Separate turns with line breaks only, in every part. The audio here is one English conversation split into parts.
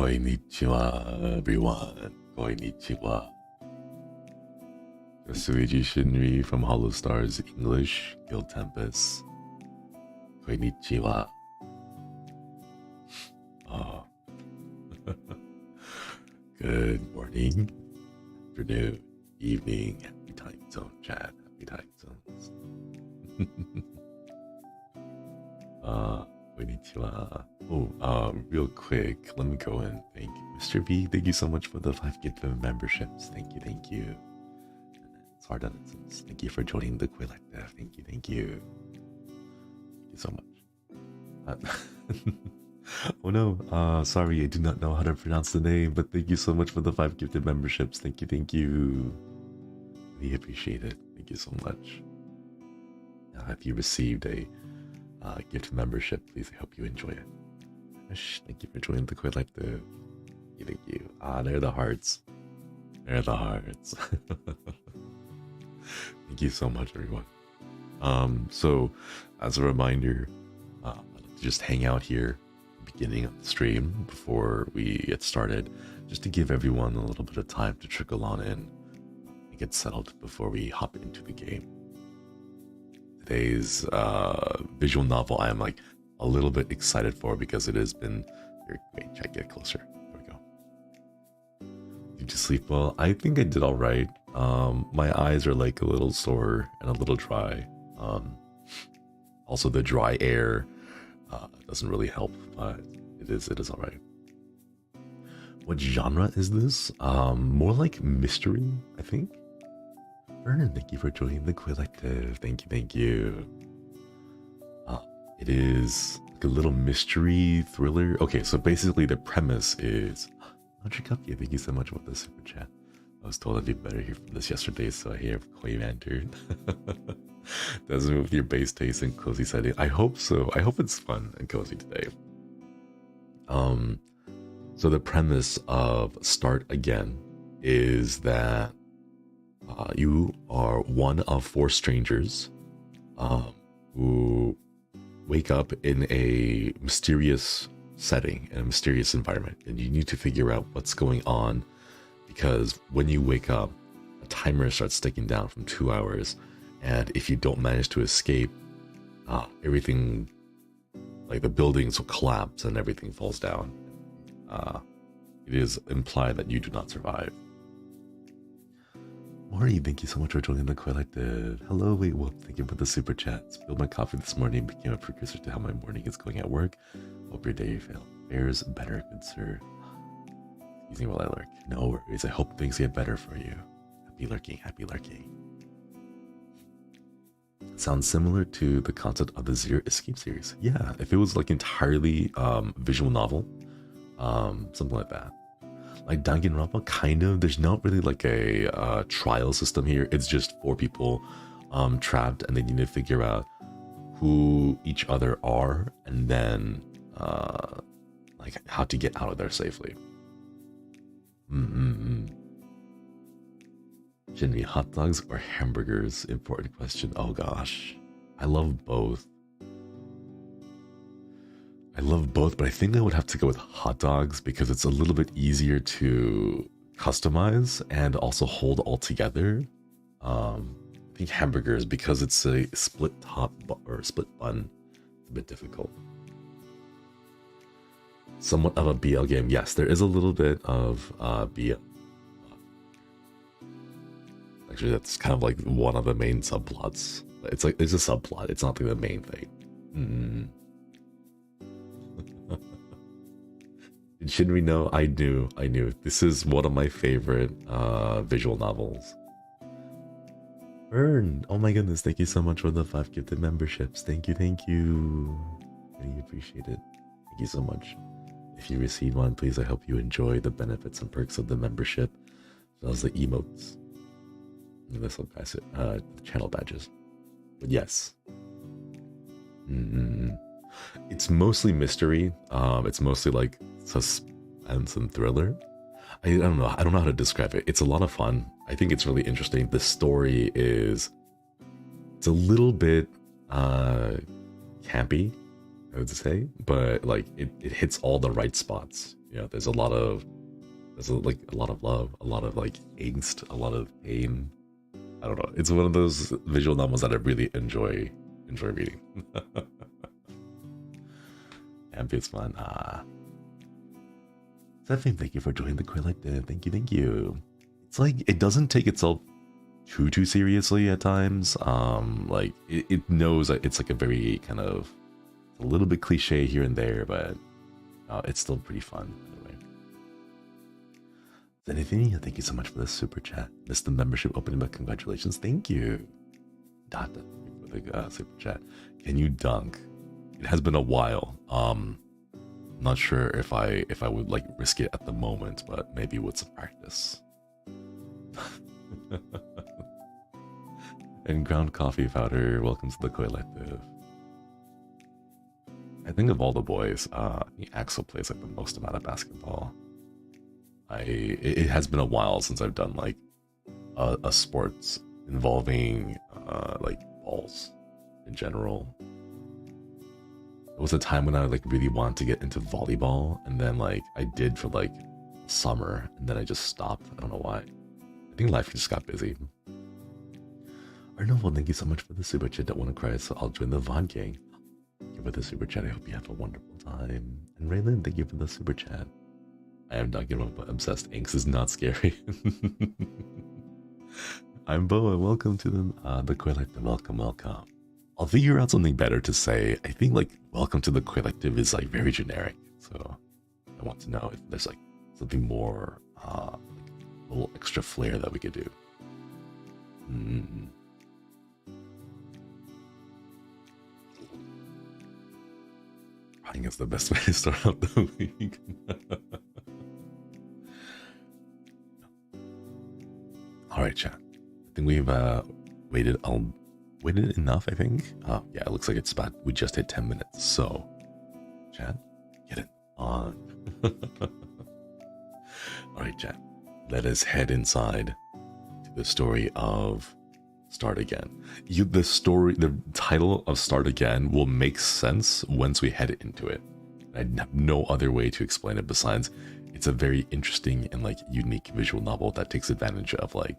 Konnichiwa, everyone. Konnichiwa. Josuiji Shinri from HOLOSTARS English, Guild Tempus. Konnichiwa. Oh. Good morning, afternoon, evening, happy time zone chat, happy time zones. Konnichiwa. Oh, real quick, let me go in. Thank you, Mr. B. Thank you so much for the 5 gift memberships. Thank you, thank you. It's hard on it. Thank you for joining the collective. Thank you, thank you. Thank you so much. Oh no, sorry, I do not know how to pronounce the name, but thank you so much for the 5 gifted memberships. Thank you, thank you. Really appreciate it. Thank you so much. If you received a gift membership, please, I hope you enjoy it. Thank you for joining the collective. Thank you. They're the hearts. They're the hearts. Thank you so much, everyone. So, as a reminder, just hang out here at the beginning of the stream before we get started, just to give everyone a little bit of time to trickle on in and get settled before we hop into the game. Today's visual novel I am like a little bit excited for because it has been wait, check, get closer. There we go. Did you sleep well? I think I did all right. My eyes are like a little sore and a little dry. Also the dry air doesn't really help, but it is all right. What genre is this? More like mystery, I think. Vernon, thank you for joining the collective. Thank you, thank you. It is like a little mystery thriller. Okay, so basically the premise is... Cupcake, thank you so much for the super chat. I was told I'd be better here for this yesterday, so I hear Koi entered. Doesn't move your base taste and cozy setting. I hope so. I hope it's fun and cozy today. So the premise of Start Again is that you are one of 4 strangers who wake up in a mysterious setting, in a mysterious environment, and you need to figure out what's going on, because when you wake up, a timer starts ticking down from 2 hours, and if you don't manage to escape, everything, like the buildings will collapse and everything falls down. It is implied that you do not survive. Maury, thank you so much for joining the collective. Hello, wait, well, thank you for the super chat. Spilled my coffee this morning, became a precursor to how my morning is going at work. Hope your day fares better, good sir. Excuse me while I lurk. No worries, I hope things get better for you. Happy lurking, happy lurking. Sounds similar to the concept of the Zero Escape series. Yeah, if it was like entirely visual novel, something like that. Like Danganronpa, kind of. There's not really like a trial system here. It's just 4 people trapped, and they need to figure out who each other are, and then like how to get out of there safely. Shinri, hot dogs or hamburgers? Important question. Oh gosh, I love both. I love both, but I think I would have to go with hot dogs because it's a little bit easier to customize and also hold all together. I think hamburgers, because it's a split top or split bun, it's a bit difficult. Somewhat of a BL game. Yes, there is a little bit of BL. Actually, that's kind of like one of the main subplots. It's like, it's a subplot. It's not like the main thing. Did Shinri know? I knew. This is one of my favorite visual novels. Burn! Oh my goodness, thank you so much for the 5 gifted memberships. Thank you, thank you. Really appreciate it. Thank you so much. If you receive one, please, I hope you enjoy the benefits and perks of the membership, as well as the emotes. And this little guys, the channel badges. But yes. It's mostly mystery. It's mostly like suspense and thriller. I don't know how to describe it. It's a lot of fun. I think it's really interesting. The story is, it's a little bit campy, I would say, but like it hits all the right spots. you know, there's a lot of like a lot of love, a lot of like angst, a lot of pain. I don't know. It's one of those visual novels that I really enjoy reading. And it's fun. Stephanie, thank you for joining the collective. Thank you. It's like it doesn't take itself too seriously at times. Like it knows that it's like a very kind of a little bit cliche here and there, but it's still pretty fun. Anyway, anything? Thank you so much for the super chat. Missed the membership opening, but congratulations. Thank you. Data, thank you for the super chat. Can you dunk? It has been a while. Not sure if I would like risk it at the moment, but maybe with some practice. And ground coffee powder, welcome to the collective. I think of all the boys, Axel plays like the most amount of basketball. It has been a while since I've done like a sports involving like balls in general. It was a time when I like really wanted to get into volleyball, and then like I did for like summer, and then I just stopped. I don't know why. I think life just got busy. Arnold, thank you so much for the super chat. Don't want to cry, so I'll join the VOD gang. Thank you for the super chat. I hope you have a wonderful time. And Raylan, thank you for the super chat. I am not giving up, but obsessed inks is not scary. I'm Boa. Welcome to the collective. Welcome. I'll figure out something better to say. I think like welcome to the collective is like very generic, so I want to know if there's like something more, like a little extra flair that we could do. I think it's the best way to start out the week. All right, chat. I think we've waited enough, I think. Yeah, it looks like it's about, we just hit 10 minutes. So, chat, get it on. All right, chat. Let us head inside to the story of Start Again. The title of Start Again will make sense once we head into it. I have no other way to explain it besides it's a very interesting and like unique visual novel that takes advantage of like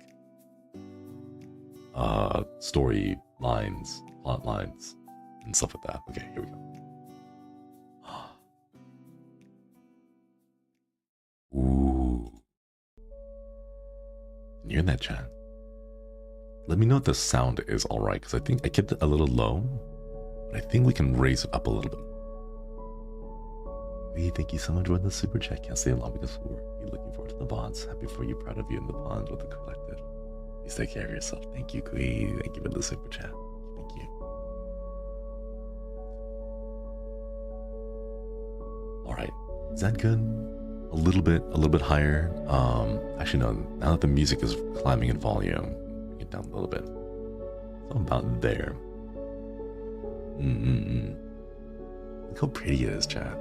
story lines, plot lines, and stuff like that. Okay, here we go. Ooh. Can you hear that, chat? Let me know if the sound is alright, because I think I kept it a little low, but I think we can raise it up a little bit. Hey, thank you so much for the super chat. Can't stay long because we're looking forward to the bonds. Happy for you, proud of you in the bonds with the collective. Please take care of yourself. Thank you, Kui. Thank you for the super chat. Thank you. Alright, is that good? A little bit higher. Actually no, now that the music is climbing in volume, bring it down a little bit. So about there. Look how pretty it is, chat.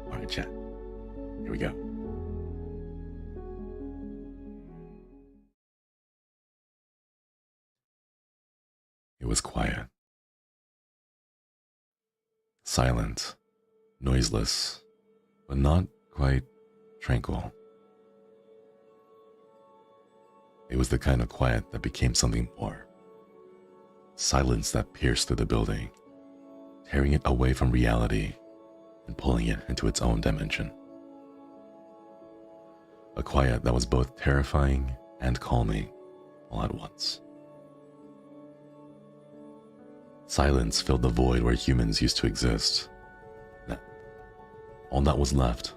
Alright, chat. Here we go. It was quiet. Silent, noiseless, but not quite tranquil. It was the kind of quiet that became something more. Silence that pierced through the building, tearing it away from reality and pulling it into its own dimension. A quiet that was both terrifying and calming all at once. Silence filled the void where humans used to exist. All that was left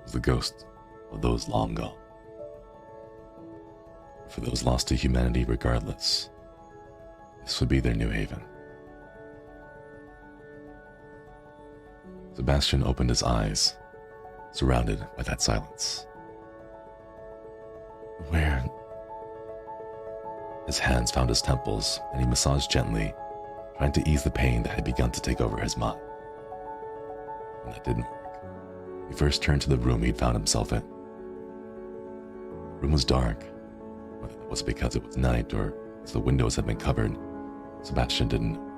was the ghost of those long gone. For those lost to humanity regardless, this would be their new haven. Sebastian opened his eyes, surrounded by that silence. Where? His hands found his temples, and he massaged gently, trying to ease the pain that had begun to take over his mind. And that didn't work. He first turned to the room he'd found himself in. The room was dark. Whether that was because it was night or because the windows had been covered, Sebastian didn't know.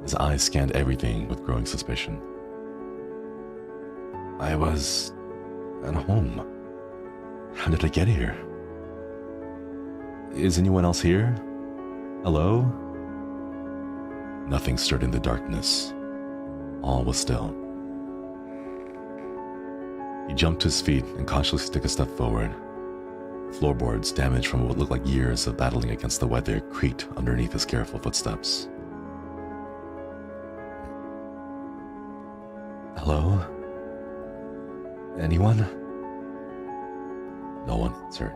His eyes scanned everything with growing suspicion. I was at home. How did I get here? Is anyone else here? Hello? Nothing stirred in the darkness. All was still. He jumped to his feet and cautiously took a step forward. Floorboards, damaged from what looked like years of battling against the weather, creaked underneath his careful footsteps. Hello? Anyone? No one answered.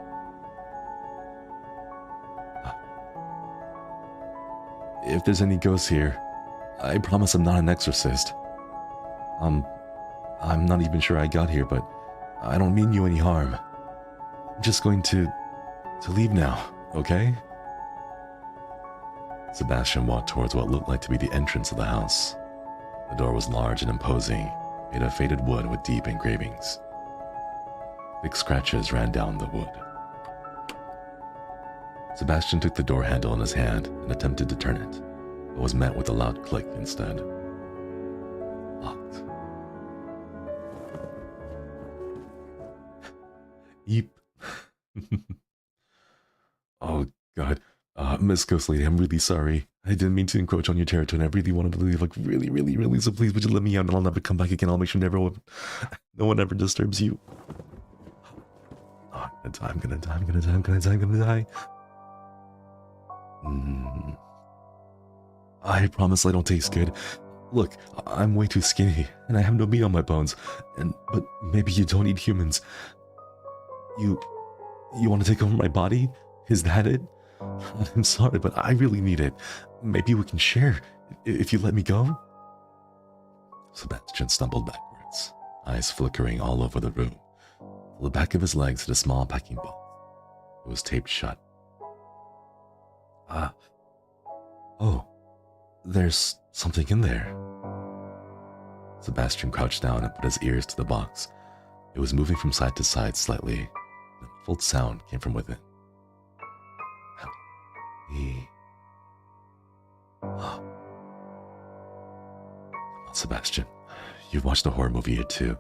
If there's any ghosts here, I promise I'm not an exorcist. I'm not even sure I got here, but I don't mean you any harm. I'm just going to leave now, okay? Sebastian walked towards what looked like to be the entrance of the house. The door was large and imposing, made of faded wood with deep engravings. Thick scratches ran down the wood. Sebastian took the door handle in his hand and attempted to turn it, but was met with a loud click instead. Locked. Eep. Oh, God. Miss Ghost Lady, I'm really sorry. I didn't mean to encroach on your territory, and I really wanted to leave, like, really, so please, would you let me out, and I'll never come back again. I'll make sure no one ever disturbs you. Oh, I'm gonna die. I promise I don't taste good. Look, I'm way too skinny, and I have no meat on my bones, but maybe you don't eat humans. You want to take over my body? Is that it? I'm sorry, but I really need it. Maybe we can share, if you let me go? Sebastian stumbled backwards, eyes flickering all over the room. The back of his legs hit a small packing box. It was taped shut. Oh, there's something in there. Sebastian crouched down and put his ears to the box. It was moving from side to side slightly. A muffled sound came from within. Come on, Sebastian. You've watched a horror movie or two.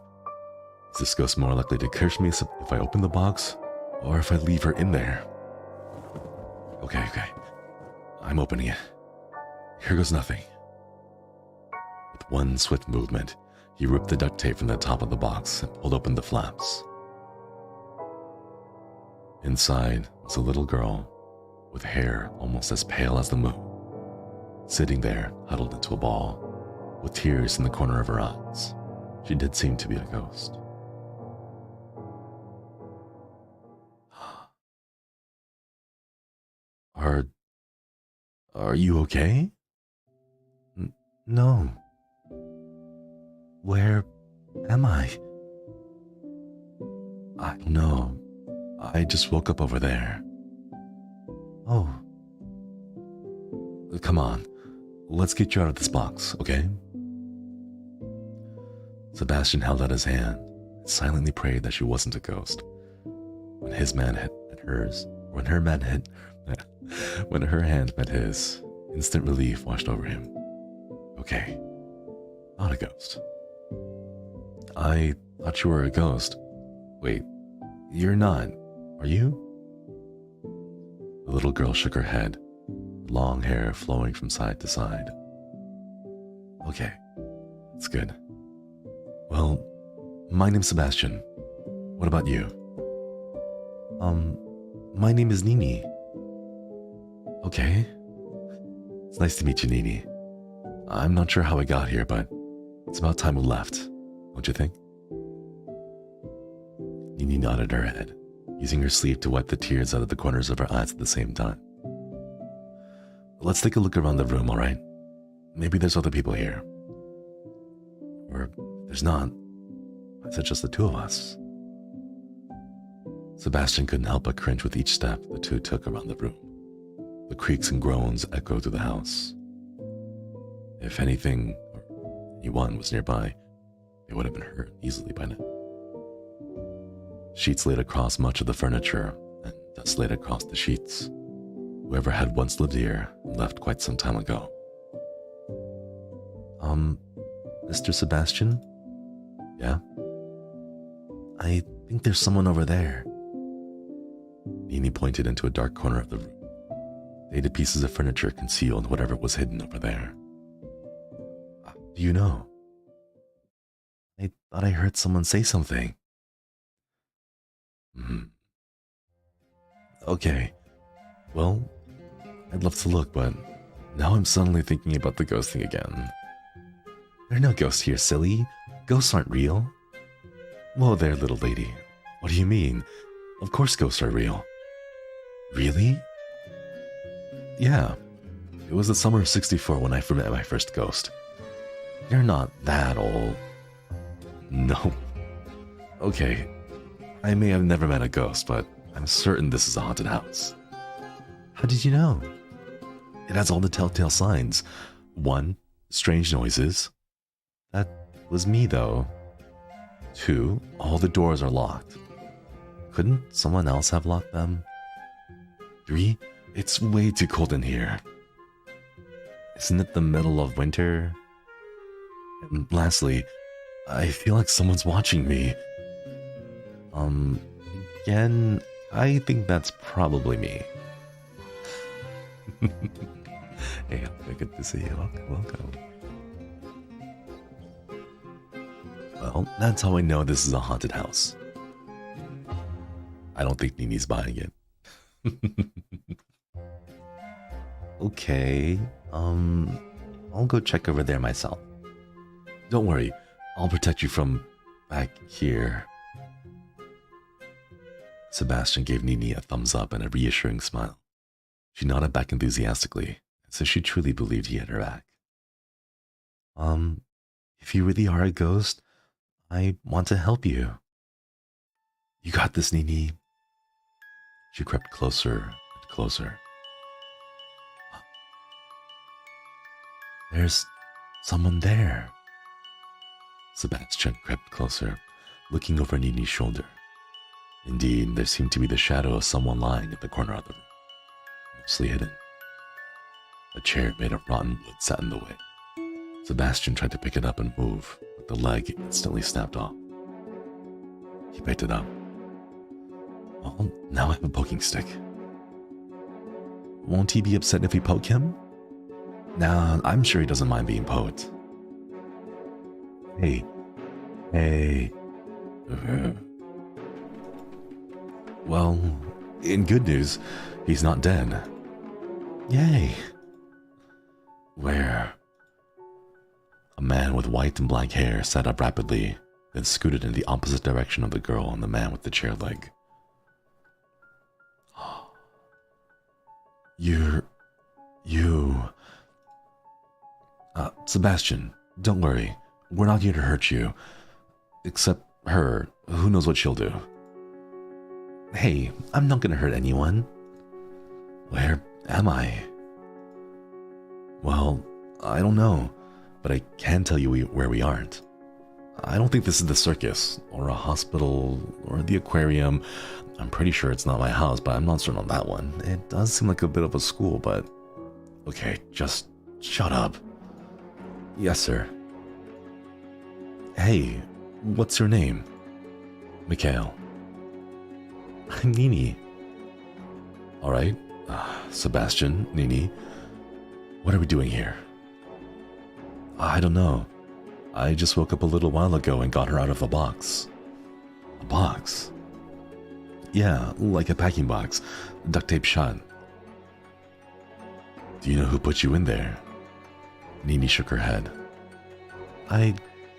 Is this ghost more likely to curse me if I open the box, or if I leave her in there? Okay. I'm opening it. Here goes nothing. With one swift movement, he ripped the duct tape from the top of the box and pulled open the flaps. Inside was a little girl with hair almost as pale as the moon, sitting there huddled into a ball, with tears in the corner of her eyes. She did seem to be a ghost. Are you okay? No. Where am I? I don't know. I just woke up over there. Oh. Come on. Let's get you out of this box, okay? Sebastian held out his hand and silently prayed that she wasn't a ghost. When his man hit hers, when her hand met his, instant relief washed over him. Okay, not a ghost. I thought you were a ghost. Wait, you're not, are you? The little girl shook her head, long hair flowing from side to side. Okay, that's good. Well, my name's Sebastian. What about you? My name is Nini. Okay. It's nice to meet you, Nini. I'm not sure how I got here, but it's about time we left, don't you think? Nini nodded her head, using her sleeve to wipe the tears out of the corners of her eyes at the same time. Let's take a look around the room, alright? Maybe there's other people here. Or if there's not, it's just the two of us. Sebastian couldn't help but cringe with each step the two took around the room. The creaks and groans echoed through the house. If anything or anyone was nearby, they would have been hurt easily by now. Sheets laid across much of the furniture, and dust laid across the sheets. Whoever had once lived here left quite some time ago. Mr. Sebastian? Yeah? I think there's someone over there. Nini pointed into a dark corner of the room. Dated pieces of furniture concealed whatever was hidden over there. Do you know? I thought I heard someone say something. Okay. Well, I'd love to look, but now I'm suddenly thinking about the ghost thing again. There are no ghosts here, silly. Ghosts aren't real. Whoa there, little lady. What do you mean? Of course ghosts are real. Really? Yeah. It was the summer of '64 when I met my first ghost. You're not that old. No. Okay. I may have never met a ghost, but I'm certain this is a haunted house. How did you know? It has all the telltale signs. 1. Strange noises. That was me, though. 2. All the doors are locked. Couldn't someone else have locked them? 3. It's way too cold in here. Isn't it the middle of winter? And lastly, I feel like someone's watching me. Again, I think that's probably me. Hey, good to see you. Welcome. Well, that's how I know this is a haunted house. I don't think Nini's buying it. Okay, I'll go check over there myself. Don't worry, I'll protect you from back here. Sebastian gave Nini a thumbs up and a reassuring smile. She nodded back enthusiastically, as if she truly believed he had her back. If you really are a ghost, I want to help you. You got this, Nini. She crept closer and closer. There's someone there. Sebastian crept closer, looking over Nini's shoulder. Indeed, there seemed to be the shadow of someone lying at the corner of the room, mostly hidden. A chair made of rotten wood sat in the way. Sebastian tried to pick it up and move, but the leg instantly snapped off. He picked it up. Well, now I have a poking stick. Won't he be upset if we poke him? Nah, I'm sure he doesn't mind being poked. Hey. Well, in good news, he's not dead. Yay. Where? A man with white and black hair sat up rapidly, then scooted in the opposite direction of the girl and the man with the chair leg. You... Sebastian, don't worry. We're not here to hurt you. Except her. Who knows what she'll do? Hey, I'm not gonna hurt anyone. Where am I? Well, I don't know, but I can tell you where we aren't. I don't think this is the circus, or a hospital, or the aquarium. I'm pretty sure it's not my house, but I'm not certain on that one. It does seem like a bit of a school, but... Okay, just shut up. Yes, sir. Hey, what's your name? Mikhail. I'm Nini. Alright, Sebastian, Nini. What are we doing here? I don't know. I just woke up a little while ago and got her out of a box. A box? Yeah, like a packing box, duct tape shut. Do you know who put you in there? Nini shook her head. I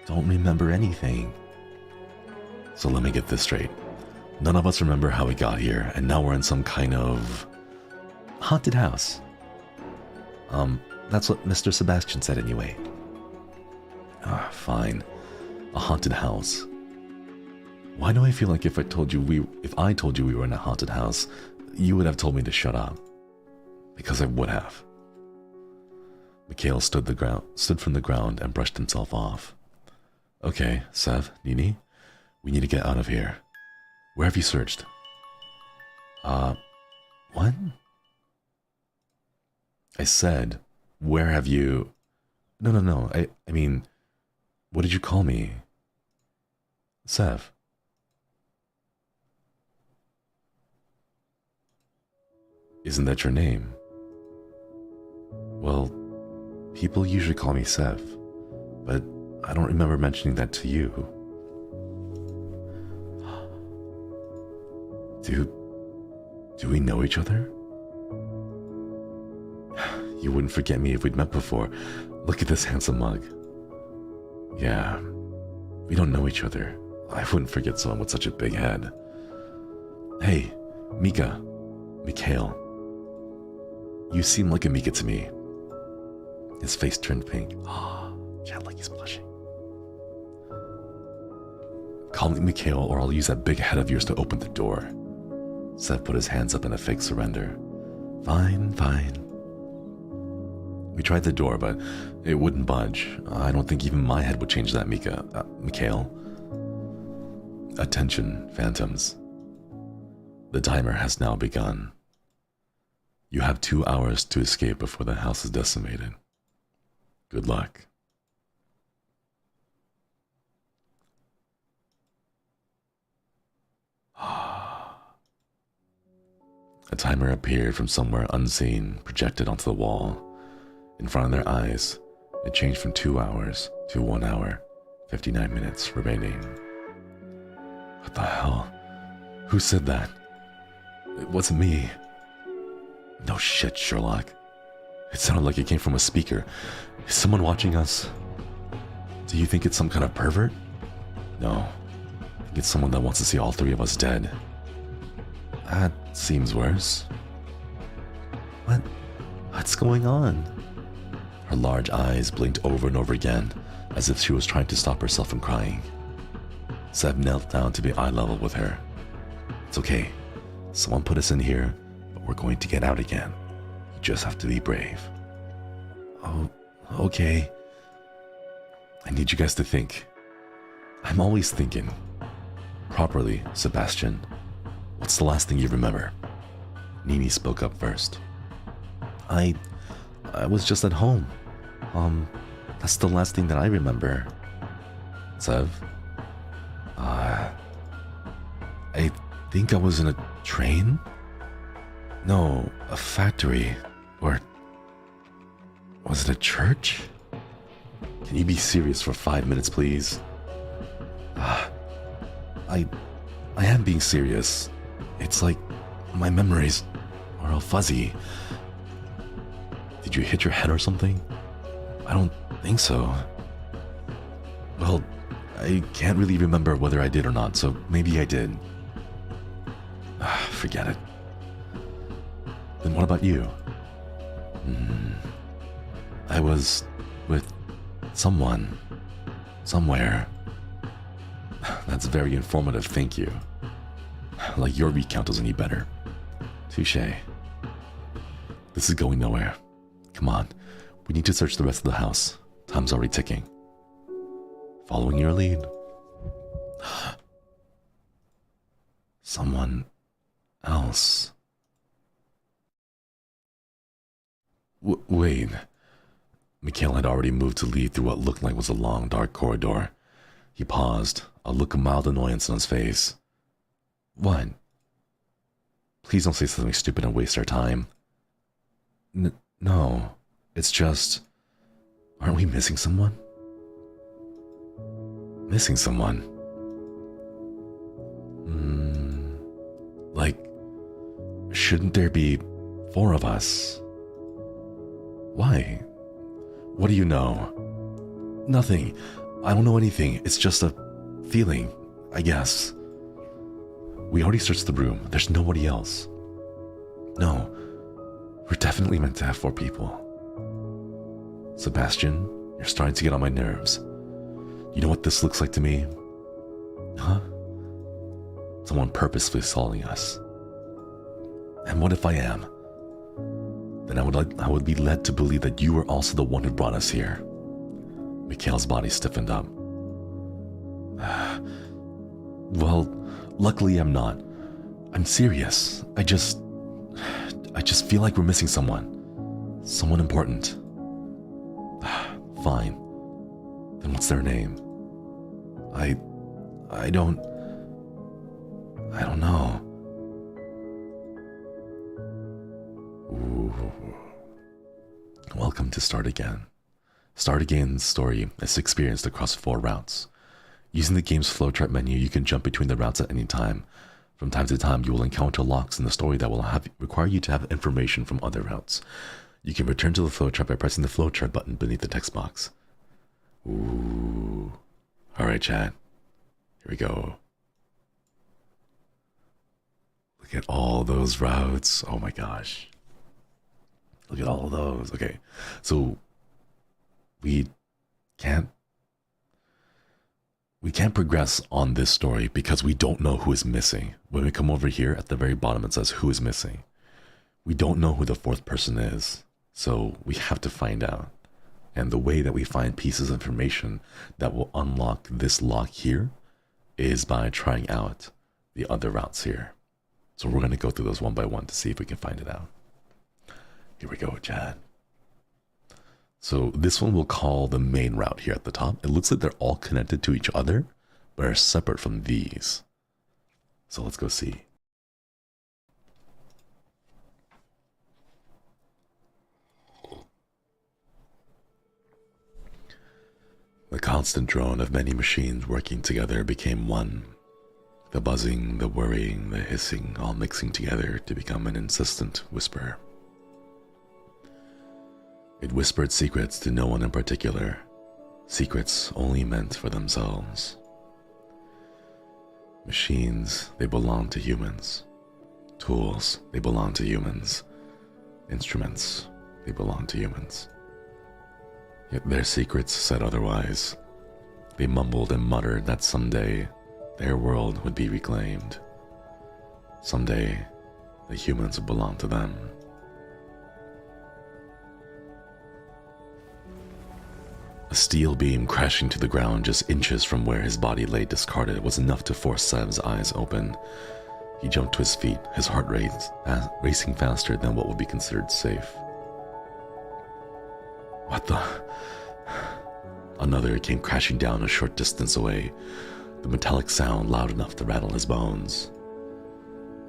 don't remember anything. So let me get this straight. None of us remember how we got here, and now we're in some kind of... haunted house. That's what Mr. Sebastian said anyway. Fine. A haunted house. Why do I feel like if I told you we were in a haunted house, you would have told me to shut up? Because I would have. Mikhail stood from the ground and brushed himself off. Okay, Sev, Nini, we need to get out of here. Where have you searched? What? I said, where have you... No. I mean, what did you call me? Sev. Isn't that your name? Well, people usually call me Sev, but I don't remember mentioning that to you. Do we know each other? You wouldn't forget me if we'd met before. Look at this handsome mug. Yeah, we don't know each other. I wouldn't forget someone with such a big head. Hey, Mikhail. You seem like a Mika to me. His face turned pink. Chat like he's blushing. Call me Mikhail or I'll use that big head of yours to open the door. Seth put his hands up in a fake surrender. Fine. We tried the door, but it wouldn't budge. I don't think even my head would change that, Mikhail. Attention, phantoms. The timer has now begun. You have 2 hours to escape before the house is decimated. Good luck. A timer appeared from somewhere unseen, projected onto the wall. In front of their eyes, it changed from 2 hours to 1 hour, 59 minutes remaining. What the hell? Who said that? It wasn't me. No shit, Sherlock. It sounded like it came from a speaker. Is someone watching us? Do you think it's some kind of pervert? No. I think it's someone that wants to see all 3 of us dead. That seems worse. What's going on? Her large eyes blinked over and over again, as if she was trying to stop herself from crying. Seb knelt down to be eye level with her. It's okay. Someone put us in here, but we're going to get out again. You just have to be brave. Oh, okay. I need you guys to think. I'm always thinking. Properly, Sebastian. What's the last thing you remember? Nini spoke up first. I was just at home. That's the last thing that I remember. Sev? I think I was in a train? No, a factory. Or was it a church? Can you be serious for 5 minutes, please? I am being serious. It's like my memories are all fuzzy. Did you hit your head or something? I don't think so. Well, I can't really remember whether I did or not, so maybe I did. Forget it. Then what about you? I was with someone, somewhere. That's very informative, thank you. Like your recount is any better. Touché. This is going nowhere. Come on, we need to search the rest of the house. Time's already ticking. Following your lead. Someone else. Wait. Mikhail had already moved to lead through what looked like was a long, dark corridor. He paused, a look of mild annoyance on his face. What? Please don't say something stupid and waste our time. No, it's just... Aren't we missing someone? Missing someone? Like, shouldn't there be 4 of us? Why? What do you know? Nothing. I don't know anything. It's just a feeling, I guess. We already searched the room. There's nobody else. No, we're definitely meant to have 4 people. Sebastian, you're starting to get on my nerves. You know what this looks like to me? Huh? Someone purposefully stalling us. And what if I am? Then I would be led to believe that you were also the one who brought us here. Mikhail's body stiffened up. Well, luckily I'm not. I'm serious. I just feel like we're missing someone. Someone important. Fine. Then what's their name? I don't know. Ooh. Welcome to Start Again. Start Again's story is experienced across 4 routes. Using the game's flowchart menu, you can jump between the routes at any time. From time to time, you will encounter locks in the story that will require you to have information from other routes. You can return to the flowchart by pressing the flowchart button beneath the text box. Ooh. Alright, chat. Here we go. Look at all those routes. Oh my gosh. Look at all of those. Okay. So we can't progress on this story because we don't know who is missing. When we come over here at the very bottom, it says who is missing. We don't know who the 4th person is. So we have to find out. And the way that we find pieces of information that will unlock this lock here is by trying out the other routes here. So we're going to go through those one by one to see if we can find it out. Here we go, Chad. So this one we'll call the main route here at the top. It looks like they're all connected to each other, but are separate from these. So let's go see. The constant drone of many machines working together became one. The buzzing, the worrying, the hissing, all mixing together to become an insistent whisper. It whispered secrets to no one in particular, secrets only meant for themselves. Machines, they belong to humans. Tools, they belong to humans. Instruments, they belong to humans. Yet their secrets said otherwise. They mumbled and muttered that someday their world would be reclaimed. Someday the humans would belong to them. A steel beam crashing to the ground just inches from where his body lay discarded was enough to force Sev's eyes open. He jumped to his feet, his heart rate racing faster than what would be considered safe. What the? Another came crashing down a short distance away, the metallic sound loud enough to rattle his bones.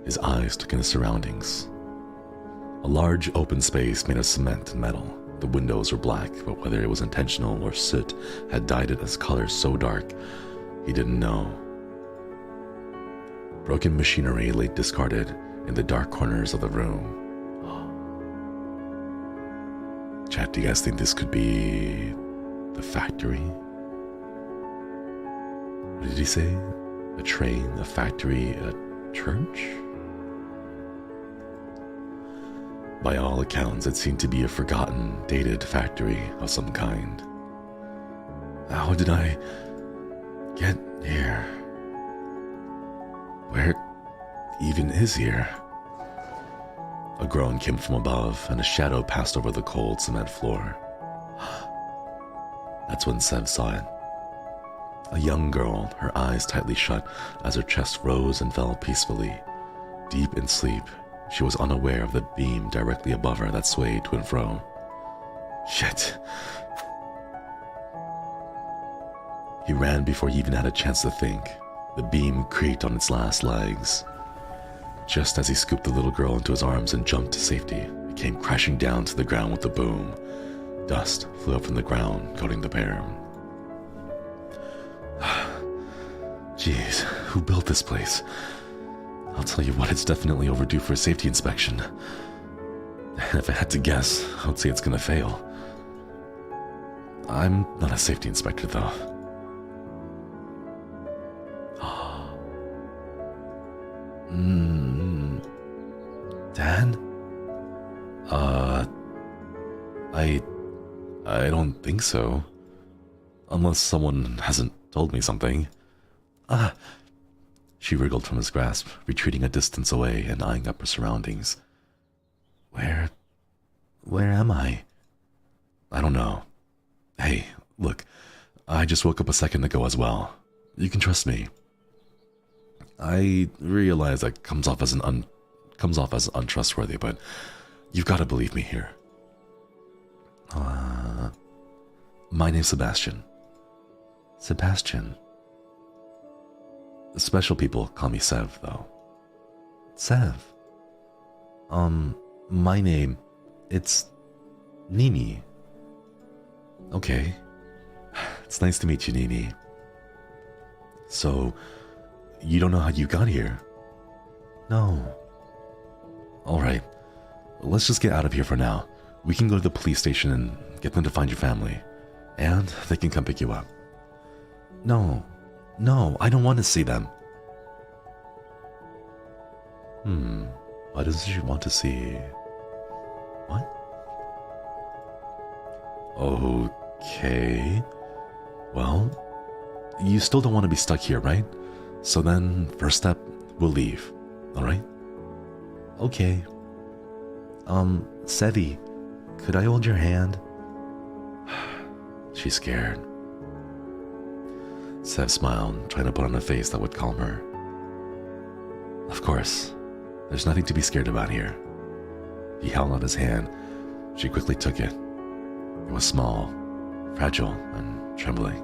His eyes took in the surroundings. A large open space made of cement and metal. The windows were black, but whether it was intentional or soot had dyed it as colors so dark, he didn't know. Broken machinery lay discarded in the dark corners of the room. Chat, do you guys think this could be the factory? What did he say? A train, a factory, a church? By all accounts, it seemed to be a forgotten, dated factory of some kind. How did I get here? Where even is here? A groan came from above, and a shadow passed over the cold cement floor. That's when Sev saw it. A young girl, her eyes tightly shut as her chest rose and fell peacefully. Deep in sleep, she was unaware of the beam directly above her that swayed to and fro. Shit. He ran before he even had a chance to think. The beam creaked on its last legs. Just as he scooped the little girl into his arms and jumped to safety, it came crashing down to the ground with a boom. Dust flew up from the ground, coating the pair. Jeez, who built this place? I'll tell you what, it's definitely overdue for a safety inspection. And if I had to guess, I would say it's gonna fail. I'm not a safety inspector, though. Dad? I don't think so. Unless someone hasn't told me something. She wriggled from his grasp, retreating a distance away and eyeing up her surroundings. Where am I? I don't know. Hey, look, I just woke up a second ago as well. You can trust me. I realize that comes off as untrustworthy, but you've got to believe me here. My name's Sebastian. Sebastian. Special people call me Sev, though. Sev. My name, it's Nini. Okay. It's nice to meet you, Nini. So, you don't know how you got here? No. Alright. Let's just get out of here for now. We can go to the police station and get them to find your family. And they can come pick you up. No, I don't want to see them. What does she want to see? What? Okay. Well, you still don't want to be stuck here, right? So then, first step, we'll leave. Alright? Okay. Sevi, could I hold your hand? She's scared. Sev smiled, trying to put on a face that would calm her. Of course, there's nothing to be scared about here. He held out his hand. She quickly took it. It was small, fragile, and trembling.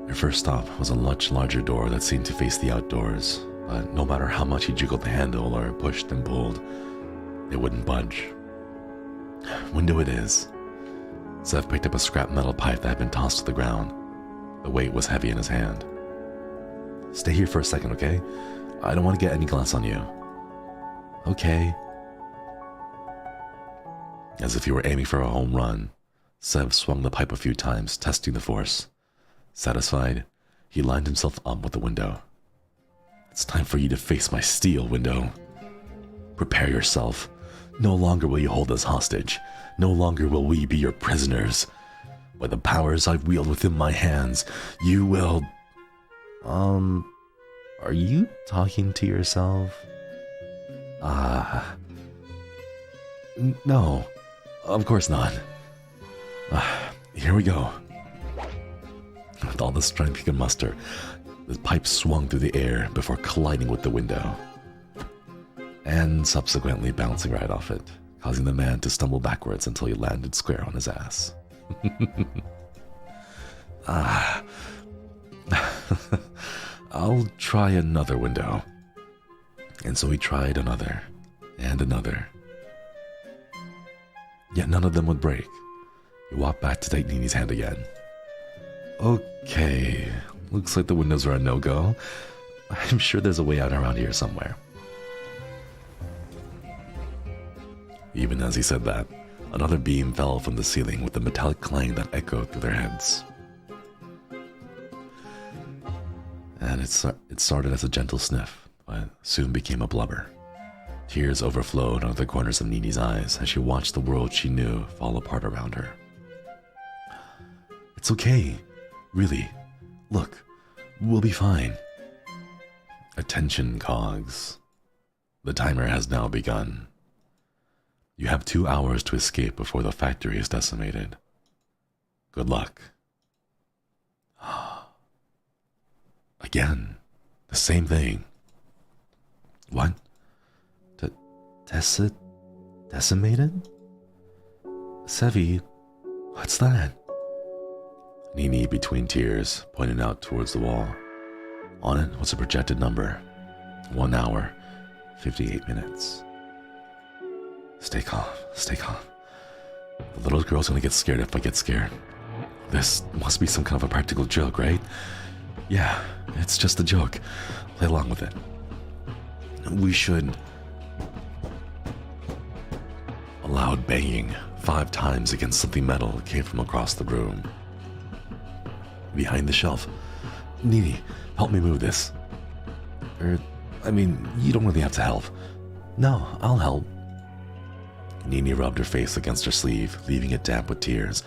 Her first stop was a much larger door that seemed to face the outdoors, but no matter how much he jiggled the handle or pushed and pulled, it wouldn't budge. Window it is. Sev picked up a scrap metal pipe that had been tossed to the ground. The weight was heavy in his hand. Stay here for a second, okay? I don't want to get any glass on you. Okay. As if he were aiming for a home run, Sev swung the pipe a few times, testing the force. Satisfied, he lined himself up with the window. It's time for you to face my steel, window. Prepare yourself. No longer will you hold us hostage. No longer will we be your prisoners. By the powers I wield within my hands, you will... Are you talking to yourself? No, of course not. Here we go. With all the strength he could muster, the pipe swung through the air before colliding with the window, and subsequently bouncing right off it, causing the man to stumble backwards until he landed square on his ass. I'll try another window. And so he tried another, and another. Yet none of them would break. He walked back to take Nini's hand again. Okay, looks like the windows are a no-go. I'm sure there's a way out around here somewhere. Even as he said that, another beam fell from the ceiling with a metallic clang that echoed through their heads. And it started as a gentle sniff, but soon became a blubber. Tears overflowed out of the corners of Nini's eyes as she watched the world she knew fall apart around her. It's okay, really. Look, we'll be fine. Attention, cogs. The timer has now begun. You have 2 hours to escape before the factory is decimated. Good luck. Again, the same thing. What? Decimated? Sevi, what's that? Nini, between tears, pointed out towards the wall. On it was a projected number. 1 hour, 58 minutes. Stay calm, stay calm. The little girl's gonna get scared if I get scared. This must be some kind of a practical joke, right? Yeah, it's just a joke. Play along with it. We should... A loud banging 5 times against something metal came from across the room. Behind the shelf. Nini, help me move this. You don't really have to help. No, I'll help. Nini rubbed her face against her sleeve, leaving it damp with tears,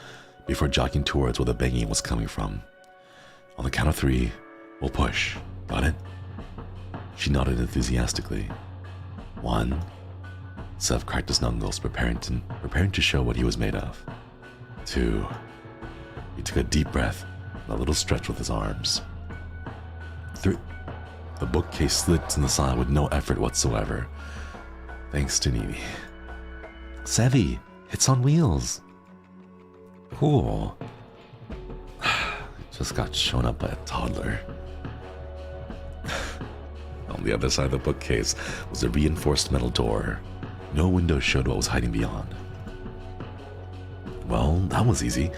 before jogging towards where the banging was coming from. On the count of 3, we'll push. Got it? She nodded enthusiastically. 1. Sev cracked his knuckles, preparing to show what he was made of. 2. He took a deep breath and a little stretch with his arms. 3. The bookcase slid to the side with no effort whatsoever, thanks to Nini. Sevi, it's on wheels. Cool. Just got shown up by a toddler. On the other side of the bookcase was a reinforced metal door. No window showed what was hiding beyond. Well, that was easy.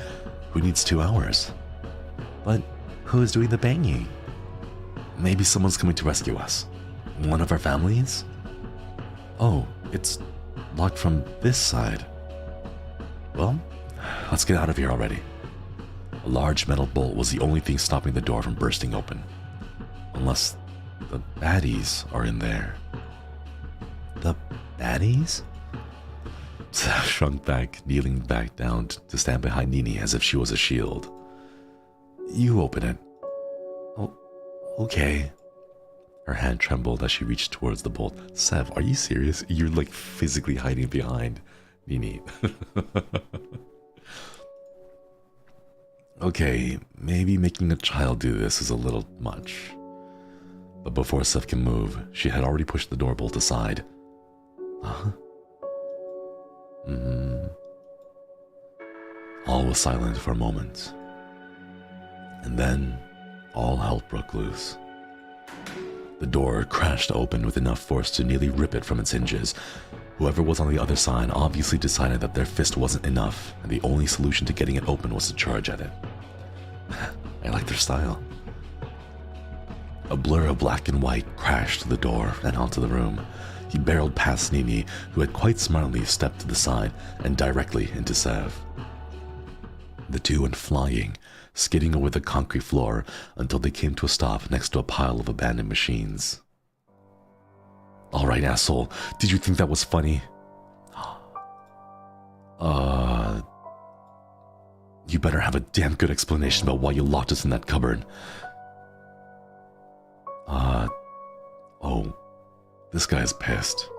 Who needs 2 hours? But who is doing the banging? Maybe someone's coming to rescue us. One of our families? Oh, it's locked from this side. Well, let's get out of here already. A large metal bolt was the only thing stopping the door from bursting open. Unless the baddies are in there. The baddies? Sev shrunk back, kneeling back down to stand behind Nini as if she was a shield. You open it. Oh, okay. Her hand trembled as she reached towards the bolt. Sev, are you serious? You're like physically hiding behind Nini. Okay, maybe making a child do this is a little much. But before Sev can move, she had already pushed the door bolt aside. Huh? All was silent for a moment. And then, all hell broke loose. The door crashed open with enough force to nearly rip it from its hinges. Whoever was on the other side obviously decided that their fist wasn't enough, and the only solution to getting it open was to charge at it. I like their style. A blur of black and white crashed through the door and onto the room. He barreled past Nini, who had quite smartly stepped to the side, and directly into Sev. The two went flying, skidding over the concrete floor until they came to a stop next to a pile of abandoned machines. Alright, asshole, did you think that was funny? You better have a damn good explanation about why you locked us in that cupboard. Oh, this guy's pissed.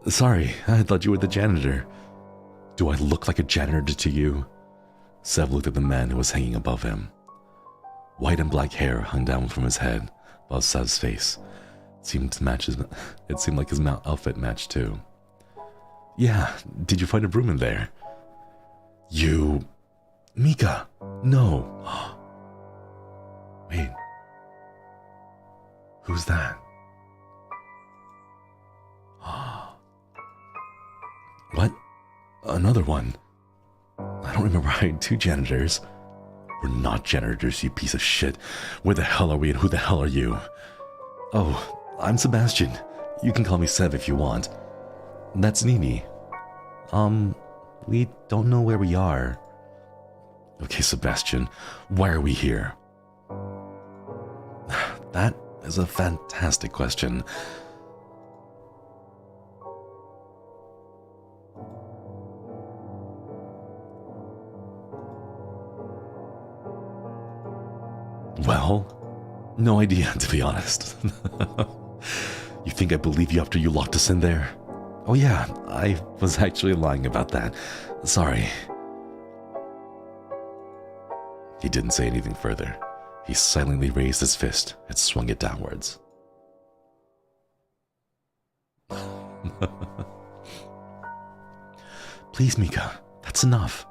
Sorry, I thought you were the janitor. Do I look like a janitor to you? Sev looked at the man who was hanging above him. White and black hair hung down from his head above Sev's face. It seemed like his outfit matched too. Yeah, did you find a broom in there? You... Mika, no. Wait. Who's that? What? Another one? I don't remember hiring 2 janitors. We're not janitors, you piece of shit. Where the hell are we and who the hell are you? Oh, I'm Sebastian. You can call me Sev if you want. That's Nini. We don't know where we are. Okay, Sebastian, why are we here? That is a fantastic question. Well, no idea, to be honest. You think I believe you after you locked us in there? Oh yeah, I was actually lying about that. Sorry. He didn't say anything further. He silently raised his fist and swung it downwards. Please, Mika, that's enough.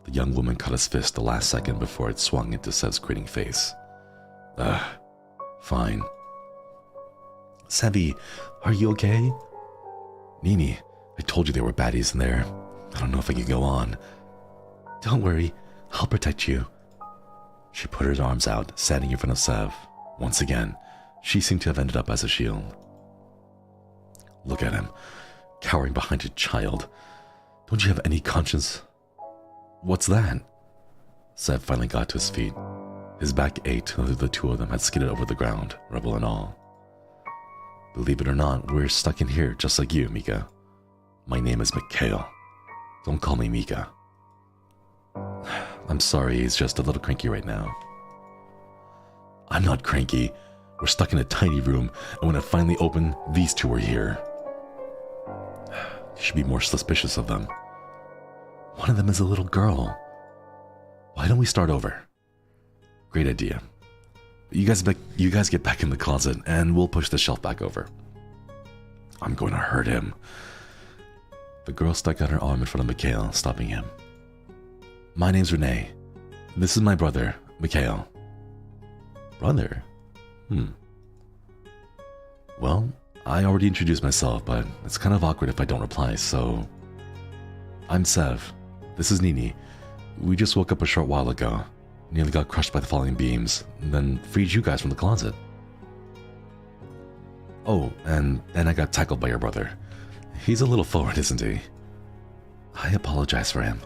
The young woman cut his fist the last second before it swung into Sev's grinning face. Fine. Sevi, are you okay? Nini, I told you there were baddies in there. I don't know if I can go on. Don't worry, I'll protect you. She put her arms out, standing in front of Sev. Once again, she seemed to have ended up as a shield. Look at him, cowering behind a child. Don't you have any conscience? What's that? Sev finally got to his feet. His back ached until the two of them had skidded over the ground, rebel and all. Believe it or not, we're stuck in here just like you, Mika. My name is Mikhail. Don't call me Mika. I'm sorry, he's just a little cranky right now. I'm not cranky. We're stuck in a tiny room, and when it finally opened, these two were here. You should be more suspicious of them. One of them is a little girl. Why don't we start over? Great idea. You guys get back in the closet, and we'll push the shelf back over. I'm going to hurt him. The girl stuck out her arm in front of Mikhail, stopping him. My name's Renee. This is my brother, Mikhail. Brother? Well, I already introduced myself, but it's kind of awkward if I don't reply, so... I'm Sev. This is Nini. We just woke up a short while ago. Nearly got crushed by the falling beams, and then freed you guys from the closet. Oh, and then I got tackled by your brother. He's a little forward, isn't he? I apologize for him.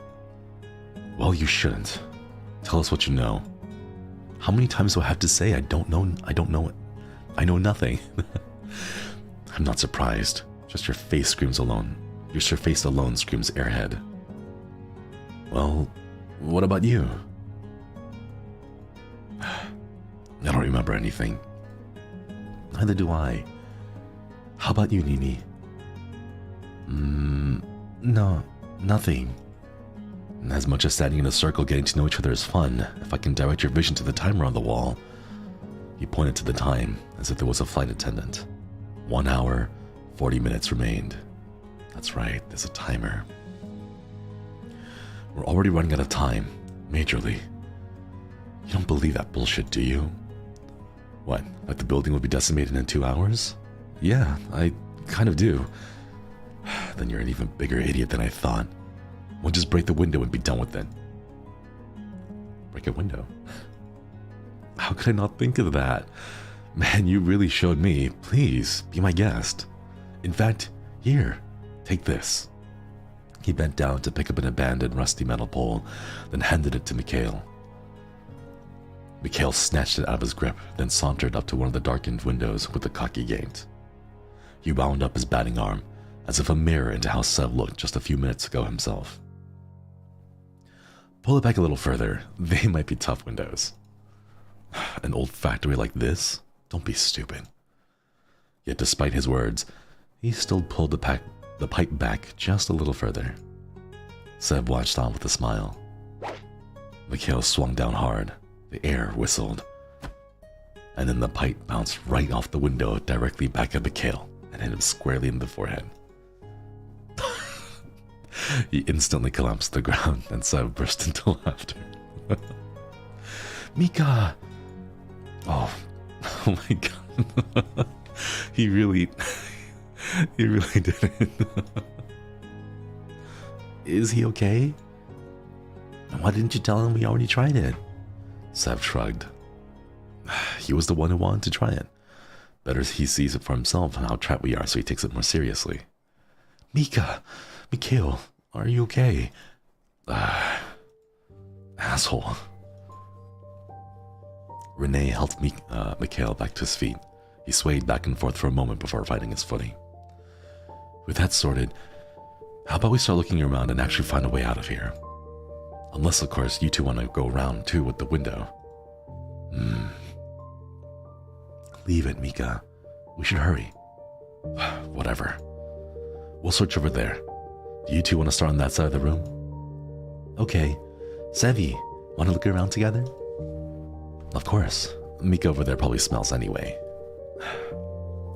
Well, you shouldn't. Tell us what you know. How many times do I have to say I don't know it? I know nothing. I'm not surprised. Just your face screams alone. Your face alone screams airhead. Well, what about you? I don't remember anything. Neither do I. How about you, Nini? No, nothing. As much as standing in a circle getting to know each other is fun, if I can direct your vision to the timer on the wall. He pointed to the time, as if there was a flight attendant. 1 hour, 40 minutes remained. That's right, there's a timer. We're already running out of time, majorly. You don't believe that bullshit, do you? What, like the building will be decimated in 2 hours? Yeah, I kind of do. Then you're an even bigger idiot than I thought. We'll just break the window and be done with it. Break a window? How could I not think of that? Man, you really showed me. Please, be my guest. In fact, here, take this. He bent down to pick up an abandoned rusty metal pole, then handed it to Mikhail. Mikhail snatched it out of his grip, then sauntered up to one of the darkened windows with a cocky gait. He wound up his batting arm, as if a mirror into how Sev looked just a few minutes ago himself. Pull it back a little further. They might be tough windows. An old factory like this? Don't be stupid. Yet despite his words, he still pulled the pipe back just a little further. Sev watched on with a smile. Mikhail swung down hard. The air whistled. And then the pipe bounced right off the window directly back at Mikhail and hit him squarely in the forehead. He instantly collapsed to the ground and Sev burst into laughter. Mika! Oh my god. He really did it. Is he okay? Why didn't you tell him we already tried it? Sev shrugged. He was the one who wanted to try it. Better he sees it for himself and how trapped we are so he takes it more seriously. Mikhail, are you okay? Asshole. Renee helped Mikhail back to his feet. He swayed back and forth for a moment before finding his footing. With that sorted, how about we start looking around and actually find a way out of here? Unless, of course, you two want to go around too with the window. Leave it, Mika. We should hurry. Whatever. We'll search over there. Do you two want to start on that side of the room? Okay. Sevi, want to look around together? Of course. Mika over there probably smells anyway.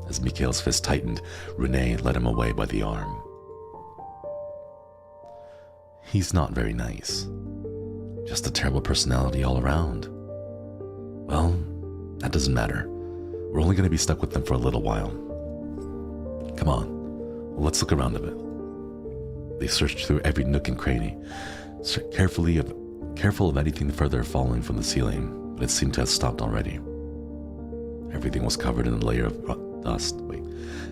As Mikhail's fist tightened, Renee led him away by the arm. He's not very nice. Just a terrible personality all around. Well, that doesn't matter. We're only going to be stuck with them for a little while. Come on, let's look around a bit. They searched through every nook and cranny, careful of anything further falling from the ceiling, but it seemed to have stopped already. Everything was covered in a layer of dust.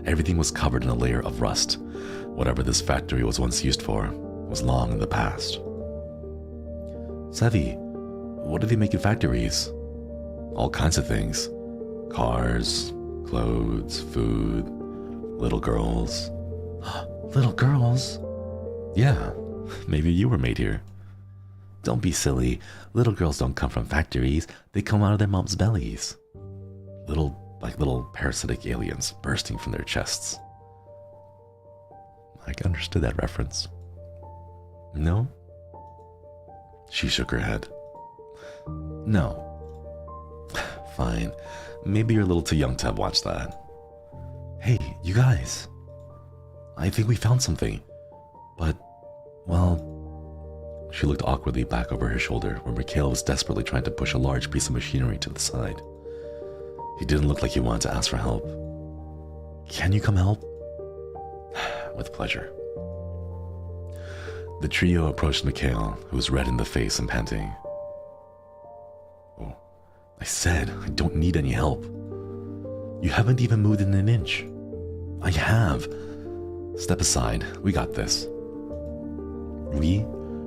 Everything was covered in a layer of rust. Whatever this factory was once used for was long in the past. Sevi, what do they make in factories? All kinds of things. Cars, clothes, food, little girls. Little girls? Yeah, maybe you were made here. Don't be silly. Little girls don't come from factories. They come out of their mom's bellies. Little parasitic aliens bursting from their chests. I understood that reference. No? She shook her head. No. Fine. Maybe you're a little too young to have watched that. Hey, you guys. I think we found something. But, well, she looked awkwardly back over her shoulder when Mikhail was desperately trying to push a large piece of machinery to the side. He didn't look like he wanted to ask for help. Can you come help? With pleasure. The trio approached Mikhail, who was red in the face and panting. Oh, I said I don't need any help. You haven't even moved in an inch. I have. Step aside. We got this. We?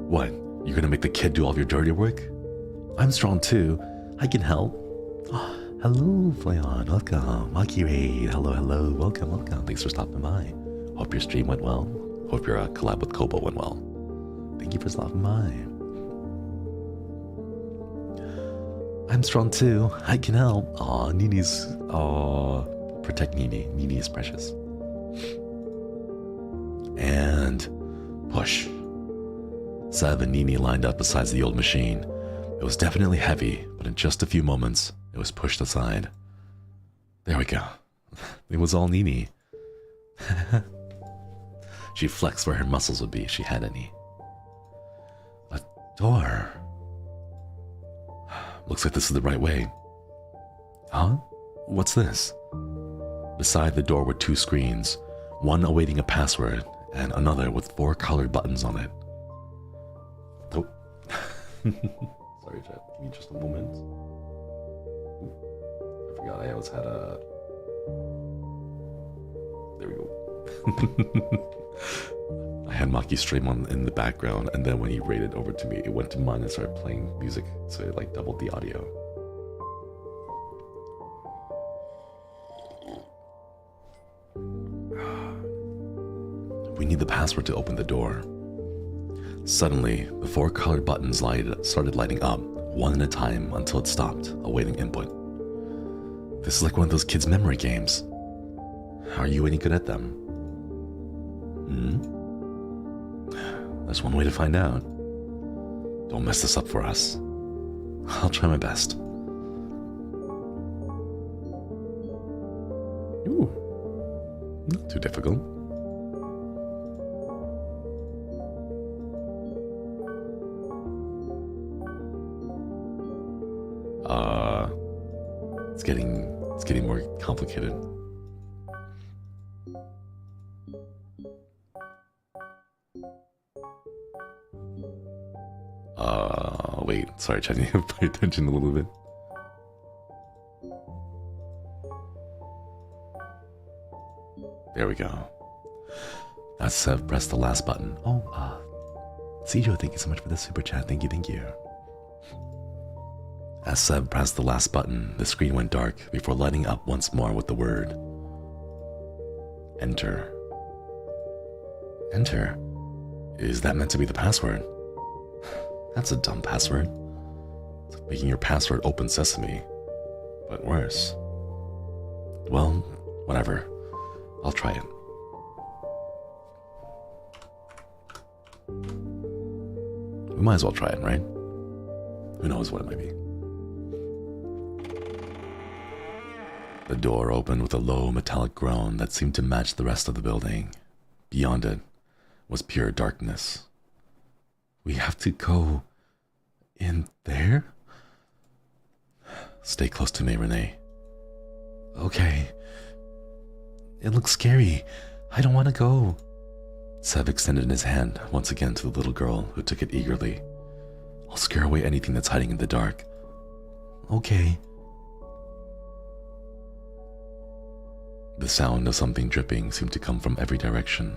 What? You're gonna make the kid do all your dirty work? I'm strong too. I can help. Hello, Flayon. Welcome. Maki Raid. Hello. Welcome. Thanks for stopping by. Hope your stream went well. Hope your collab with Kobo went well. Thank you for stopping by. I'm strong too. I can help. Aw, Nini's... Aw, protect Nini. Nini is precious. And... push. Sev and Nini lined up beside the old machine. It was definitely heavy, but in just a few moments, it was pushed aside. There we go. It was all Nini. She flexed where her muscles would be if she had any. A door. Looks like this is the right way. Huh? What's this? Beside the door were two screens, one awaiting a password and another with 4 colored buttons on it. Oh. Sorry, chat. Give me just a moment. Ooh. I forgot I always had a... There we go. I had Maki stream on in the background, and then when he raided over to me, it went to mine and started playing music, so it like doubled the audio. We need the password to open the door. Suddenly, the 4 colored buttons started lighting up, one at a time, until it stopped, awaiting input. This is like one of those kids' memory games. Are you any good at them? That's one way to find out. Don't mess this up for us. I'll try my best. Ooh, not too difficult. It's getting more complicated. Wait, sorry, I need to pay attention a little bit. There we go. That's Sev pressed the last button. Oh, Sijo, thank you so much for the super chat. Thank you. As Sev pressed the last button, the screen went dark before lighting up once more with the word Enter. Enter? Is that meant to be the password? That's a dumb password. It's like making your password open sesame, but worse. Well, whatever. I'll try it. We might as well try it, right? Who knows what it might be. The door opened with a low metallic groan that seemed to match the rest of the building. Beyond it was pure darkness. We have to go in there? Stay close to me, Renee. Okay. It looks scary. I don't want to go. Sev extended his hand once again to the little girl, who took it eagerly. I'll scare away anything that's hiding in the dark. Okay. The sound of something dripping seemed to come from every direction.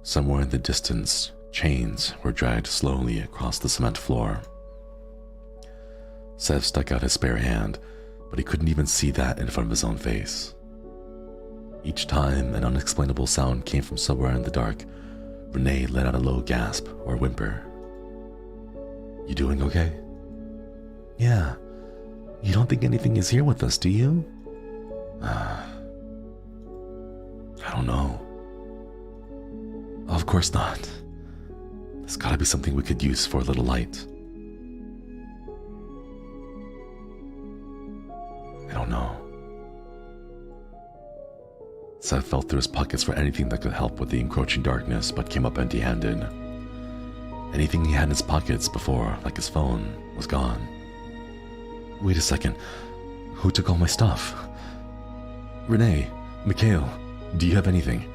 Somewhere in the distance, chains were dragged slowly across the cement floor. Sev stuck out his spare hand, but he couldn't even see that in front of his own face. Each time an unexplainable sound came from somewhere in the dark, Renee let out a low gasp or whimper. You doing okay? Yeah. You don't think anything is here with us, do you? I don't know. Of course not. There's gotta be something we could use for a little light. I don't know. Seth felt through his pockets for anything that could help with the encroaching darkness, but came up empty-handed. Anything he had in his pockets before, like his phone, was gone. Wait a second. Who took all my stuff? Renee, Mikhail, do you have anything?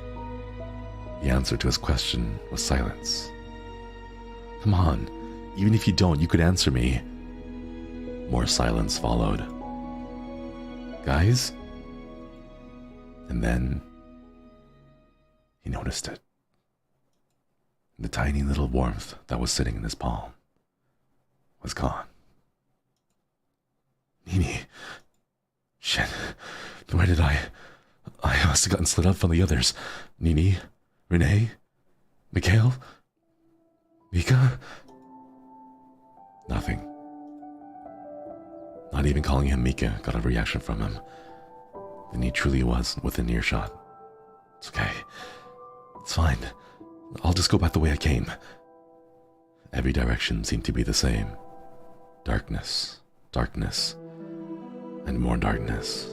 The answer to his question was silence. Come on, even if you don't, you could answer me. More silence followed. Guys? And then he noticed it. The tiny little warmth that was sitting in his palm was gone. Nini. Shit. Where did I must have gotten split up from the others. Nini? Renee? Mikhail? Mika? Nothing. Not even calling him Mika got a reaction from him. Then he truly was within earshot. It's okay. It's fine. I'll just go back the way I came. Every direction seemed to be the same. Darkness, darkness, and more darkness.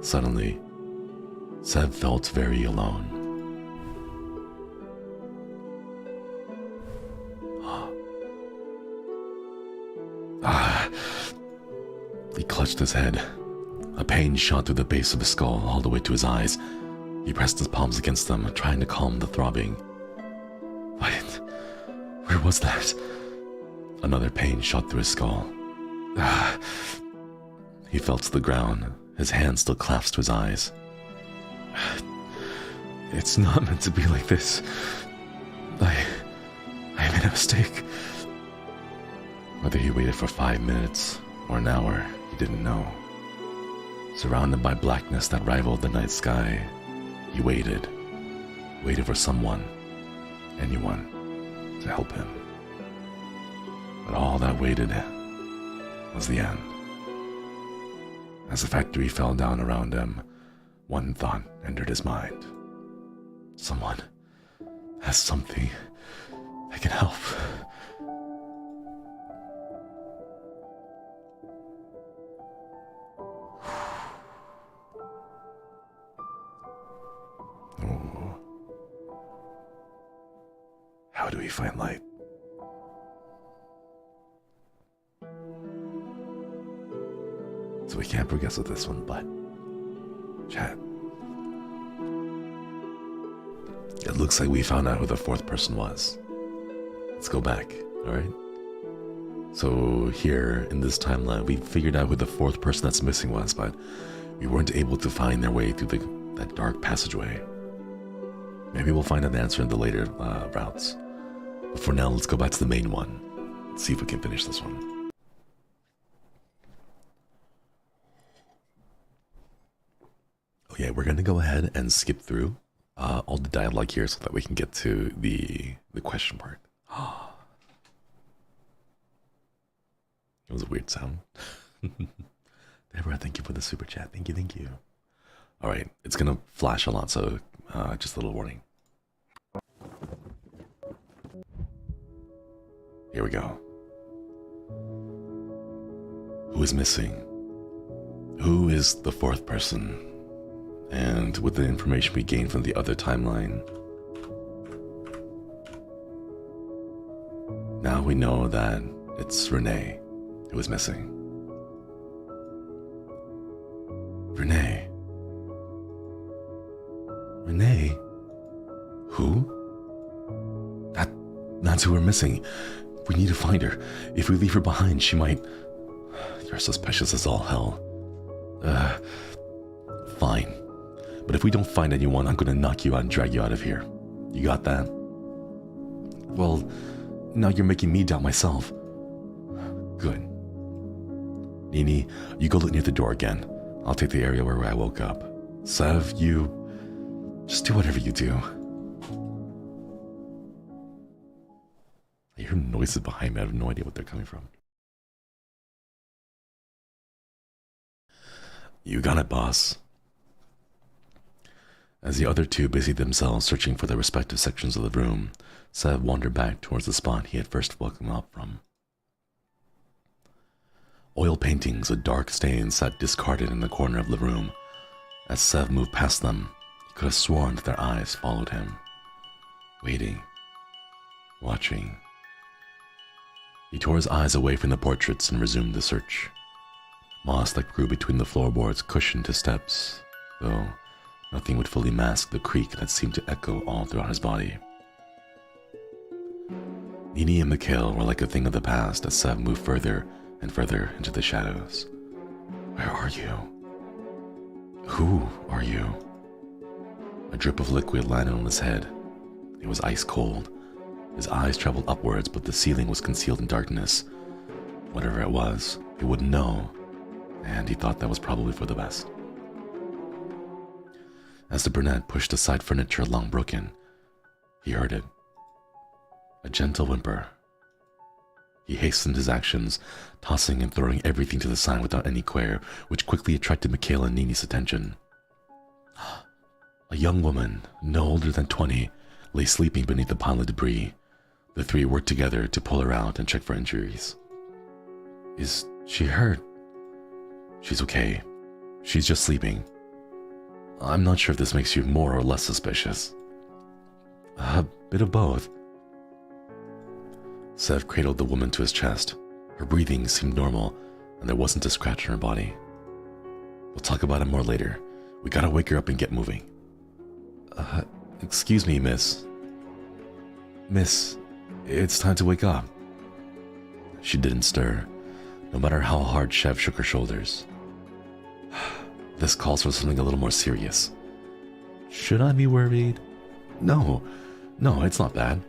Suddenly, Seb felt very alone. He clutched his head. A pain shot through the base of his skull all the way to his eyes. He pressed his palms against them, trying to calm the throbbing. Wait, where was that? Another pain shot through his skull. He fell to the ground, his hand still clasped to his eyes. It's not meant to be like this. I made a mistake. Whether he waited for 5 minutes or an hour, he didn't know. Surrounded by blackness that rivaled the night sky, he waited for someone, anyone, to help him. But all that waited was the end. As the factory fell down around him, one thought entered his mind. Someone has something that can help. Oh. How do we find light? So we can't progress with this one, but chat. It looks like we found out who the fourth person was. Let's go back, alright? So here in this timeline, we figured out who the fourth person that's missing was, but we weren't able to find their way through that dark passageway. Maybe we'll find an answer in the later routes. But for now, let's go back to the main one. Let's see if we can finish this one. Okay, we're gonna go ahead and skip through all the dialogue here so that we can get to the question part. It was a weird sound. Deborah, thank you for the super chat. Thank you, thank you. All right, it's gonna flash a lot, so just a little warning. Here we go. Who is missing? Who is the fourth person? And with the information we gained from the other timeline, now we know that it's Renee who is missing. Renee? Renee? Who? That's who we're missing. We need to find her. If we leave her behind, she might... You're suspicious as all hell. Fine. But if we don't find anyone, I'm gonna knock you out and drag you out of here. You got that? Well, now you're making me doubt myself. Good. Nini, you go look near the door again. I'll take the area where I woke up. Sev, you... just do whatever you do. I hear noises behind me. I have no idea what they're coming from. You got it, boss. As the other two busied themselves searching for their respective sections of the room, Seb wandered back towards the spot he had first woken up from. Oil paintings with dark stains sat discarded in the corner of the room. As Sev moved past them, he could have sworn that their eyes followed him. Waiting. Watching. He tore his eyes away from the portraits and resumed the search. Moss that grew between the floorboards cushioned his steps, though nothing would fully mask the creak that seemed to echo all throughout his body. Nini and Mikhail were like a thing of the past as Sev moved further and further into the shadows. Where are you? Who are you? A drip of liquid landed on his head. It was ice cold. His eyes traveled upwards, but the ceiling was concealed in darkness. Whatever it was, he wouldn't know, and he thought that was probably for the best. As the brunette pushed aside furniture long broken, he heard it. A gentle whimper. He hastened his actions, tossing and throwing everything to the side without any queer, which quickly attracted Mikhail and Nini's attention. A young woman, no older than 20, lay sleeping beneath a pile of debris. The three worked together to pull her out and check for injuries. Is she hurt? She's okay. She's just sleeping. I'm not sure if this makes you more or less suspicious. A bit of both. Sev cradled the woman to his chest. Her breathing seemed normal, and there wasn't a scratch in her body. We'll talk about it more later. We gotta wake her up and get moving. Excuse me, miss. Miss, it's time to wake up. She didn't stir, no matter how hard Shev shook her shoulders. This calls for something a little more serious. Should I be worried? No, it's not bad.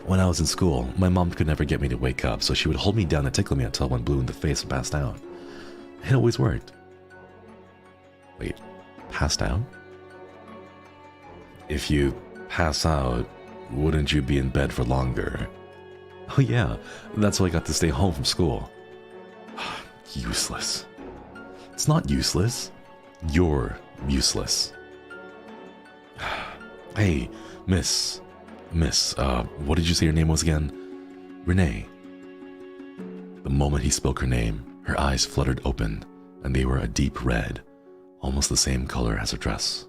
When I was in school, my mom could never get me to wake up, so she would hold me down and tickle me until I went blue in the face and passed out. It always worked. Wait, passed out? If you pass out, wouldn't you be in bed for longer? Oh yeah, that's why I got to stay home from school. Useless. It's not useless. You're useless. Hey, Miss, what did you say your name was again? Renee. The moment he spoke her name, her eyes fluttered open, and they were a deep red, almost the same color as her dress.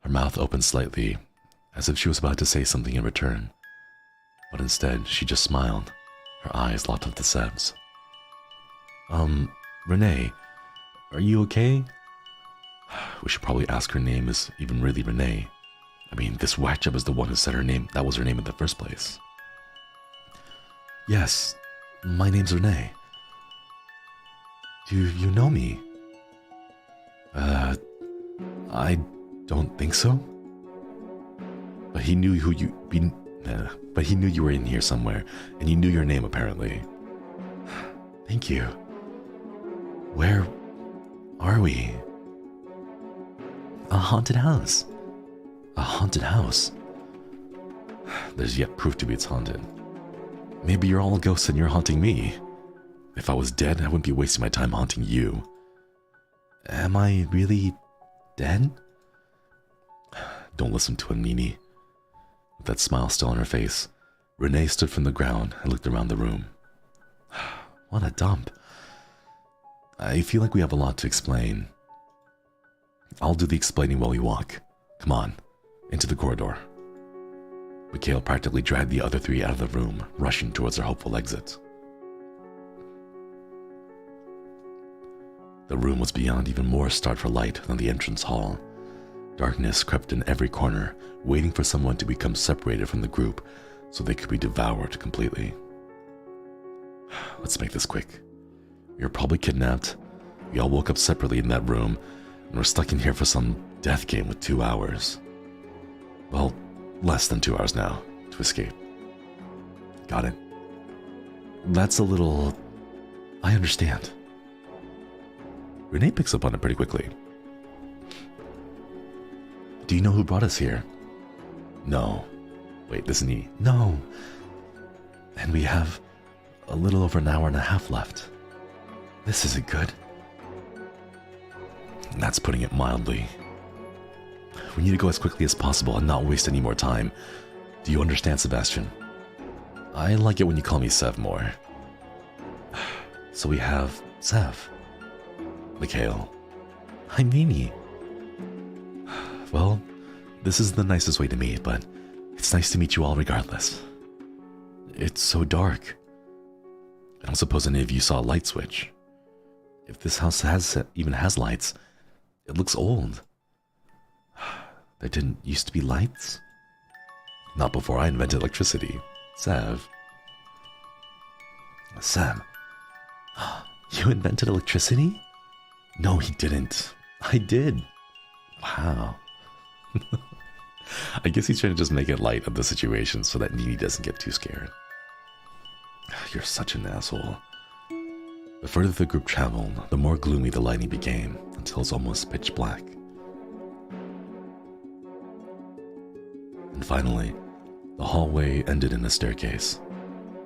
Her mouth opened slightly, as if she was about to say something in return, but instead she just smiled, her eyes locked onto Seb's. Renee, are you okay? We should probably ask her name is even really Renee. I mean, this whack-job is the one who said her name. That was her name in the first place. Yes, my name's Renee. Do you know me? I don't think so. But he knew but he knew you were in here somewhere, and he knew your name apparently. Thank you. Where are we? A haunted house. A haunted house. There's yet proof to be it's haunted. Maybe you're all ghosts and you're haunting me. If I was dead, I wouldn't be wasting my time haunting you. Am I really dead? Don't listen to him, Nini. With that smile still on her face, Renee stood from the ground and looked around the room. What a dump. I feel like we have a lot to explain. I'll do the explaining while we walk. Come on, into the corridor. Mikhail practically dragged the other three out of the room, rushing towards their hopeful exit. The room was beyond even more starred for light than the entrance hall. Darkness crept in every corner, waiting for someone to become separated from the group so they could be devoured completely. Let's make this quick. We were probably kidnapped. We all woke up separately in that room, and we're stuck in here for some death game with 2 hours. Well, less than 2 hours now to escape. Got it? That's a little... I understand. Renee picks up on it pretty quickly. Do you know who brought us here? No. Wait, this is me. No. And we have a little over an hour and a half left. This isn't good. That's putting it mildly. We need to go as quickly as possible and not waste any more time. Do you understand, Sebastian? I like it when you call me Sev more. So we have Sev. Mikhail. Hi, Mimi. Well, this is the nicest way to meet, but it's nice to meet you all regardless. It's so dark. I don't suppose any of you saw a light switch. If this house even has lights, it looks old. There didn't used to be lights? Not before I invented electricity. Sev. Sam. You invented electricity? No, he didn't. I did. Wow. I guess he's trying to just make it light of the situation so that Nini doesn't get too scared. You're such an asshole. The further the group traveled, the more gloomy the lighting became, until it's almost pitch black. And finally, the hallway ended in a staircase.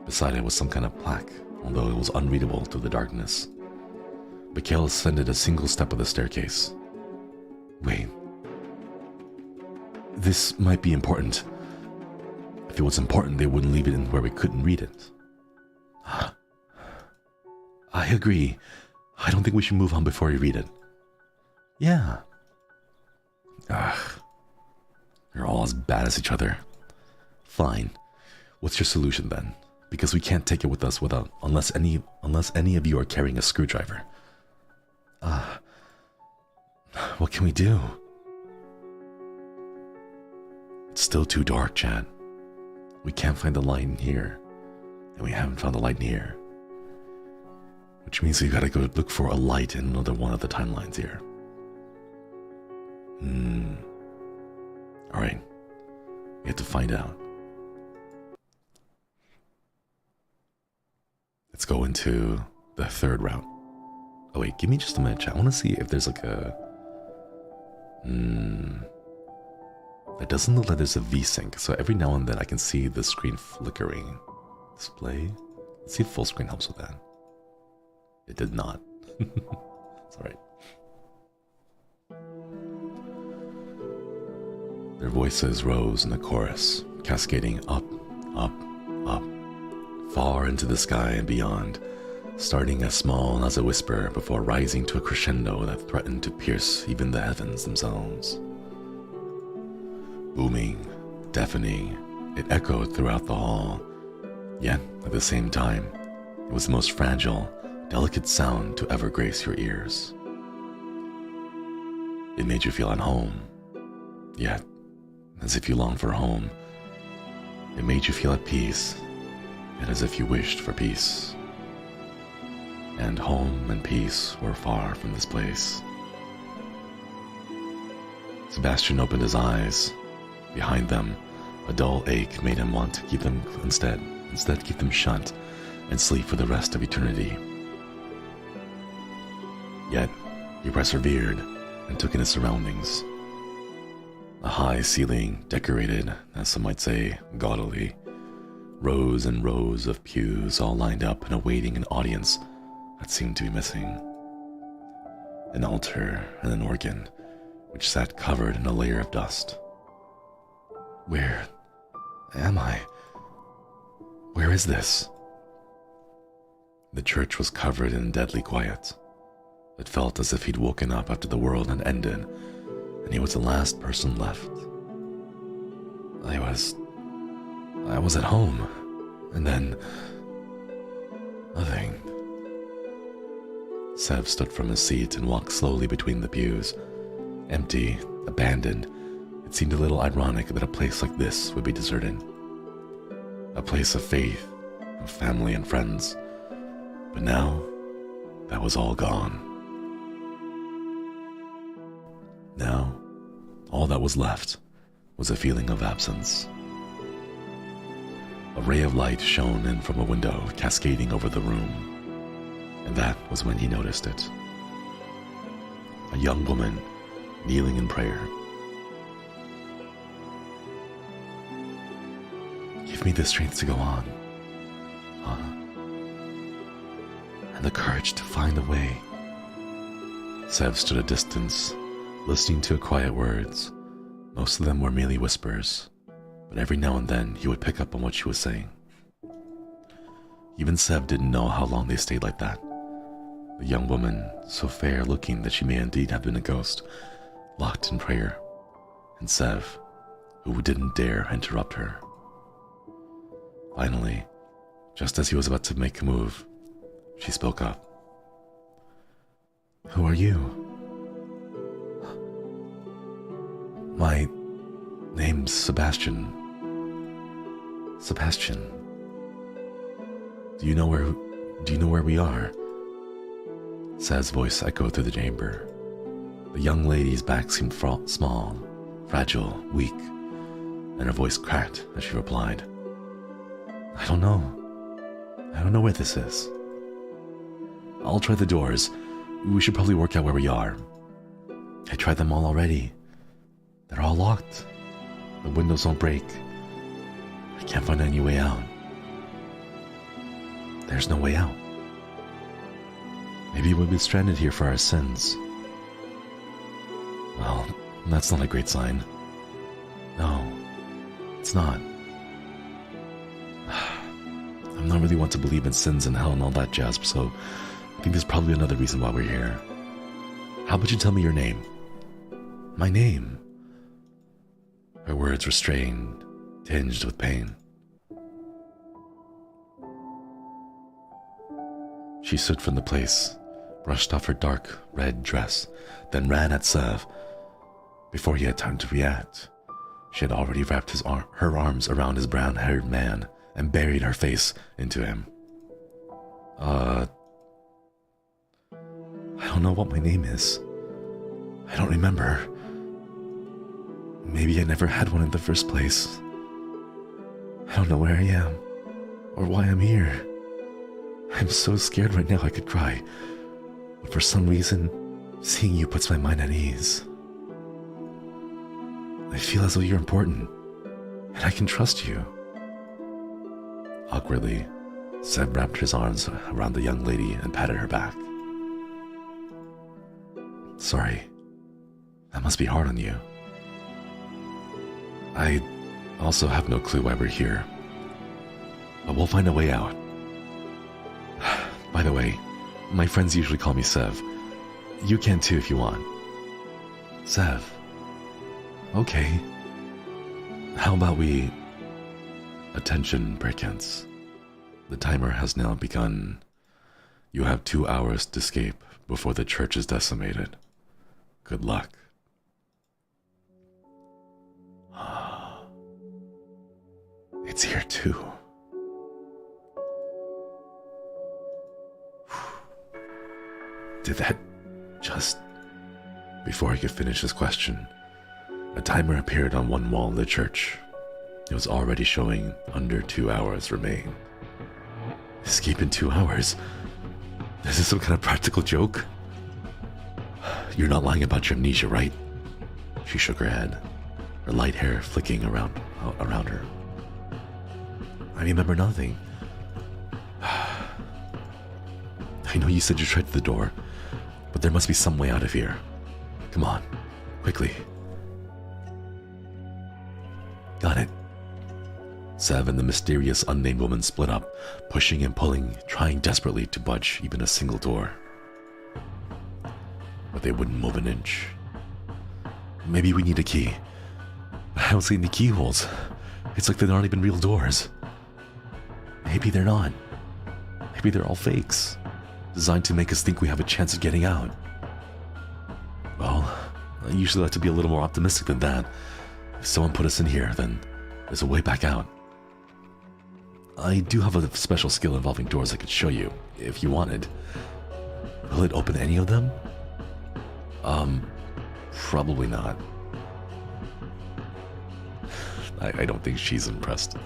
Beside it was some kind of plaque, although it was unreadable through the darkness. Mikhail ascended a single step of the staircase. Wait. This might be important. If it was important, they wouldn't leave it in where we couldn't read it. I agree. I don't think we should move on before we read it. Yeah. You're all as bad as each other. Fine. What's your solution then? Because we can't take it with us unless any of you are carrying a screwdriver. What can we do? It's still too dark, Chad. We can't find the light in here, and we haven't found the light in here. Which means we gotta go look for a light in another one of the timelines here. Alright. We have to find out. Let's go into the third route. Oh wait, give me just a minute, chat. I want to see if there's like a... It doesn't look like there's a V-Sync, so every now and then I can see the screen flickering. Display? Let's see if full screen helps with that. It did not. It's alright. Their voices rose in the chorus, cascading up, up, up, far into the sky and beyond, starting as small as a whisper before rising to a crescendo that threatened to pierce even the heavens themselves. Booming, deafening, it echoed throughout the hall, yet at the same time, it was the most fragile, delicate sound to ever grace your ears. It made you feel at home, yet, as if you longed for home. It made you feel at peace, yet as if you wished for peace. And home and peace were far from this place. Sebastian opened his eyes. Behind them, a dull ache made him want to keep them instead keep them shut and sleep for the rest of eternity. Yet, he persevered and took in his surroundings. A high ceiling, decorated, as some might say, gaudily. Rows and rows of pews all lined up and awaiting an audience that seemed to be missing. An altar and an organ, which sat covered in a layer of dust. Where am I? Where is this? The church was covered in deadly quiet. It felt as if he'd woken up after the world had ended, and he was the last person left. I was at home, and then... nothing. Sev stood from his seat and walked slowly between the pews. Empty, abandoned, it seemed a little ironic that a place like this would be deserted. A place of faith, of family and friends. But now, that was all gone. Now, all that was left was a feeling of absence. A ray of light shone in from a window, cascading over the room. And that was when he noticed it. A young woman, kneeling in prayer. Give me the strength to go on. And the courage to find a way. Sev stood a distance, listening to quiet words. Most of them were merely whispers, but every now and then he would pick up on what she was saying. Even Sev didn't know how long they stayed like that. The young woman, so fair-looking that she may indeed have been a ghost, locked in prayer, and Sev, who didn't dare interrupt her. Finally, just as he was about to make a move, she spoke up. "Who are you?" "My name's Sebastian." "Sebastian, do you know where we are?" Sev's voice echoed through the chamber. The young lady's back seemed small, fragile, weak, and her voice cracked as she replied, I don't know where this is. I'll try the doors. We should probably work out where we are. I tried them all already. They're all locked. The windows don't break. I can't find any way out. There's no way out. Maybe we'll be stranded here for our sins. Well, that's not a great sign. No, it's not. I'm not really one to believe in sins and hell and all that jazz, so I think there's probably another reason why we're here. How about you tell me your name? My name? Her words restrained, tinged with pain. She stood from the place, brushed off her dark red dress, then ran at Sev. Before he had time to react, she had already wrapped her arms around his brown-haired man and buried her face into him. I don't know what my name is. I don't remember. Maybe I never had one in the first place. I don't know where I am, or why I'm here. I'm so scared right now I could cry, but for some reason, seeing you puts my mind at ease. I feel as though you're important, and I can trust you. Awkwardly, Seb wrapped his arms around the young lady and patted her back. Sorry, that must be hard on you. I also have no clue why we're here, but we'll find a way out. By the way, my friends usually call me Sev. You can too if you want. Sev. Okay. How about we... Attention, Breakins. The timer has now begun. You have 2 hours to escape before the church is decimated. Good luck. It's here too. Did that just... Before he could finish his question, a timer appeared on one wall of the church. It was already showing under 2 hours remain. Escape in 2 hours? Is this some kind of practical joke? You're not lying about your amnesia, right? She shook her head, her light hair flicking around her. I remember nothing. I know you said you tried the door, but there must be some way out of here. Come on, quickly. Got it. Sev and the mysterious unnamed woman split up, pushing and pulling, trying desperately to budge even a single door. But they wouldn't move an inch. Maybe we need a key. I don't see any keyholes. It's like they're not even real doors. Maybe they're not. Maybe they're all fakes, designed to make us think we have a chance of getting out. Well, I usually like to be a little more optimistic than that. If someone put us in here, then there's a way back out. I do have a special skill involving doors I could show you, if you wanted. Will it open any of them? Probably not. I don't think she's impressed.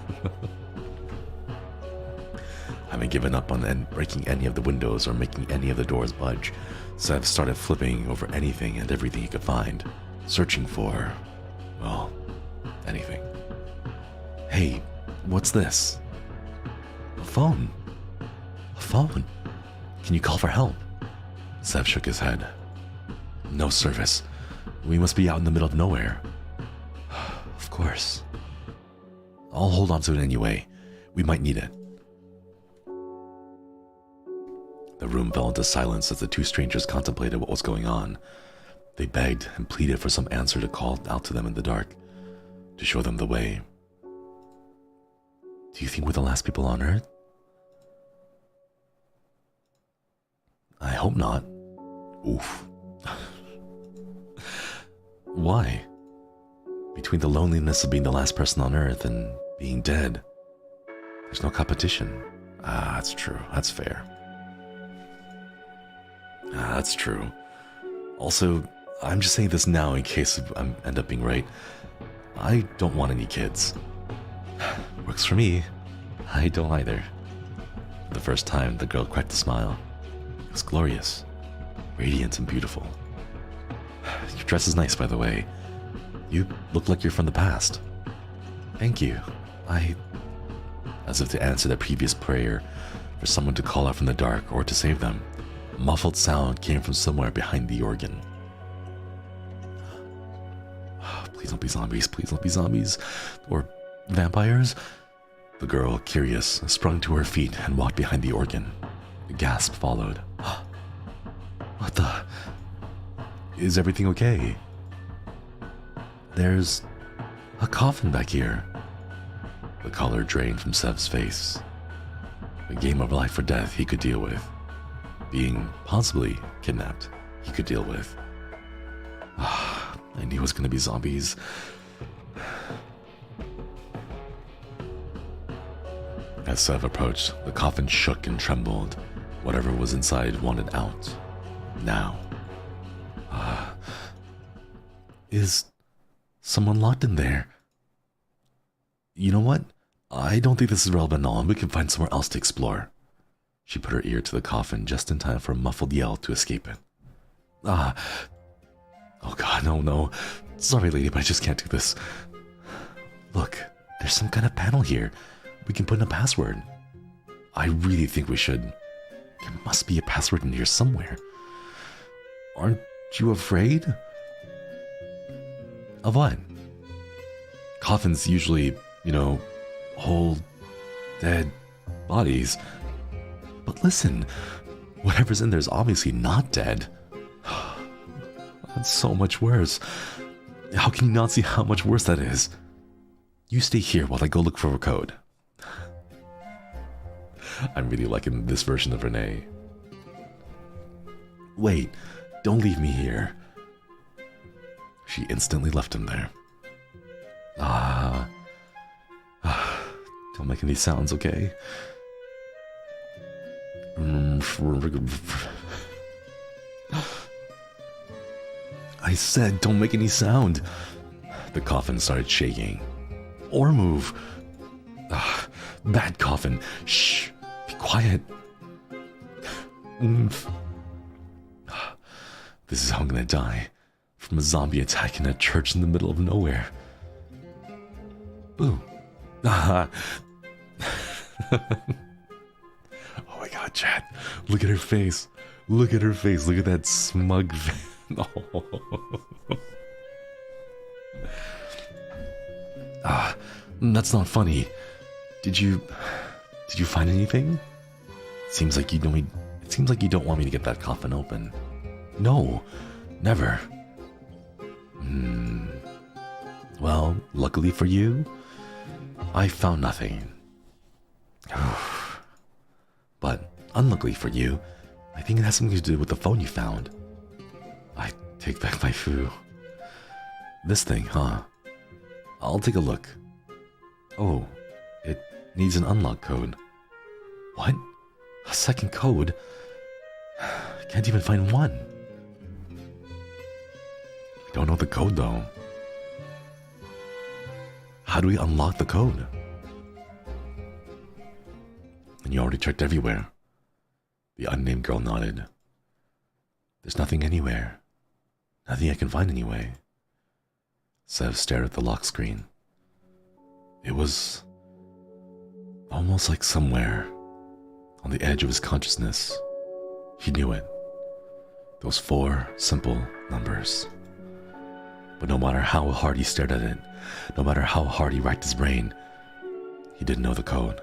Having given up on breaking any of the windows or making any of the doors budge, Sev started flipping over anything and everything he could find, searching for, well, anything. Hey, what's this? A phone. A phone. Can you call for help? Sev shook his head. No service. We must be out in the middle of nowhere. Of course. I'll hold on to it anyway. We might need it. The room fell into silence as the two strangers contemplated what was going on. They begged and pleaded for some answer to call out to them in the dark, to show them the way. Do you think we're the last people on Earth? I hope not. Oof. Why? Between the loneliness of being the last person on Earth and being dead, there's no competition. Ah, that's true. That's fair. Ah, that's true. Also, I'm just saying this now in case I end up being right. I don't want any kids. Works for me. I don't either. For the first time, the girl cracked a smile. It was glorious, radiant and beautiful. Your dress is nice, by the way. You look like you're from the past. Thank you. As if to answer that previous prayer for someone to call out from the dark or to save them, a muffled sound came from somewhere behind the organ. Please don't be zombies. Please don't be zombies. Or vampires? The girl, curious, sprung to her feet and walked behind the organ. A gasp followed. What the? Is everything okay? There's a coffin back here. The color drained from Sev's face. A game of life or death he could deal with. Being possibly kidnapped, he could deal with. I knew it was going to be zombies. As Sev approached, the coffin shook and trembled. Whatever was inside wanted out. Now. Is someone locked in there? You know what? I don't think this is relevant at all, and we can find somewhere else to explore. She put her ear to the coffin just in time for a muffled yell to escape it. Oh god, no. Sorry, lady, but I just can't do this. Look, there's some kind of panel here. We can put in a password. I really think we should. There must be a password in here somewhere. Aren't you afraid? Of what? Coffins usually, hold dead bodies. But listen, whatever's in there is obviously not dead. That's so much worse. How can you not see how much worse that is? You stay here while I go look for a code. I'm really liking this version of Renee. Wait, don't leave me here. She instantly left him there. Don't make any sounds, okay? I said don't make any sound. The coffin started shaking. Or move. Bad coffin. Shh. Be quiet. This is how I'm gonna die. From a zombie attack in a church in the middle of nowhere. Boo. Oh my god, chat. Look at her face. Look at her face. Look at that smug face. That's not funny. Did you find anything? It seems like you don't want me to get that coffin open. No, never. Well, luckily for you, I found nothing. But unluckily for you, I think it has something to do with the phone you found. I take back my foo. This thing, huh? I'll take a look. Oh, it needs an unlock code. What? A second code? I can't even find one. We don't know the code though. How do we unlock the code? And you already checked everywhere. The unnamed girl nodded. There's nothing anywhere. Nothing I can find anyway. Sev stared at the lock screen. It was almost like somewhere on the edge of his consciousness. He knew it. Those 4 simple numbers. But no matter how hard he stared at it, no matter how hard he racked his brain, he didn't know the code.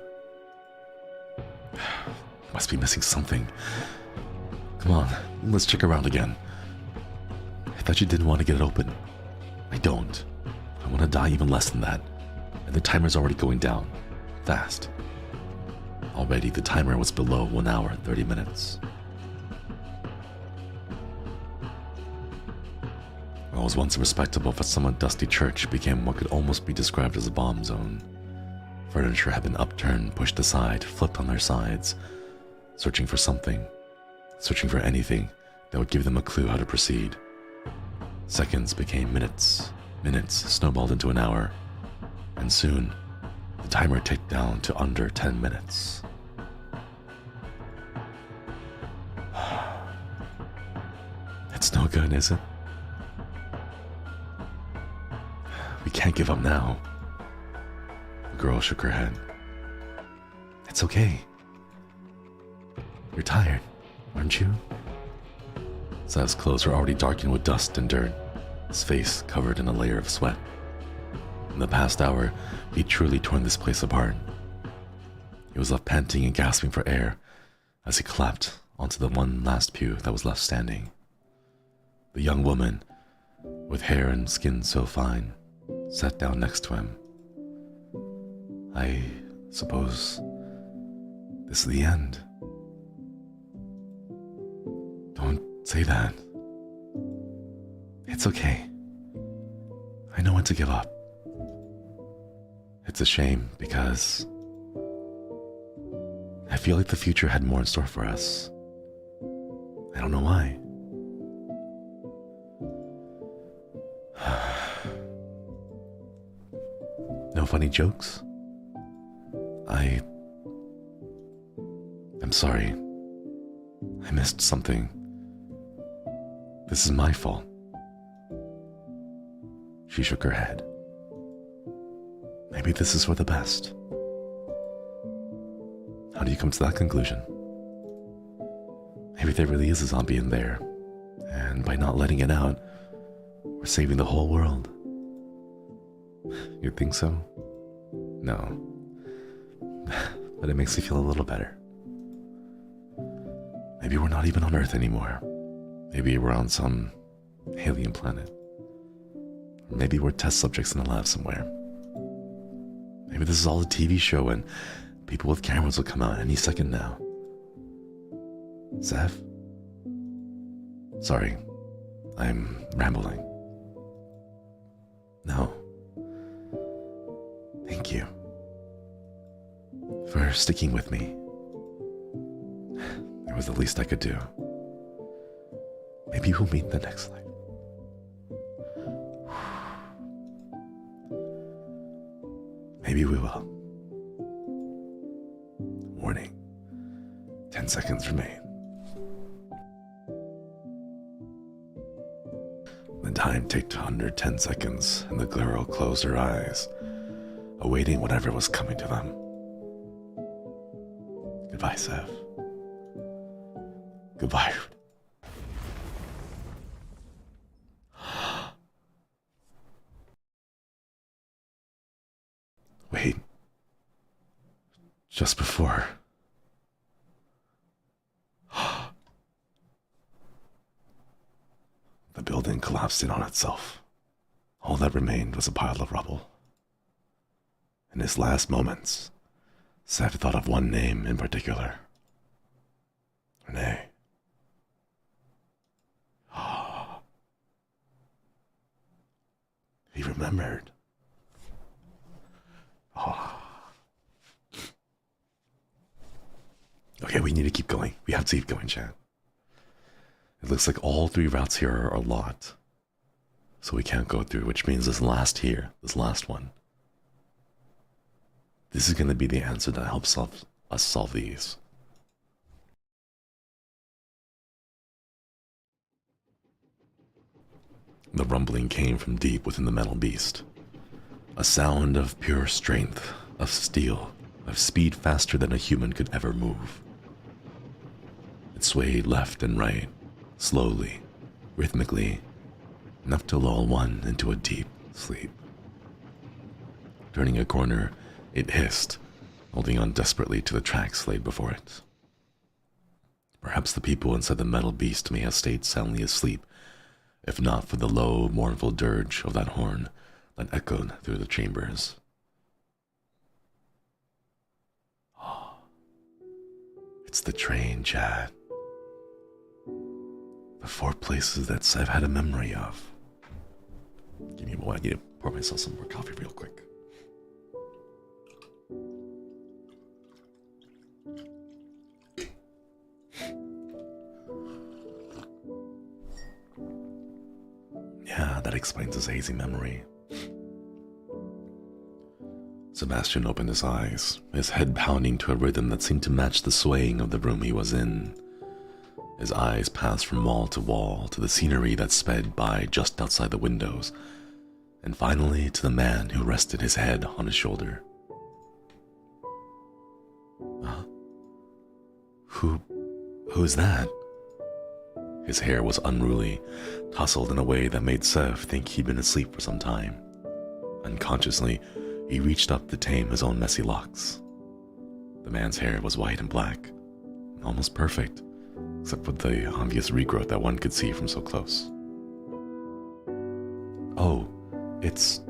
Must be missing something. Come on, let's check around again. I thought you didn't want to get it open. I don't. I want to die even less than that. And the timer's already going down. Fast. Already the timer was below 1 hour and 30 minutes. What was once a respectable but somewhat dusty church became what could almost be described as a bomb zone. Furniture had been upturned, pushed aside, flipped on their sides, searching for something, searching for anything that would give them a clue how to proceed. Seconds became minutes, minutes snowballed into an hour, and soon the timer ticked down to under 10 minutes. It's no good, is it? We can't give up now. The girl shook her head. It's okay. You're tired, aren't you? Zev's clothes were already darkened with dust and dirt, his face covered in a layer of sweat. In the past hour, he'd truly torn this place apart. He was left panting and gasping for air as he collapsed onto the one last pew that was left standing. The young woman, with hair and skin so fine, sat down next to him. I suppose this is the end. Don't say that. It's okay. I know when to give up. It's a shame because I feel like the future had more in store for us. I don't know why. No funny jokes? I'm sorry. I missed something. This is my fault. She shook her head. Maybe this is for the best. How do you come to that conclusion? Maybe there really is a zombie in there, and by not letting it out, we're saving the whole world. You think so? No. But it makes me feel a little better. Maybe we're not even on Earth anymore. Maybe we're on some alien planet. Or maybe we're test subjects in a lab somewhere. Maybe this is all a TV show and people with cameras will come out any second now. Zev? Sorry, I'm rambling. No. Thank you for sticking with me. It was the least I could do. Maybe we'll meet in the next life. Maybe we will. Warning. 10 seconds remain. The time ticked under 10 seconds, and the girl closed her eyes, awaiting whatever was coming to them. Goodbye, Zev. Goodbye. Wait. Just before. The building collapsed in on itself. All that remained was a pile of rubble. In his last moments, Zev thought of one name in particular. Renee. He remembered. Okay, we need to keep going. We have to keep going, chat. It looks like all 3 routes here are locked. So we can't go through, which means this last one. This is going to be the answer that helps us solve these. The rumbling came from deep within the metal beast. A sound of pure strength, of steel, of speed faster than a human could ever move. It swayed left and right, slowly, rhythmically, enough to lull one into a deep sleep. Turning a corner, it hissed, holding on desperately to the tracks laid before it. Perhaps the people inside the metal beast may have stayed soundly asleep, if not for the low, mournful dirge of that horn that echoed through the chambers. Oh, it's the train, Chad. The 4 places that I've had a memory of. Give me a moment, I need to pour myself some more coffee real quick. Yeah, that explains his hazy memory. Sebastian opened his eyes, his head pounding to a rhythm that seemed to match the swaying of the room he was in. His eyes passed from wall to the scenery that sped by just outside the windows, and finally to the man who rested his head on his shoulder. Who's that? His hair was unruly, tousled in a way that made Sev think he'd been asleep for some time. Unconsciously, he reached up to tame his own messy locks. The man's hair was white and black, almost perfect, except for the obvious regrowth that one could see from so close. Oh, it's...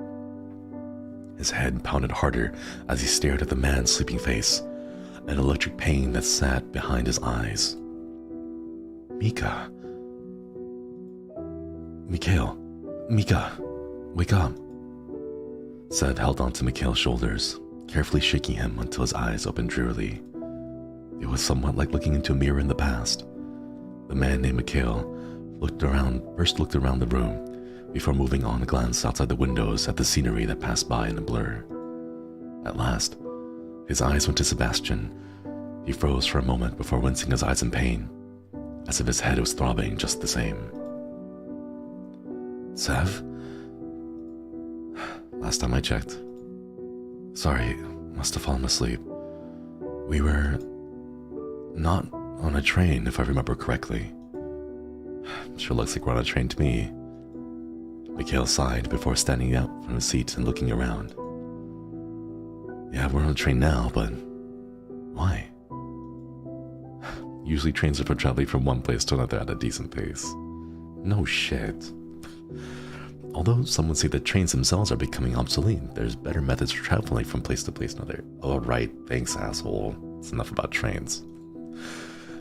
His head pounded harder as he stared at the man's sleeping face, an electric pain that sat behind his eyes. Mika. Mikhail. Mika, wake up. Sev held onto Mikhail's shoulders, carefully shaking him until his eyes opened drearily. It was somewhat like looking into a mirror in the past. The man named Mikhail first looked around the room, before moving on to glance outside the windows at the scenery that passed by in a blur. At last, his eyes went to Sebastian. He froze for a moment before wincing his eyes in pain, as if his head was throbbing just the same. Sev? Last time I checked. Sorry, must have fallen asleep. We were not on a train, if I remember correctly. Sure looks like we're on a train to me. Mikhail sighed before standing up from his seat and looking around. Yeah, we're on a train now, but why? Usually trains are for traveling from one place to another at a decent pace. No shit. Although some would say that trains themselves are becoming obsolete, there's better methods for traveling from place to place another. Oh right, thanks asshole. It's enough about trains.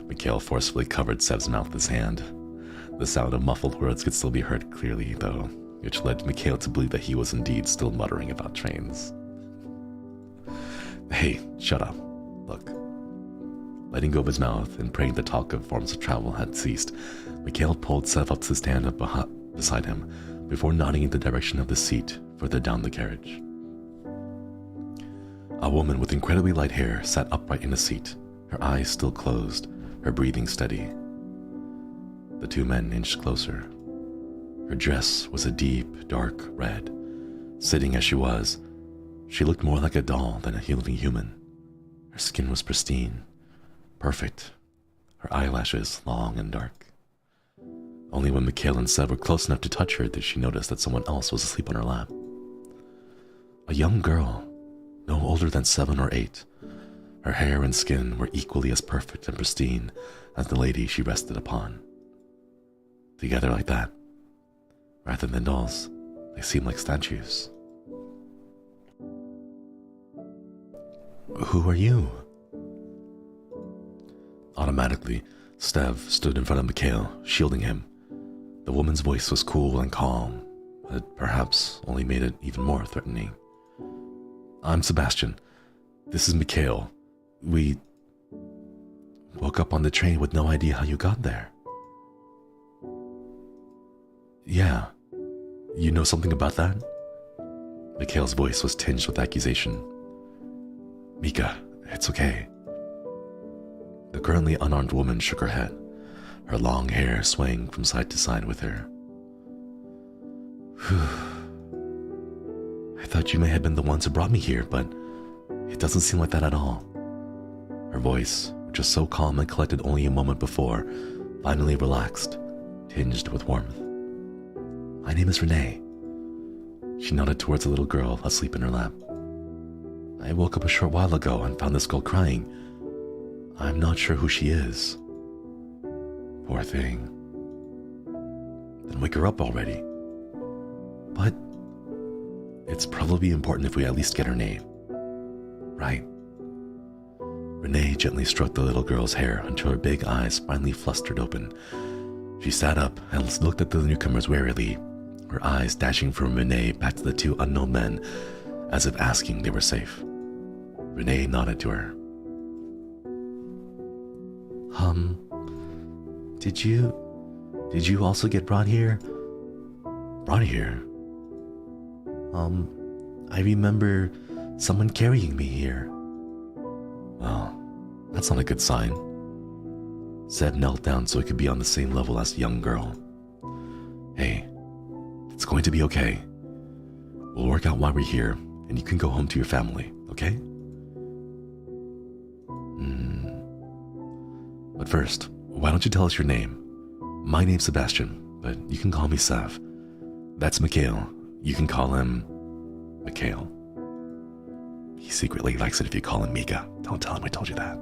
Mikhail forcefully covered Sev's mouth with his hand. The sound of muffled words could still be heard clearly, though, which led Mikhail to believe that he was indeed still muttering about trains. Hey, shut up. Look. Letting go of his mouth and praying the talk of forms of travel had ceased, Mikhail pulled Sev up to stand up beside him before nodding in the direction of the seat further down the carriage. A woman with incredibly light hair sat upright in a seat, her eyes still closed, her breathing steady. The two men inched closer. Her dress was a deep, dark red. Sitting as she was, she looked more like a doll than a living human. Her skin was pristine, perfect, her eyelashes long and dark. Only when Mikhail and Sev were close enough to touch her did she notice that someone else was asleep on her lap. A young girl, no older than 7 or 8. Her hair and skin were equally as perfect and pristine as the lady she rested upon. Together like that, rather than dolls, they seemed like statues. Who are you? Automatically, Stev stood in front of Mikhail, shielding him. The woman's voice was cool and calm, but perhaps only made it even more threatening. I'm Sebastian. This is Mikhail. We woke up on the train with no idea how you got there. Yeah. You know something about that? Mikhail's voice was tinged with accusation. Mika, it's okay. The currently unarmed woman shook her head, her long hair swaying from side to side with her. I thought you may have been the ones who brought me here, but it doesn't seem like that at all. Her voice, which was so calm and collected only a moment before, finally relaxed, tinged with warmth. My name is Renee. She nodded towards a little girl asleep in her lap. I woke up a short while ago and found this girl crying. I'm not sure who she is. Poor thing. Then wake her up already. But it's probably important if we at least get her name. Right? Renee gently stroked the little girl's hair until her big eyes finally flustered open. She sat up and looked at the newcomers warily, her eyes dashing from Renee back to the two unknown men, as if asking they were safe. Renee nodded to her. Did you also get brought here? Brought here? I remember someone carrying me here. Well, that's not a good sign. Seb knelt down so he could be on the same level as the young girl. Hey, it's going to be okay. We'll work out why we're here, and you can go home to your family, okay? But first, why don't you tell us your name? My name's Sebastian, but you can call me Sev. That's Mikhail. You can call him Mikhail. He secretly likes it if you call him Mika. Don't tell him I told you that.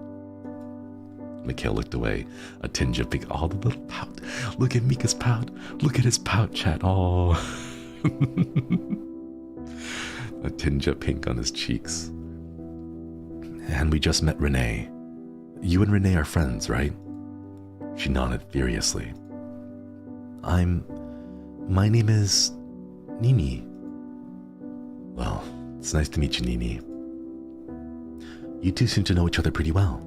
Mikhail looked away, a tinge of pink. Oh, the little pout. Look at Mika's pout. Look at his pout, chat. Oh. A tinge of pink on his cheeks. And we just met Renee. You and Renee are friends, right? She nodded furiously. My name is Nini. Well, it's nice to meet you, Nini. You two seem to know each other pretty well.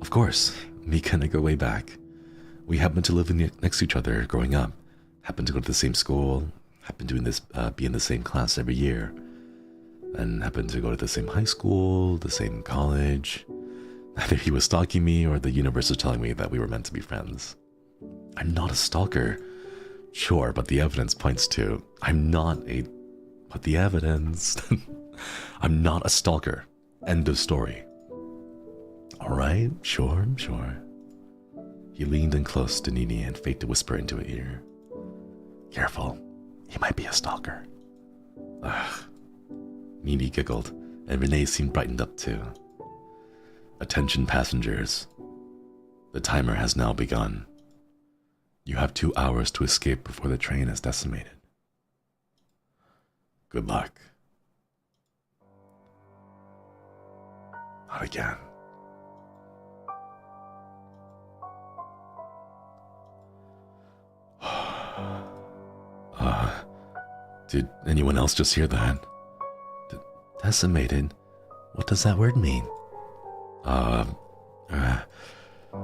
Of course, Mika and I go way back. We happened to live next to each other growing up, happened to go to the same school, happened to be in the same class every year, and happened to go to the same high school, the same college. Either he was stalking me or the universe was telling me that we were meant to be friends. I'm not a stalker. Sure, but the evidence points to but the evidence. I'm not a stalker. End of story. Alright, sure. He leaned in close to Nini and faked to whisper into her ear. Careful, he might be a stalker. Ugh. Nini giggled, and Renee seemed brightened up too. Attention passengers. The timer has now begun. You have 2 hours to escape before the train is decimated. Good luck. Not again. Did anyone else just hear that? Decimated? What does that word mean?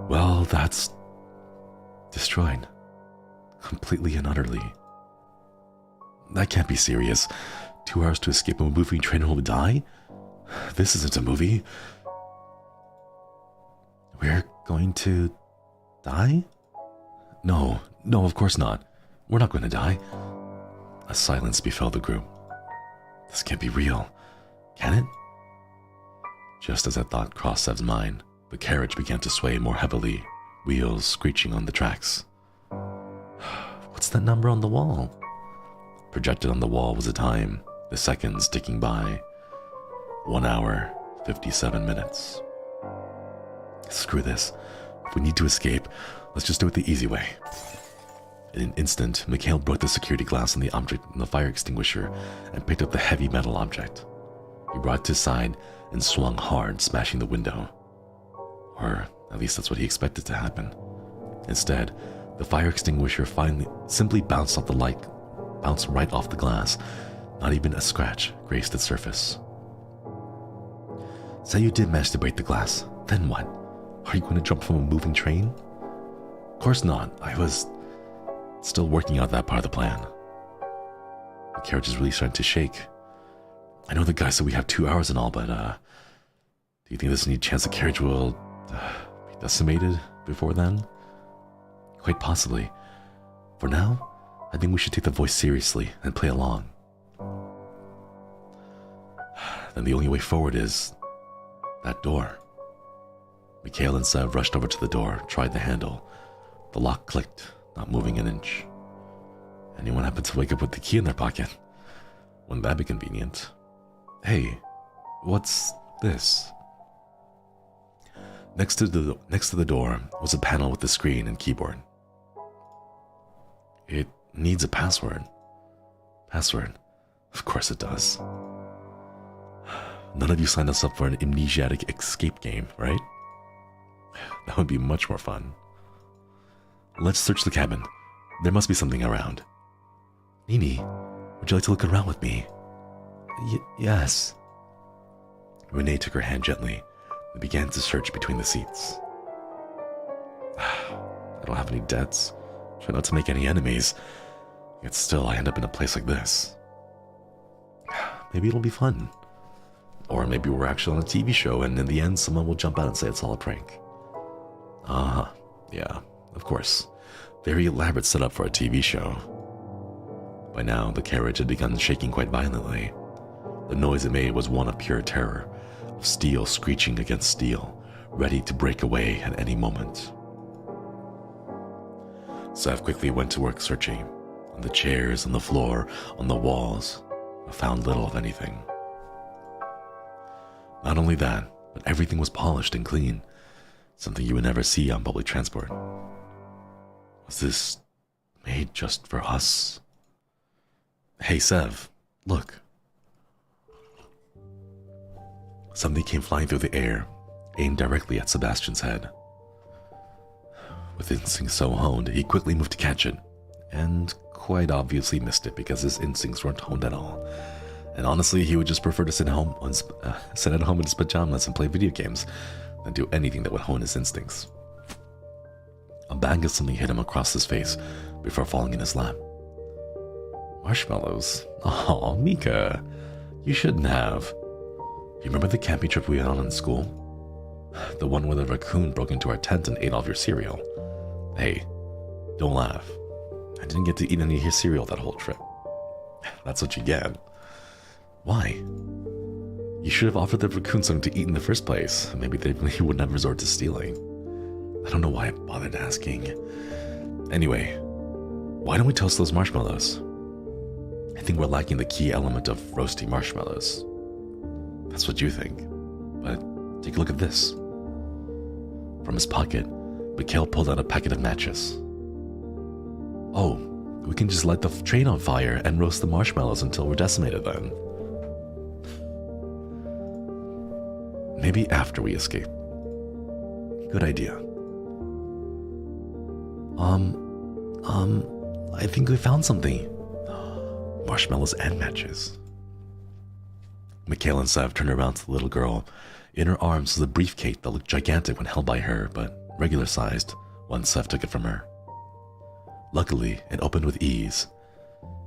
Well, that's destroyed. Completely and utterly. That can't be serious. 2 hours to escape a moving train and we'll die? This isn't a movie. We're going to die? No, of course not. We're not going to die. A silence befell the group. This can't be real. Can it? Just as that thought crossed Sev's mind, the carriage began to sway more heavily, wheels screeching on the tracks. What's that number on the wall? Projected on the wall was a time, the seconds ticking by. 1 hour, 57 minutes. Screw this. If we need to escape, let's just do it the easy way. In an instant, Mikhail broke the security glass on the object in the fire extinguisher and picked up the heavy metal object. He brought it to his side and swung hard, smashing the window. Or at least that's what he expected to happen. Instead, the fire extinguisher simply bounced right off the glass. Not even a scratch graced its surface. Say you did manage to break the glass, then what? Are you going to jump from a moving train? Of course not. I was still working out that part of the plan. The carriage is really starting to shake. I know the guy said we have 2 hours and all, but do you think there's any chance the carriage will be decimated before then? Quite possibly. For now, I think we should take the voice seriously and play along. Then the only way forward is that door. Mikhail and Sev rushed over to the door, tried the handle. The lock clicked, not moving an inch. Anyone happened to wake up with the key in their pocket? Wouldn't that be convenient? Hey, what's this? Next to the door was a panel with a screen and keyboard. It needs a password. Password? Of course it does. None of you signed us up for an amnesiac escape game, right? That would be much more fun. Let's search the cabin. There must be something around. Nini, would you like to look around with me? Yes. Renee took her hand gently and began to search between the seats. I don't have any debts. Try not to make any enemies. Yet still, I end up in a place like this. Maybe it'll be fun. Or maybe we're actually on a TV show and in the end someone will jump out and say it's all a prank. Yeah, of course. Very elaborate setup for a TV show. By now, the carriage had begun shaking quite violently. The noise it made was one of pure terror, of steel screeching against steel, ready to break away at any moment. Sev quickly went to work searching, on the chairs, on the floor, on the walls, but found little of anything. Not only that, but everything was polished and clean, something you would never see on public transport. Was this made just for us? Hey Sev, look. Something came flying through the air, aimed directly at Sebastian's head. With instincts so honed, he quickly moved to catch it, and quite obviously missed it because his instincts weren't honed at all. And honestly, he would just prefer to sit at home in his pajamas and play video games than do anything that would hone his instincts. A bag of something hit him across his face before falling in his lap. Marshmallows? Oh, Mika, you shouldn't have. You remember the camping trip we went on in school? The one where the raccoon broke into our tent and ate all of your cereal. Hey, don't laugh. I didn't get to eat any of your cereal that whole trip. That's what you get. Why? You should have offered the raccoon something to eat in the first place. Maybe he wouldn't have resorted to stealing. I don't know why I bothered asking. Anyway, why don't we toast those marshmallows? I think we're lacking the key element of roasting marshmallows. That's what you think. But take a look at this. From his pocket, Mikhail pulled out a packet of matches. Oh, we can just light the train on fire and roast the marshmallows until we're decimated then. Maybe after we escape. Good idea. I think we found something. Marshmallows and matches. Mikhail and Sev turned around to the little girl. In her arms was a briefcase that looked gigantic when held by her, but regular-sized once Sev took it from her. Luckily, it opened with ease.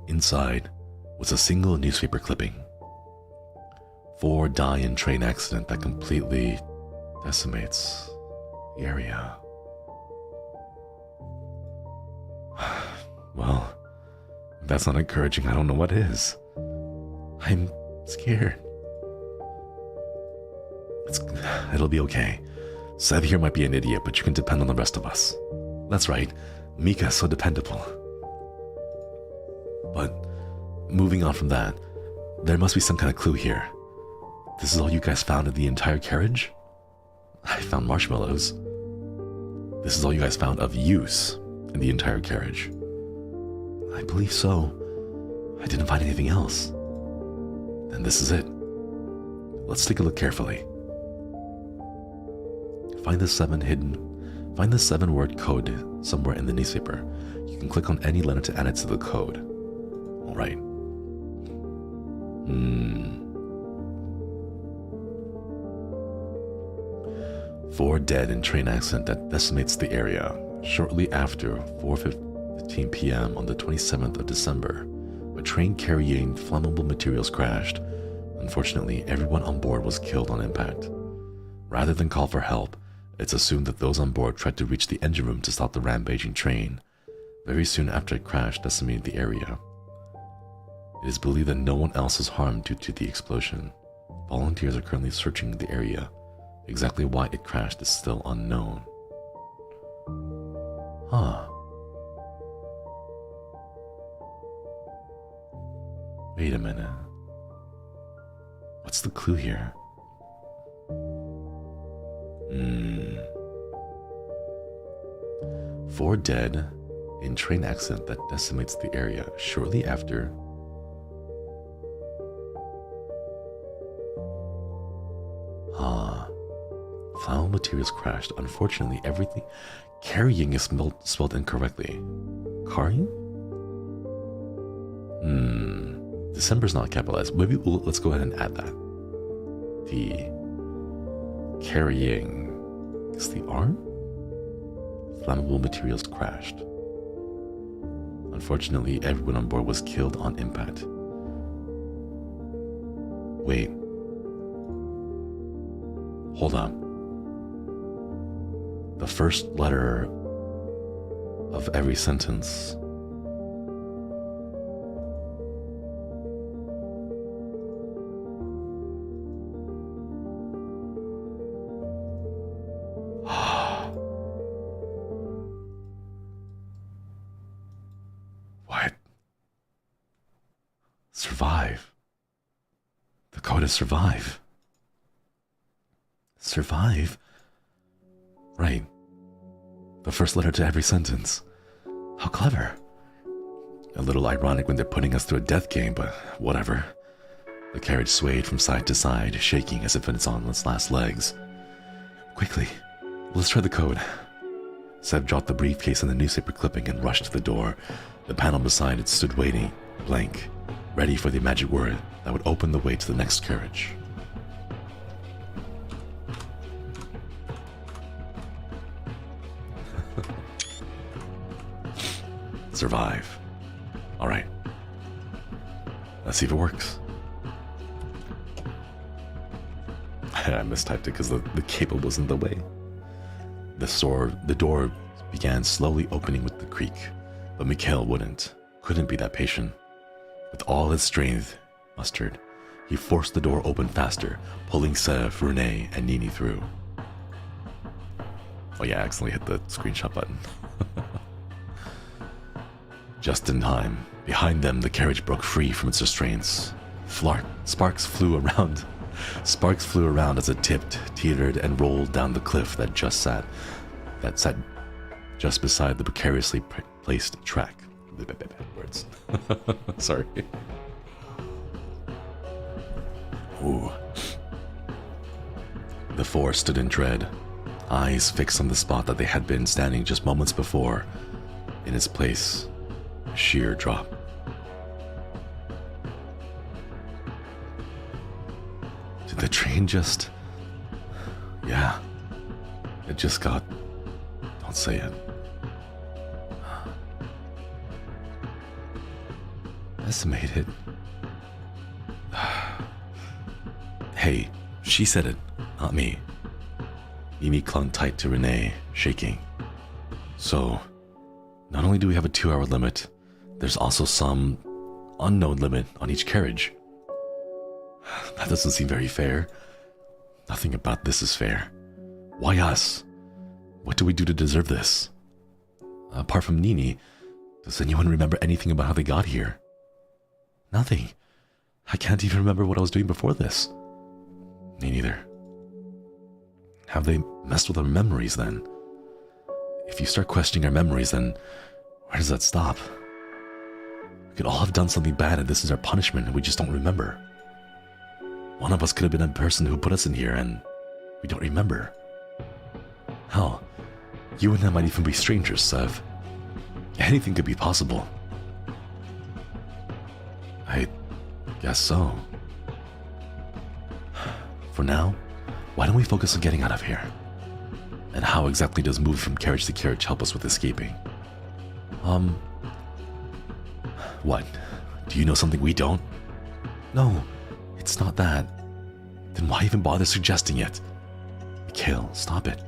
Inside was a single newspaper clipping. 4 die in train accident that completely decimates the area. Well, if that's not encouraging, I don't know what is. I'm scared. It'll be okay. Sev here might be an idiot, but you can depend on the rest of us. That's right, Mika's so dependable. But moving on from that, there must be some kind of clue here. This is all you guys found in the entire carriage? I found marshmallows. This is all you guys found of use in the entire carriage? I believe so. I didn't find anything else. Then this is it. Let's take a look carefully. Find the 7-word code somewhere in the newspaper. You can click on any letter to add it to the code. Alright. 4 dead in train accident that decimates the area. Shortly after 4:15 p.m. on the 27th of December, a train carrying flammable materials crashed. Unfortunately, everyone on board was killed on impact. Rather than call for help, it's assumed that those on board tried to reach the engine room to stop the rampaging train. Very soon after it crashed, decimated the area. It is believed that no one else is harmed due to the explosion. Volunteers are currently searching the area. Exactly why it crashed is still unknown. Huh. Wait a minute. What's the clue here? 4 dead in train accident that decimates the area. Shortly after, foul materials crashed. Unfortunately, everything carrying is spelled incorrectly. Carrying? December's not capitalized. Maybe let's go ahead and add that. The carrying is the arm? Flammable materials crashed. Unfortunately, everyone on board was killed on impact. Wait. Hold on. The first letter of every sentence. What? Survive. The code is survive. Survive? Right. The first letter to every sentence. How clever. A little ironic when they're putting us through a death game, but whatever. The carriage swayed from side to side, shaking as if it's on its last legs. Quickly, let's try the code. Seb dropped the briefcase and the newspaper clipping and rushed to the door. The panel beside it stood waiting, blank, ready for the magic word that would open the way to the next carriage. Survive. Alright. Let's see if it works. I mistyped it because the cable was in the way. The door began slowly opening with the creak, but Mikhail couldn't be that patient. With all his strength mustered, he forced the door open faster, pulling Sev, Renee, and Nini through. Oh yeah, I accidentally hit the screenshot button. Just in time, behind them the carriage broke free from its restraints. Sparks flew around as it tipped, teetered, and rolled down the cliff that sat just beside the precariously placed track. Words. Sorry. Ooh. The four stood in dread, eyes fixed on the spot that they had been standing just moments before. In its place, a sheer drop. Did the train just... Yeah. It just got... Don't say it. Decimated. Hey, she said it, not me. Mimi clung tight to Renee, shaking. So, not only do we have a 2-hour limit, there's also some unknown limit on each carriage. That doesn't seem very fair. Nothing about this is fair. Why us? What do we do to deserve this? Apart from Nini, does anyone remember anything about how they got here? Nothing. I can't even remember what I was doing before this. Me neither. Have they messed with our memories then? If you start questioning our memories, then where does that stop? We could all have done something bad and this is our punishment and we just don't remember. One of us could have been a person who put us in here and we don't remember. Hell, you and I might even be strangers, Sev. Anything could be possible. I guess so. For now, why don't we focus on getting out of here? And how exactly does moving from carriage to carriage help us with escaping? What? Do you know something we don't? No, it's not that. Then why even bother suggesting it? Mikhail, stop it.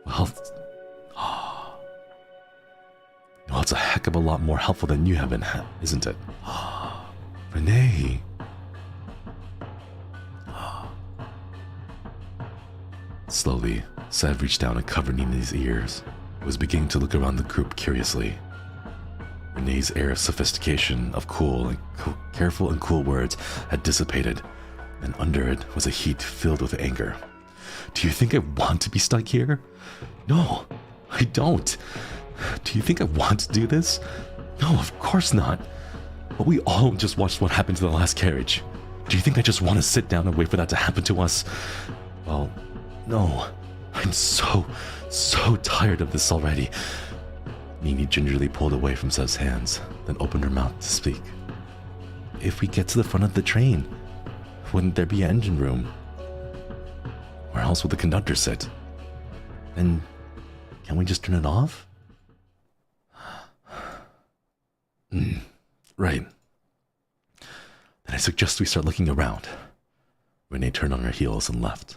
Well, it's a heck of a lot more helpful than you have been, isn't it? Renee. Slowly, Sev reached down and covered Nina's ears. Was beginning to look around the group curiously. Renee's air of sophistication, of careful and cool words had dissipated, and under it was a heat filled with anger. Do you think I want to be stuck here? No, I don't. Do you think I want to do this? No, of course not. But we all just watched what happened to the last carriage. Do you think I just want to sit down and wait for that to happen to us? Well, no. I'm so tired of this already. Nini gingerly pulled away from Sev's hands, then opened her mouth to speak. If we get to the front of the train, wouldn't there be an engine room? Where else would the conductor sit? And can we just turn it off? Right. Then I suggest we start looking around. Renee turned on her heels and left.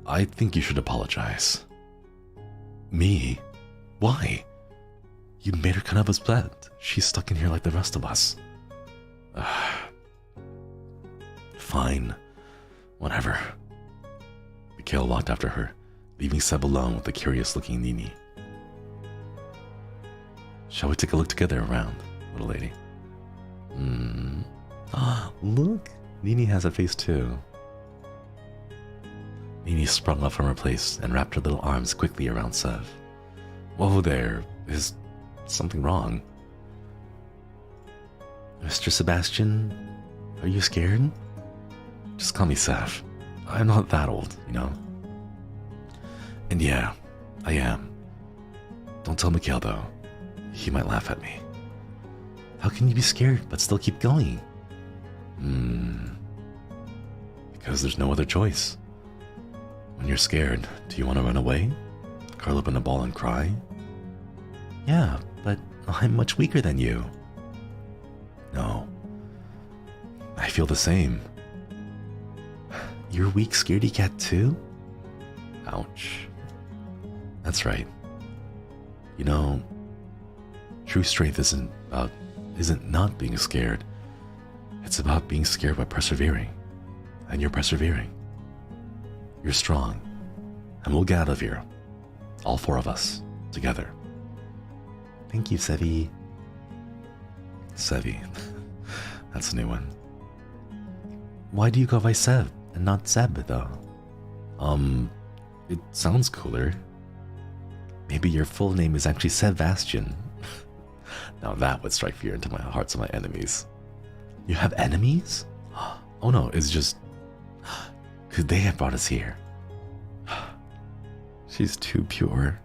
I think you should apologize. Me? Why? You made her kind of upset. She's stuck in here like the rest of us. Fine. Whatever. Mikhail walked after her, leaving Seb alone with the curious-looking Nini. Shall we take a look together around, little lady? Look! Nini has a face too. Nini sprung up from her place and wrapped her little arms quickly around Sev. Whoa there, is something wrong? Mr. Sebastian, are you scared? Just call me Sev. I'm not that old, you know? And yeah, I am. Don't tell Mikhail though. He might laugh at me. How can you be scared but still keep going? Because there's no other choice. When you're scared, do you want to run away? Curl up in a ball and cry? Yeah, but I'm much weaker than you. No. I feel the same. You're weak scaredy cat too? Ouch. That's right. You know, true strength isn't not being scared. It's about being scared by persevering. And you're persevering. You're strong. And we'll get out of here. All four of us. Together. Thank you, Sevi. Sevi. That's a new one. Why do you go by Seb and not Seb, though? It sounds cooler. Maybe your full name is actually Sebastian. Now that would strike fear into my hearts of my enemies. You have enemies? Oh no, it's just... Could they have brought us here? She's too pure.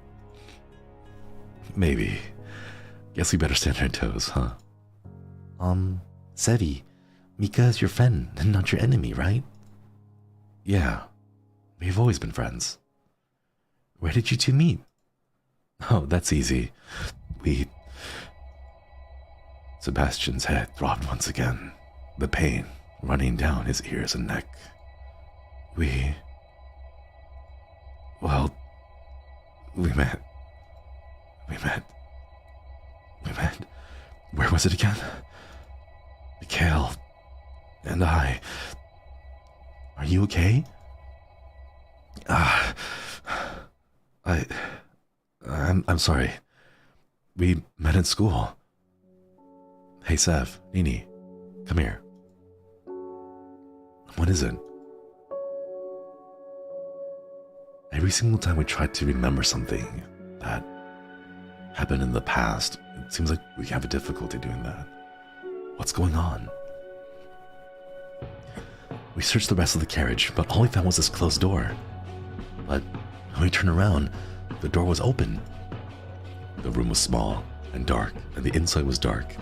Maybe. Guess we better stand on our toes, huh? Sevi, Mika is your friend and not your enemy, right? Yeah, we've always been friends. Where did you two meet? Oh, that's easy. Sebastian's head throbbed once again, the pain running down his ears and neck. Well, we met. Where was it again? Mikhail and I. Are you okay? I'm sorry. We met in school. Hey, Sev, Nini, come here. What is it? Every single time we try to remember something that happened in the past, it seems like we have a difficulty doing that. What's going on? We searched the rest of the carriage, but all we found was this closed door. But when we turned around, the door was open. The room was small and dark, and the inside was dark.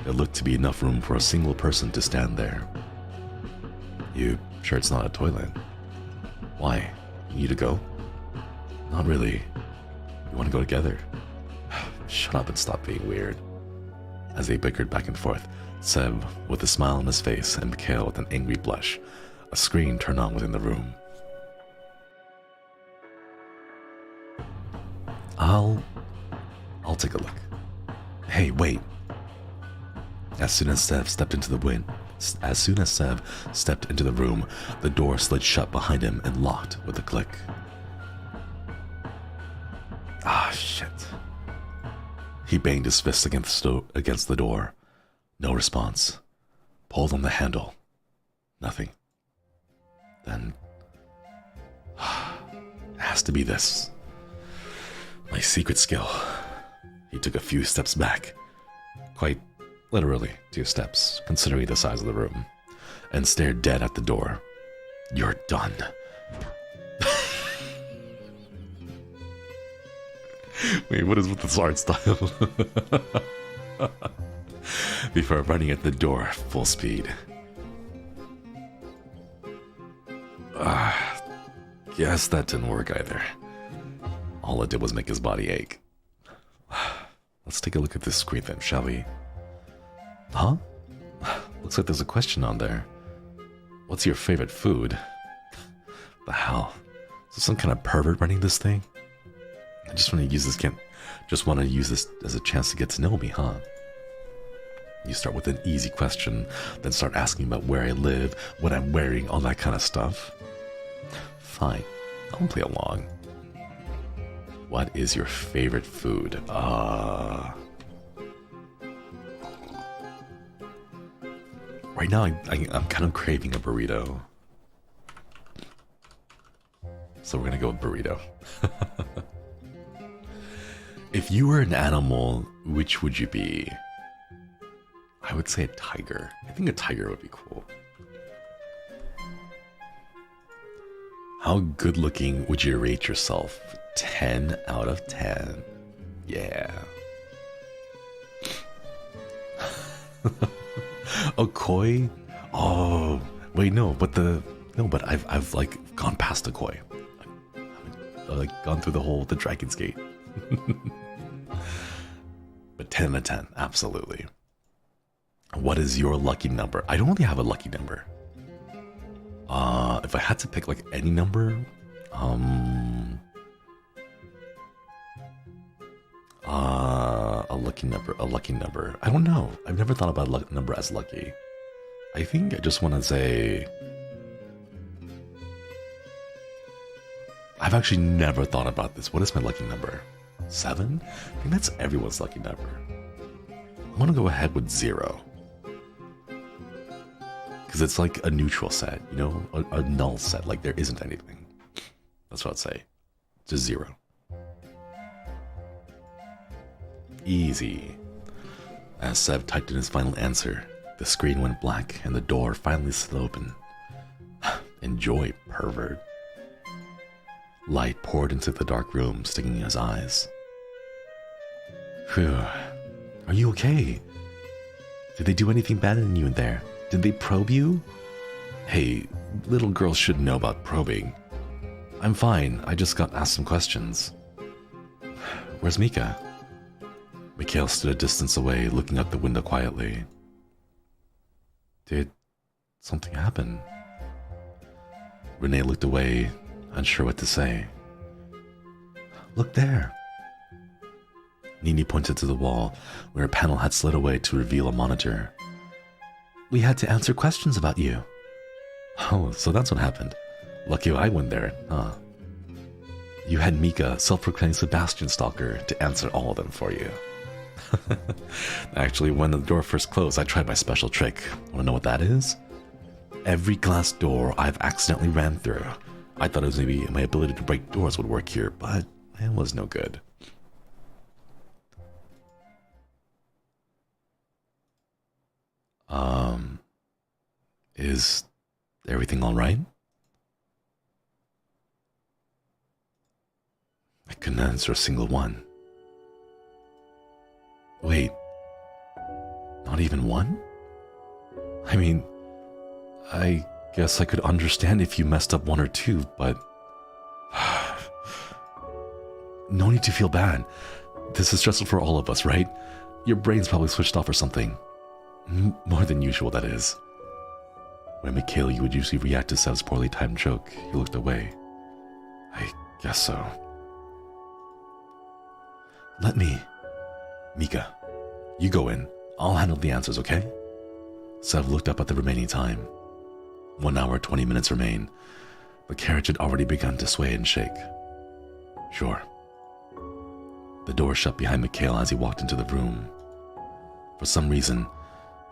It looked to be enough room for a single person to stand there. You sure it's not a toilet? Why? You need to go? Not really. You want to go together? Shut up and stop being weird. As they bickered back and forth, Seb with a smile on his face and Mikhail with an angry blush, a screen turned on within the room. I'll take a look. Hey, wait. As soon as Seb stepped into the room, the door slid shut behind him and locked with a click. Ah, shit. He banged his fist against the door. No response. Pulled on the handle. Nothing. Then... has to be this. My secret skill. He took a few steps back. Quite literally 2 steps, considering the size of the room, and stared dead at the door. You're done. Wait, what is with this art style? Before running at the door full speed. Guess that didn't work either. All it did was make his body ache. Let's take a look at this screen then, shall we? Huh? Looks like there's a question on there. What's your favorite food? The hell? Is there some kind of pervert running this thing? I just want to use this as a chance to get to know me, huh? You start with an easy question, then start asking about where I live, what I'm wearing, all that kind of stuff. Fine, I'll play along. What is your favorite food? Right now, I'm kind of craving a burrito. So we're gonna go with burrito. If you were an animal, which would you be? I would say a tiger. I think a tiger would be cool. How good looking would you rate yourself? 10 out of 10. Yeah. A koi? Oh, wait, no, but I've like gone past the koi. I've like gone through the Dragon's Gate. But 10 out of 10, absolutely. What is your lucky number? I don't really have a lucky number. If I had to pick like any number, a lucky number. I don't know. I've never thought about a number as lucky. I think I just want to say, I've actually never thought about this. What is my lucky number? 7? I think that's everyone's lucky number. I'm gonna go ahead with 0. Because it's like a neutral set, you know? A null set, like there isn't anything. That's what I'd say. Just 0. Easy. As Sev typed in his final answer, the screen went black and the door finally slid open. Enjoy, pervert. Light poured into the dark room, stinging his eyes. Phew. Are you okay? Did they do anything bad in you in there? Did they probe you? Hey, little girls should know about probing. I'm fine, I just got asked some questions. Where's Mika? Mikhail stood a distance away, looking out the window quietly. Did something happen? Renee looked away, unsure what to say. Look there. Nini pointed to the wall, where a panel had slid away to reveal a monitor. We had to answer questions about you. Oh, so that's what happened. Lucky I went there, huh? You had Mika, self-proclaimed Sebastian Stalker, to answer all of them for you. Actually, when the door first closed, I tried my special trick. Want to know what that is? Every glass door I've accidentally ran through. I thought it was maybe my ability to break doors would work here, but it was no good. Is everything all right? I couldn't answer a single one. Wait, not even one? I mean, I guess I could understand if you messed up 1 or 2, but... No need to feel bad. This is stressful for all of us, right? Your brain's probably switched off or something. More than usual, that is. When Mikhail, you would usually react to Sev's poorly timed joke, he looked away. I guess so. Let me. Mika, you go in. I'll handle the answers, okay? Sev looked up at the remaining time. 1 hour, 20 minutes remain. The carriage had already begun to sway and shake. Sure. The door shut behind Mikhail as he walked into the room. For some reason,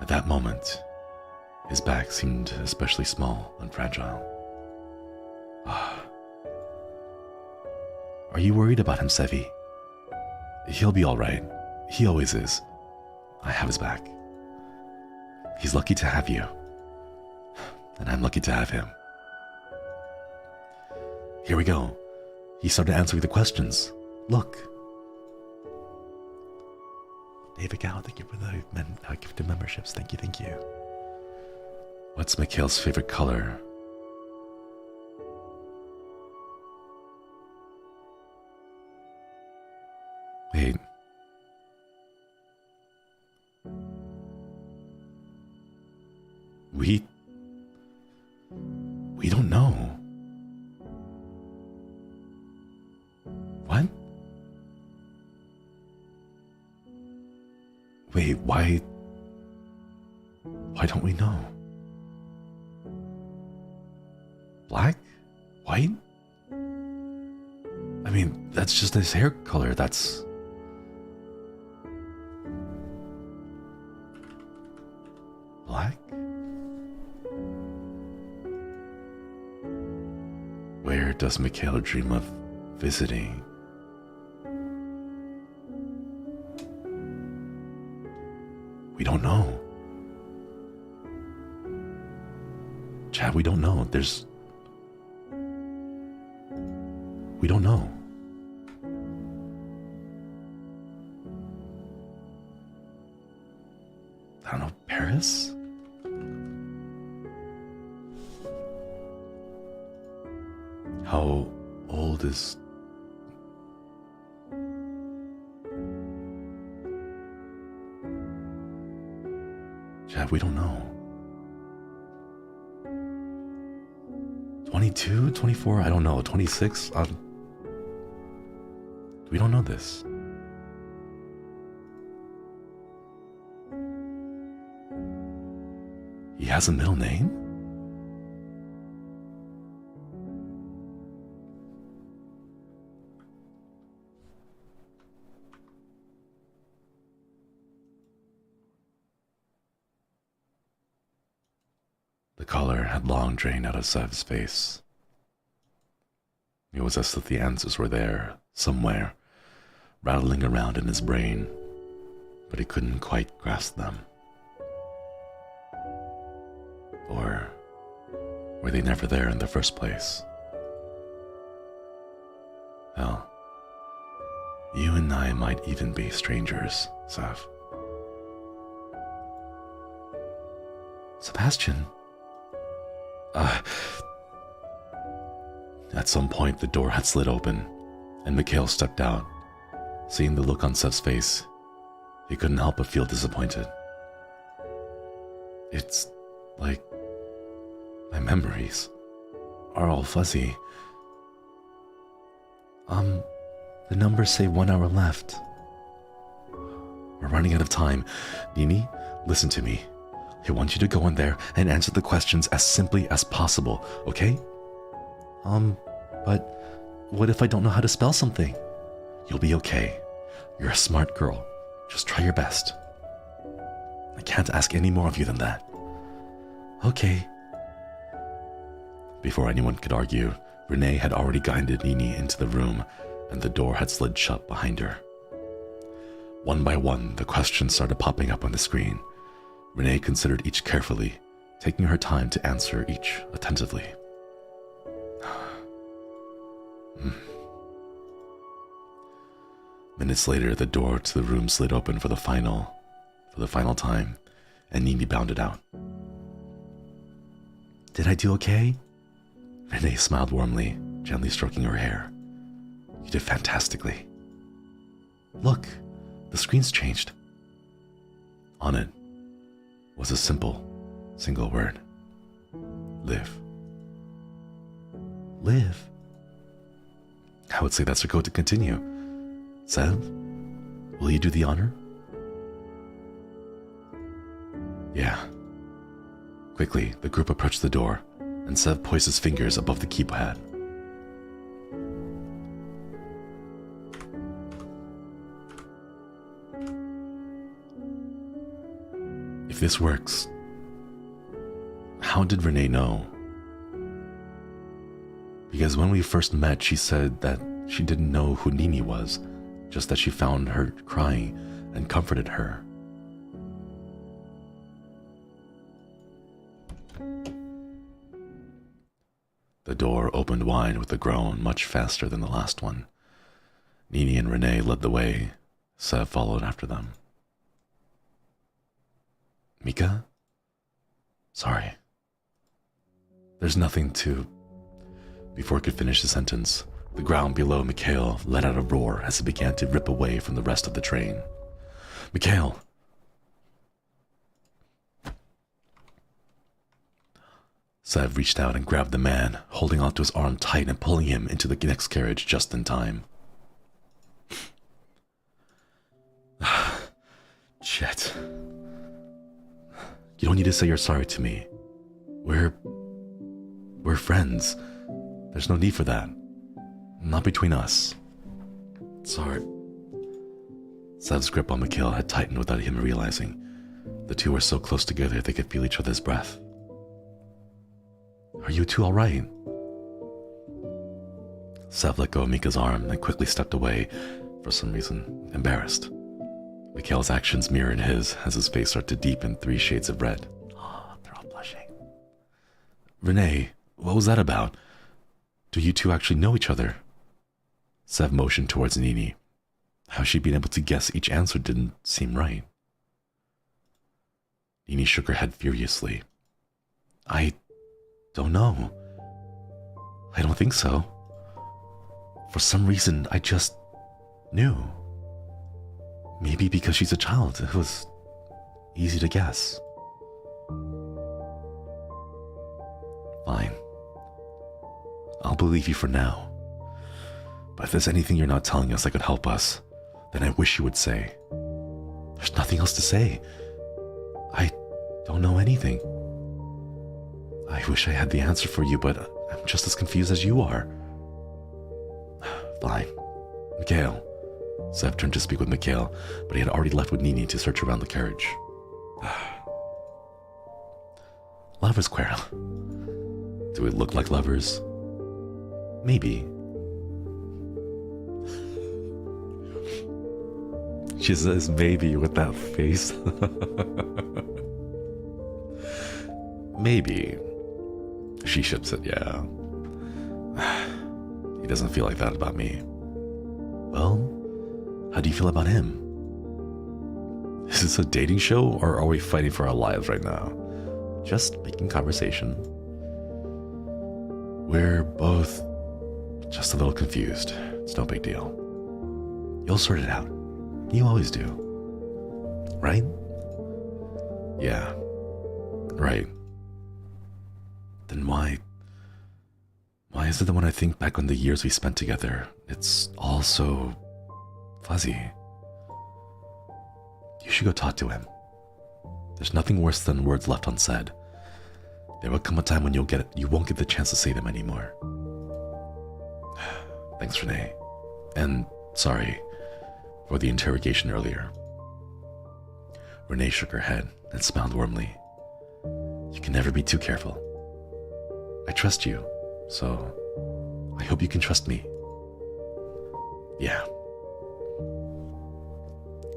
at that moment, his back seemed especially small and fragile. Are you worried about him, Sevi? He'll be alright. He always is. I have his back. He's lucky to have you. And I'm lucky to have him. Here we go. He started answering the questions. Look. David Gao, thank you for the gifted memberships. Thank you, thank you. What's Mikhail's favorite color? Wait. We don't know. What? Wait, why don't we know? Black? White? I mean, that's just his hair color, that's... Black? Where does Mikhail dream of visiting? We don't know. Chad, we don't know. We don't know. I don't know, Paris? How old is... Chad, we don't know. 22, 24, I don't know, 26, we don't know this. He has a middle name? The color had long drained out of Sev's face. It was as if the answers were there, somewhere, rattling around in his brain, but he couldn't quite grasp them. Or were they never there in the first place? Hell, you and I might even be strangers, Sev. Sebastian? At some point, the door had slid open, and Mikhail stepped out. Seeing the look on Sev's face, he couldn't help but feel disappointed. It's like my memories are all fuzzy. The numbers say 1 hour left. We're running out of time. Nini, listen to me. I want you to go in there and answer the questions as simply as possible, okay? But what if I don't know how to spell something? You'll be okay. You're a smart girl. Just try your best. I can't ask any more of you than that. Okay. Before anyone could argue, Renee had already guided Nini into the room, and the door had slid shut behind her. One by one, the questions started popping up on the screen. Renee considered each carefully, taking her time to answer each attentively. Minutes later, the door to the room slid open for the final time, and Nini bounded out. Did I do okay? Renee smiled warmly, gently stroking her hair. You did fantastically. Look, the screen's changed. On it was a single word. Live. Live? I would say that's our code to continue. Sev, will you do the honor? Yeah. Quickly, the group approached the door, and Sev poised his fingers above the keypad. If this works, how did Renee know? Because when we first met, she said that she didn't know who Nini was, just that she found her crying and comforted her. The door opened wide with a groan much faster than the last one. Nini and Renee led the way. Sev followed after them. Mika? Sorry. There's nothing to... Before he could finish the sentence, the ground below Mikhail let out a roar as it began to rip away from the rest of the train. Mikhail! Sev reached out and grabbed the man, holding onto his arm tight and pulling him into the next carriage just in time. Shit. You don't need to say you're sorry to me. We're friends. There's no need for that. Not between us. Sorry. Sev's grip on Mikhail had tightened without him realizing. The two were so close together they could feel each other's breath. Are you two all right? Sev let go of Mika's arm and quickly stepped away, for some reason, embarrassed. Mikhail's actions mirrored his as his face started to deepen 3 shades of red. Oh, they're all blushing. Renee, what was that about? Do you two actually know each other? Sev motioned towards Nini. How she'd been able to guess each answer didn't seem right. Nini shook her head furiously. I don't know. I don't think so. For some reason, I just knew. Maybe because she's a child, it was easy to guess. Fine. I'll believe you for now. But if there's anything you're not telling us that could help us, then I wish you would say. There's nothing else to say. I don't know anything. I wish I had the answer for you, but I'm just as confused as you are. Fine. Mikhail. Sev turned to speak with Mikhail, but he had already left with Nini to search around the carriage. Lovers quarrel. Do we look like lovers? Maybe. She says maybe with that face. Maybe. She ships it, yeah. He doesn't feel like that about me. Well, how do you feel about him? Is this a dating show, or are we fighting for our lives right now? Just making conversation. We're both just a little confused. It's no big deal. You'll sort it out. You always do. Right? Yeah. Right. Then why is it that when I think back on the years we spent together, it's all so fuzzy? You should go talk to him. There's nothing worse than words left unsaid. There will come a time when you won't get the chance to say them anymore. Thanks, Renee. And sorry for the interrogation earlier. Renee shook her head and smiled warmly. You can never be too careful. I trust you, so I hope you can trust me. Yeah.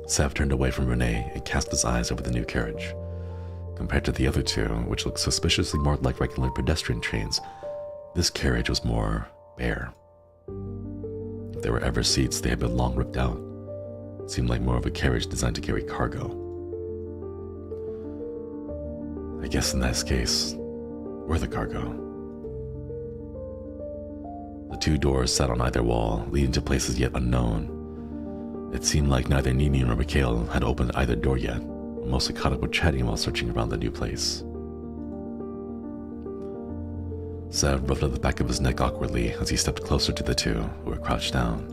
Sev turned away from Renee and cast his eyes over the new carriage. Compared to the other two, which looked suspiciously more like regular pedestrian trains, this carriage was more bare. If there were ever seats, they had been long ripped out. It seemed like more of a carriage designed to carry cargo. I guess in this case, we're the cargo. The 2 doors sat on either wall, leading to places yet unknown. It seemed like neither Nini nor Mikhail had opened either door yet, mostly caught up with chatting while searching around the new place. Sev rubbed at the back of his neck awkwardly as he stepped closer to the 2 who were crouched down.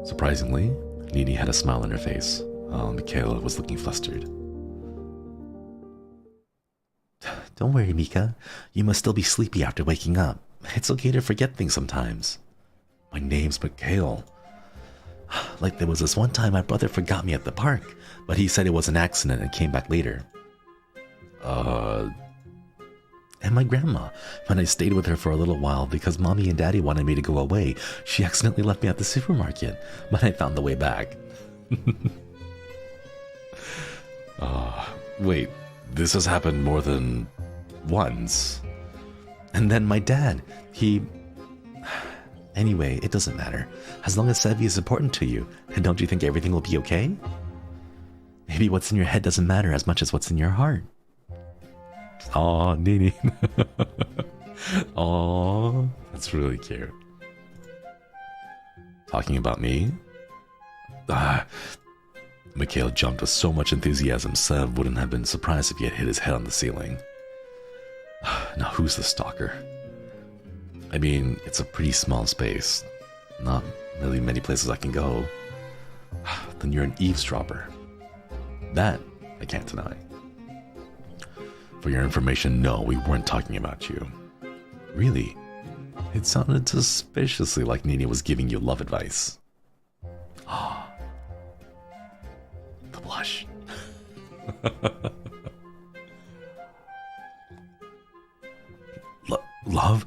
Surprisingly, Nini had a smile on her face, while Mikhail was looking flustered. Don't worry, Mika. You must still be sleepy after waking up. It's okay to forget things sometimes. My name's Mikhail. Like there was this one time my brother forgot me at the park, but he said it was an accident and came back later. And my grandma, when I stayed with her for a little while because mommy and daddy wanted me to go away, she accidentally left me at the supermarket, but I found the way back. Wait, this has happened more than once. And then my dad, he... Anyway, it doesn't matter. As long as Sevi is important to you, and don't you think everything will be okay? Maybe what's in your head doesn't matter as much as what's in your heart. Aw, Nini. Aw, that's really cute. Talking about me? Mikhail jumped with so much enthusiasm, Sev wouldn't have been surprised if he had hit his head on the ceiling. Now who's the stalker? I mean, it's a pretty small space. Not really many places I can go. Then you're an eavesdropper. That I can't deny. For your information, no, we weren't talking about you. Really? It sounded suspiciously like Nini was giving you love advice. The blush. Love?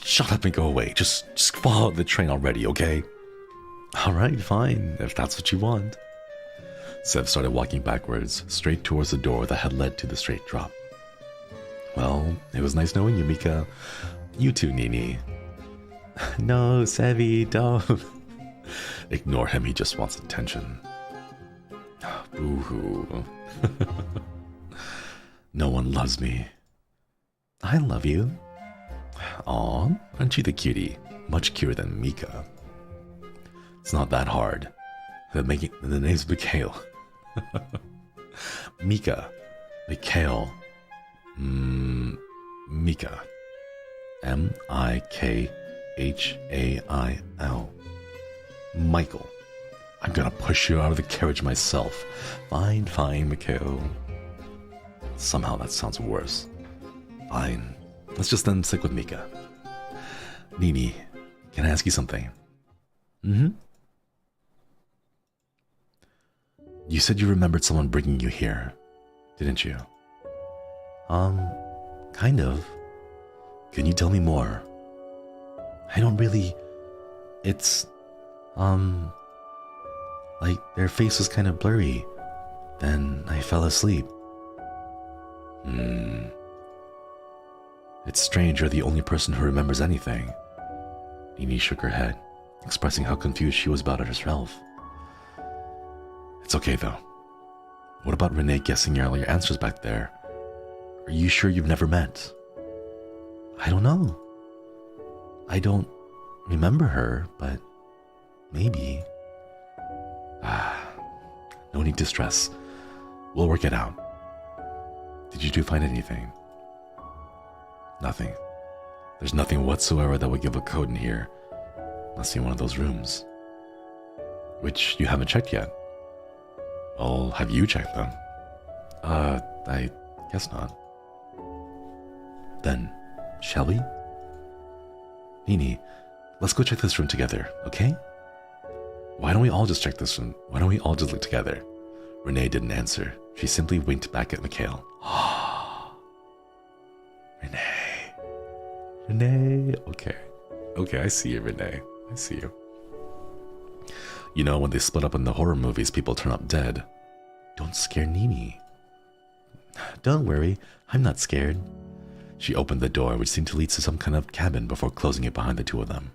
Shut up and go away. Just follow the train already, okay? Alright, fine, if that's what you want. Sev started walking backwards, straight towards the door that had led to the straight drop. Well, it was nice knowing you, Mika. You too, Nini. No, Sevi, don't. Ignore him, he just wants attention. Boo-hoo. No one loves me. I love you. Aw, aren't you the cutie? Much cuter than Mika. It's not that hard. The name's Mikhail. Mika. Mikhail. Mika. M-I-K-H-A-I-L. Michael. I'm gonna push you out of the carriage myself. Fine, Mikhail. Somehow that sounds worse. Fine. Let's just then stick with Mika. Nini, can I ask you something? Mm-hmm. You said you remembered someone bringing you here, didn't you? Kind of. Can you tell me more? I don't really... It's... like, their face was kind of blurry. Then I fell asleep. It's strange you're the only person who remembers anything. Nini shook her head, expressing how confused she was about it herself. It's okay though. What about Renee guessing all your answers back there? Are you sure you've never met? I don't know. I don't remember her, but maybe. No need to stress. We'll work it out. Did you two find anything? Nothing. There's nothing whatsoever that would give a code in here. Unless in one of those rooms. Which you haven't checked yet. Well, have you checked them? I guess not. Then, shall we? Nini, let's go check this room together, okay? Why don't we all just check this room? Why don't we all just look together? Renee didn't answer. She simply winked back at Mikhail. Renee. Okay, I see you, Renee. I see you. You know, when they split up in the horror movies, people turn up dead. Don't scare Nini. Don't worry, I'm not scared. She opened the door, which seemed to lead to some kind of cabin before closing it behind the two of them.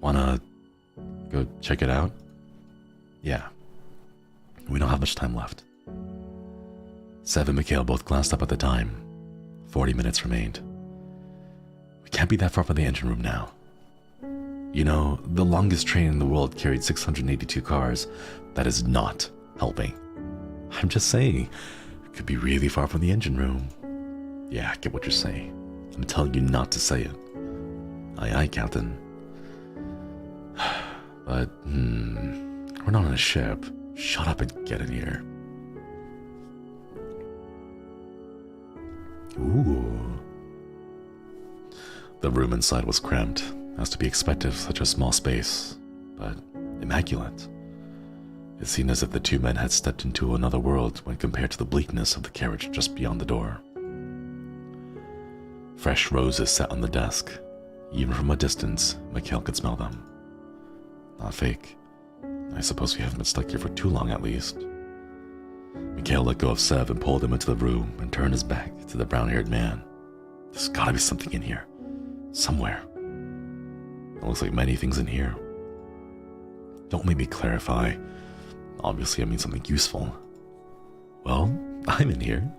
Wanna go check it out? Yeah. We don't have much time left. Sev and Mikhail both glanced up at the time. 40 minutes remained. We can't be that far from the engine room now. You know, the longest train in the world carried 682 cars. That is not helping. I'm just saying, it could be really far from the engine room. Yeah, I get what you're saying. I'm telling you not to say it. Aye, aye, Captain. But, we're not on a ship. Shut up and get in here. Ooh. The room inside was cramped, as to be expected of such a small space, but immaculate. It seemed as if the two men had stepped into another world when compared to the bleakness of the carriage just beyond the door. Fresh roses sat on the desk. Even from a distance, Mikhail could smell them. Not fake. I suppose we haven't been stuck here for too long at least. Mikhail let go of Sev and pulled him into the room and turned his back to the brown-haired man. There's gotta be something in here. Somewhere. It looks like many things in here. Don't make me clarify. Obviously, I mean something useful. Well, I'm in here.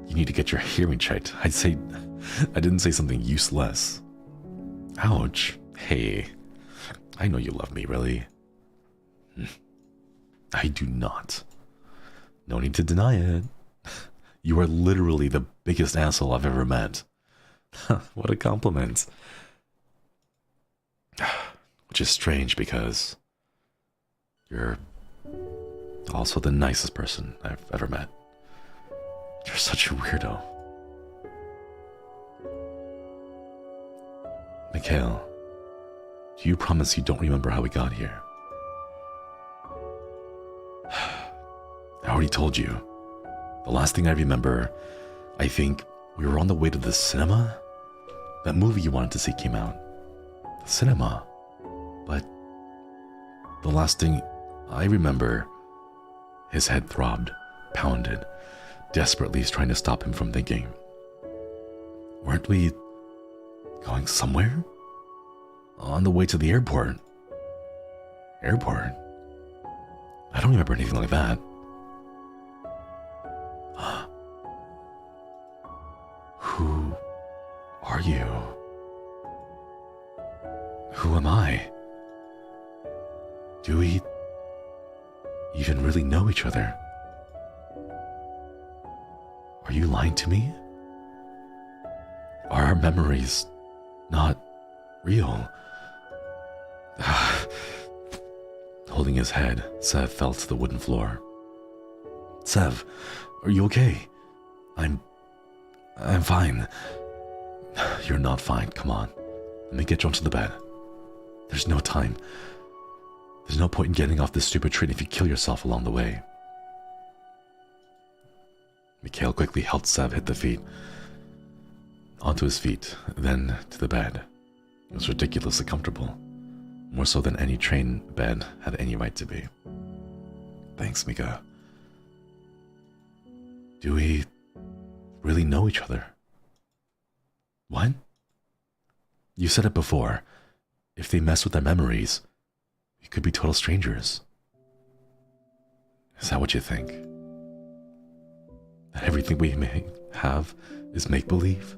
You need to get your hearing checked. I didn't say something useless. Ouch. Hey. I know you love me, really. I do not. No need to deny it. You are literally the biggest asshole I've ever met. What a compliment. Which is strange because you're also the nicest person I've ever met. You're such a weirdo. Mikhail, do you promise you don't remember how we got here? I already told you. The last thing I remember, I think we were on the way to the cinema. That movie you wanted to see came out. The cinema. But the last thing I remember, his head throbbed, pounded, desperately trying to stop him from thinking. Weren't we going somewhere? On the way to the airport. Airport? I don't remember anything like that. Who are you? Who am I? Do we even really know each other? Are you lying to me? Are our memories not real? Holding his head, Sev fell to the wooden floor. Sev, are you okay? I'm fine. You're not fine. Come on. Let me get you onto the bed. There's no time. There's no point in getting off this stupid train if you kill yourself along the way. Mikhail quickly helped Sev hit the feet. Onto his feet, then to the bed. It was ridiculously comfortable. More so than any train bed had any right to be. Thanks, Mika. Do we really know each other? What? You said it before. If they mess with their memories, we could be total strangers. Is that what you think? That everything we may have is make-believe?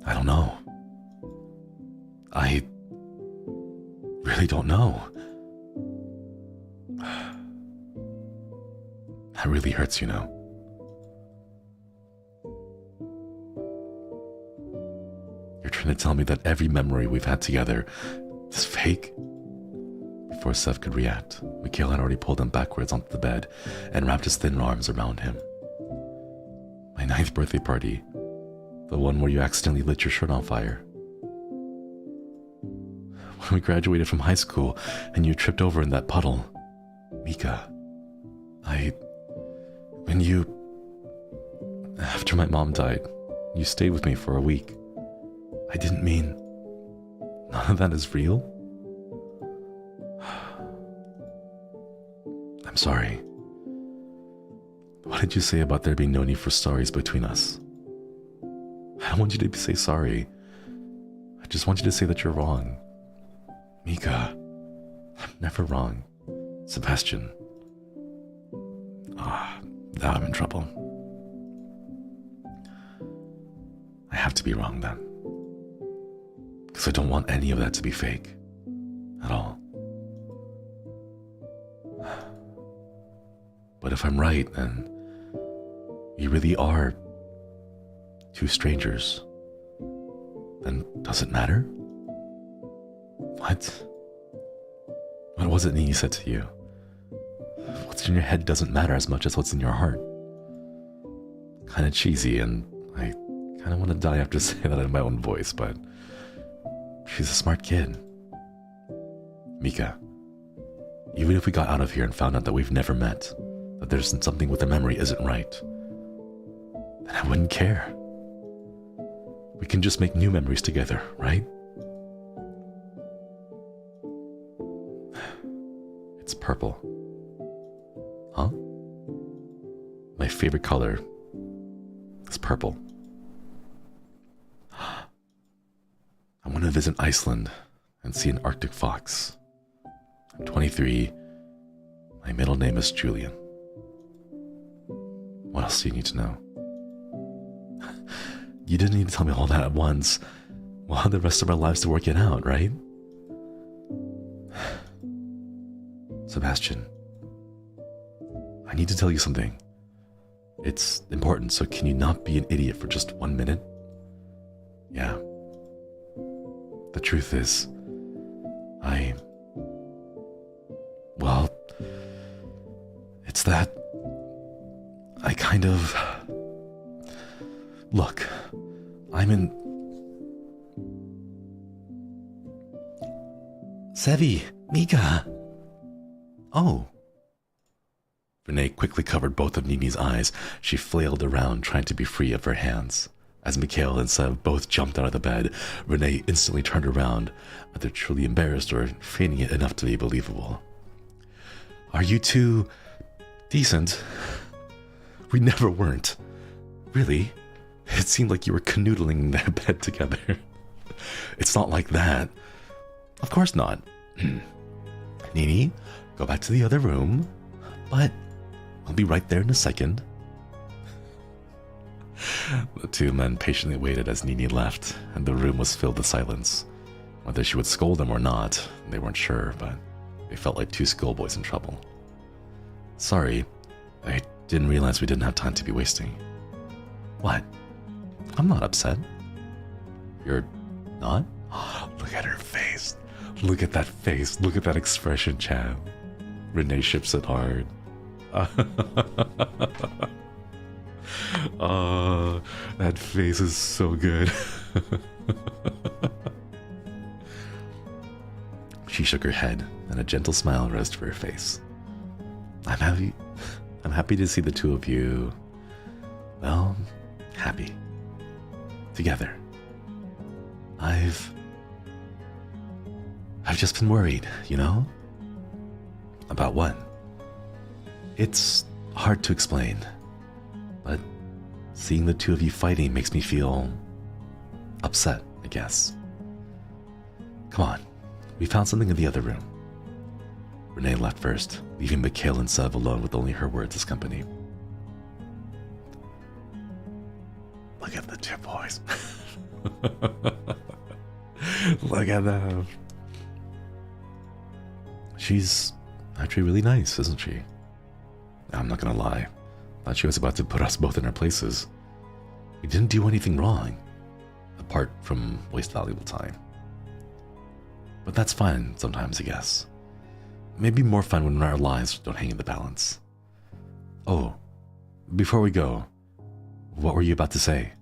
I don't know. I really don't know. That really hurts, you know. You're trying to tell me that every memory we've had together is fake? Before Sev could react, Mikhail had already pulled him backwards onto the bed and wrapped his thin arms around him. My 9th birthday party. The one where you accidentally lit your shirt on fire. When we graduated from high school and you tripped over in that puddle. Mika, after my mom died, you stayed with me for a week. I didn't mean, none of that is real? I'm sorry. What did you say about there being no need for sorries between us? I don't want you to say sorry. I just want you to say that you're wrong. Mika, I'm never wrong. Sebastian. Now I'm in trouble. I have to be wrong then. Because I don't want any of that to be fake. At all. But if I'm right, then we really are two strangers. Then does it matter? What? What was it Nini said to you? What's in your head doesn't matter as much as what's in your heart. Kinda cheesy, and I kinda want to die after saying that in my own voice, but she's a smart kid. Mika, Even if we got out of here and found out that we've never met, that there's something with the memory isn't right, then I wouldn't care. We can just make new memories together, right? It's purple. Huh? My favorite color is purple. I want to visit Iceland and see an Arctic fox. I'm 23. My middle name is Julian. What else do you need to know? You didn't need to tell me all that at once. We'll have the rest of our lives to work it out, right? Sebastian, I need to tell you something. It's important, so can you not be an idiot for just 1 minute? Yeah. The truth is, well, it's that I kind of... Look, I'm in... Sevi, Mika! Oh. Renee quickly covered both of Nini's eyes. She flailed around, trying to be free of her hands. As Mikhail and Sev both jumped out of the bed, Renee instantly turned around, either truly embarrassed or feigning it enough to be believable. Are you two... decent? We never weren't. Really? It seemed like you were canoodling in that bed together. It's not like that. Of course not. Nini, go back to the other room. But I'll be right there in a second. The two men patiently waited as Nini left, and the room was filled with silence. Whether she would scold them or not, they weren't sure, but they felt like two schoolboys in trouble. Sorry, I didn't realize we didn't have time to be wasting. What? I'm not upset. You're not? Look at her face. Look at that face. Look at that expression, Chad. Renee ships it hard. That face is so good. She shook her head, and a gentle smile rose to her face. I'm happy to see the two of you, well, happy. Together. I've just been worried, you know? About what? It's hard to explain, but seeing the two of you fighting makes me feel upset, I guess. Come on, we found something in the other room. Renee left first, leaving Mikhail and Sev alone with only her words as company. Look at the two boys. Look at them. She's actually really nice, isn't she? I'm not gonna lie. Thought she was about to put us both in our places. We didn't do anything wrong, apart from waste valuable time. But that's fine sometimes, I guess. Maybe more fun when our lives don't hang in the balance. Oh, before we go, what were you about to say?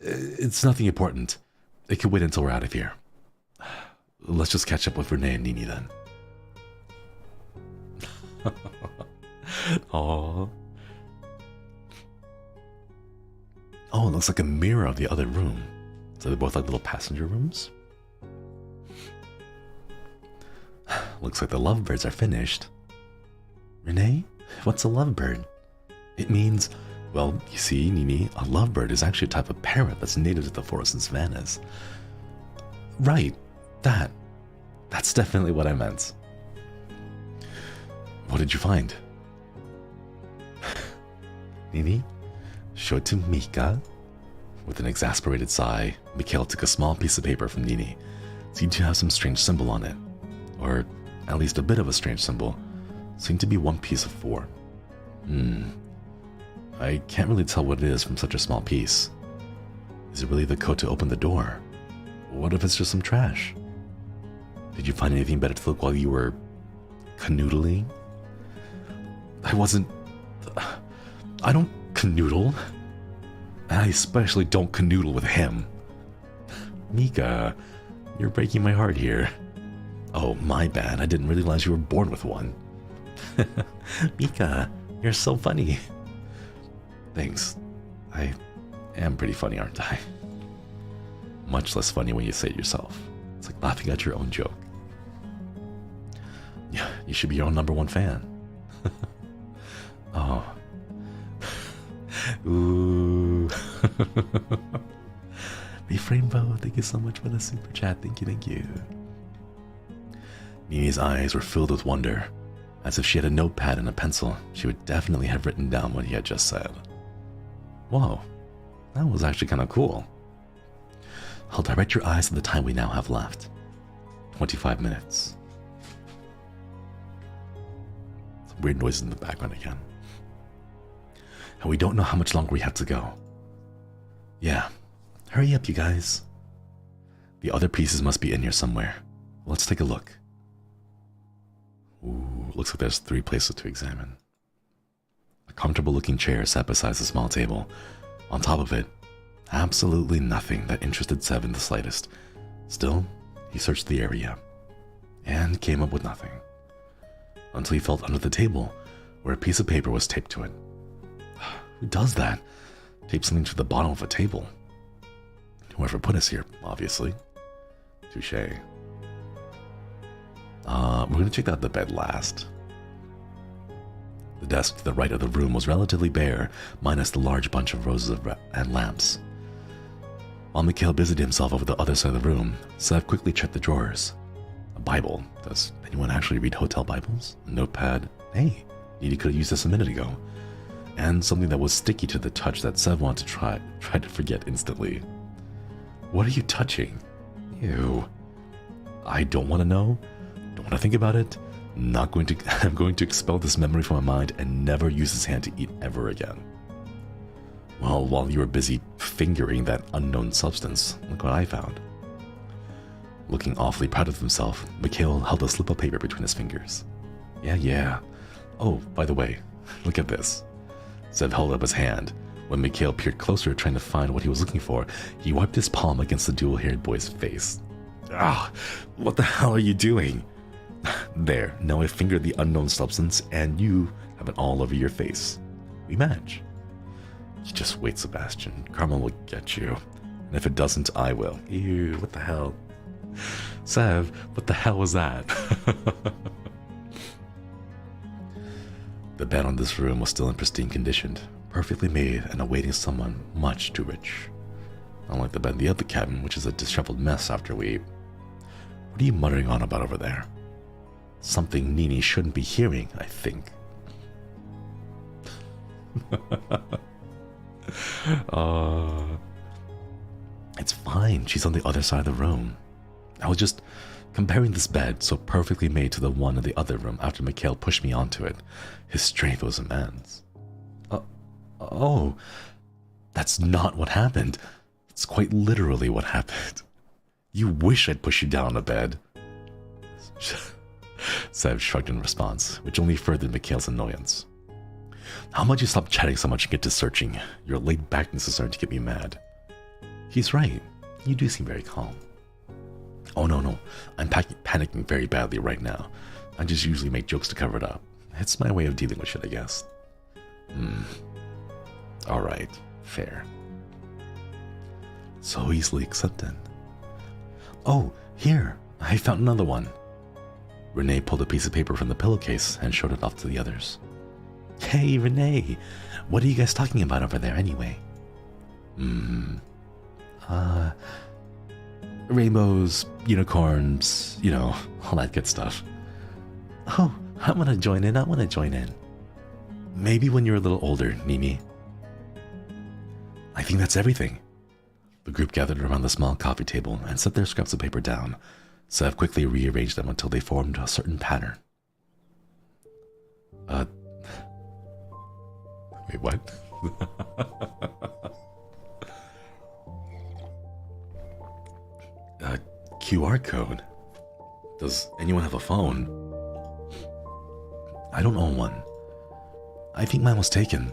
It's nothing important. It can wait until we're out of here. Let's just catch up with Renee and Nini then. Aww. Oh, it looks like a mirror of the other room. So they're both like little passenger rooms? Looks like the lovebirds are finished. Renee, what's a lovebird? It means, well, you see, Nini, a lovebird is actually a type of parrot that's native to the forests and savannas. Right, that's definitely what I meant. What did you find? Nini showed to Mika. With an exasperated sigh, Mikhail took a small piece of paper from Nini. It seemed to have some strange symbol on it. Or at least a bit of a strange symbol. Seemed to be one piece of 4. I can't really tell what it is from such a small piece. Is it really the code to open the door? What if it's just some trash? Did you find anything better to look while you were canoodling? I don't canoodle. And I especially don't canoodle with him. Mika, you're breaking my heart here. Oh, my bad. I didn't realize you were born with one. Mika, you're so funny. Thanks. I am pretty funny, aren't I? Much less funny when you say it yourself. It's like laughing at your own joke. Yeah, you should be your own #1 fan. Oh. Ooh. Beef Rainbow, thank you so much for the super chat. Thank you, thank you. Nini's eyes were filled with wonder. As if she had a notepad and a pencil, she would definitely have written down what he had just said. Whoa, that was actually kind of cool. I'll direct your eyes to the time we now have left. 25 minutes. Some weird noises in the background again. And we don't know how much longer we have to go. Yeah, hurry up, you guys. The other pieces must be in here somewhere. Let's take a look. Ooh, looks like there's 3 places to examine. A comfortable-looking chair sat beside a small table. On top of it, absolutely nothing that interested Sev in the slightest. Still, he searched the area, and came up with nothing. Until he felt under the table, where a piece of paper was taped to it. Who does that? Tape something to the bottom of a table. Whoever put us here, obviously. Touché. We're going to check out the bed last. The desk to the right of the room was relatively bare, minus the large bunch of roses and lamps. While Mikhail busied himself over the other side of the room, Sev quickly checked the drawers. A Bible. Does anyone actually read hotel Bibles? A notepad. Hey, Nini could have used this a minute ago. And something that was sticky to the touch that Sev wanted to try to forget instantly. What are you touching? Ew. I don't want to know. Don't want to think about it. I'm going to expel this memory from my mind and never use this hand to eat ever again. Well, while you were busy fingering that unknown substance, look what I found. Looking awfully proud of himself, Mikhail held a slip of paper between his fingers. Yeah. Oh, by the way, look at this. Sev held up his hand. When Mikhail peered closer trying to find what he was looking for, he wiped his palm against the dual-haired boy's face. Ah, what the hell are you doing? There, now I fingered the unknown substance and you have it all over your face. We match. You just wait, Sebastian. Karma will get you. And if it doesn't, I will. Ew, what the hell? Sev, what the hell was that? The bed on this room was still in pristine condition, perfectly made and awaiting someone much too rich. Unlike the bed in the other cabin, which is a disheveled mess after we... What are you muttering on about over there? Something Nini shouldn't be hearing, I think. It's fine. She's on the other side of the room. I was just comparing this bed, so perfectly made, to the one in the other room after Mikhail pushed me onto it. His strength was immense. Oh, that's not what happened. It's quite literally what happened. You wish I'd push you down on the bed. Sev shrugged in response, which only furthered Mikhail's annoyance. How about you stop chatting so much and get to searching? Your laid-backness is starting to get me mad. He's right. You do seem very calm. Oh no. I'm panicking very badly right now. I just usually make jokes to cover it up. It's my way of dealing with shit, I guess. Alright, fair. So easily accepted. Oh, here, I found another one. Renee pulled a piece of paper from the pillowcase and showed it off to the others. Hey, Renee, what are you guys talking about over there anyway? Rainbows, unicorns, you know, all that good stuff. Oh, I want to join in. Maybe when you're a little older, Nini. I think that's everything. The group gathered around the small coffee table and set their scraps of paper down. Sev quickly rearranged them until they formed a certain pattern. Wait, what? QR code? Does anyone have a phone? I don't own one. I think mine was taken.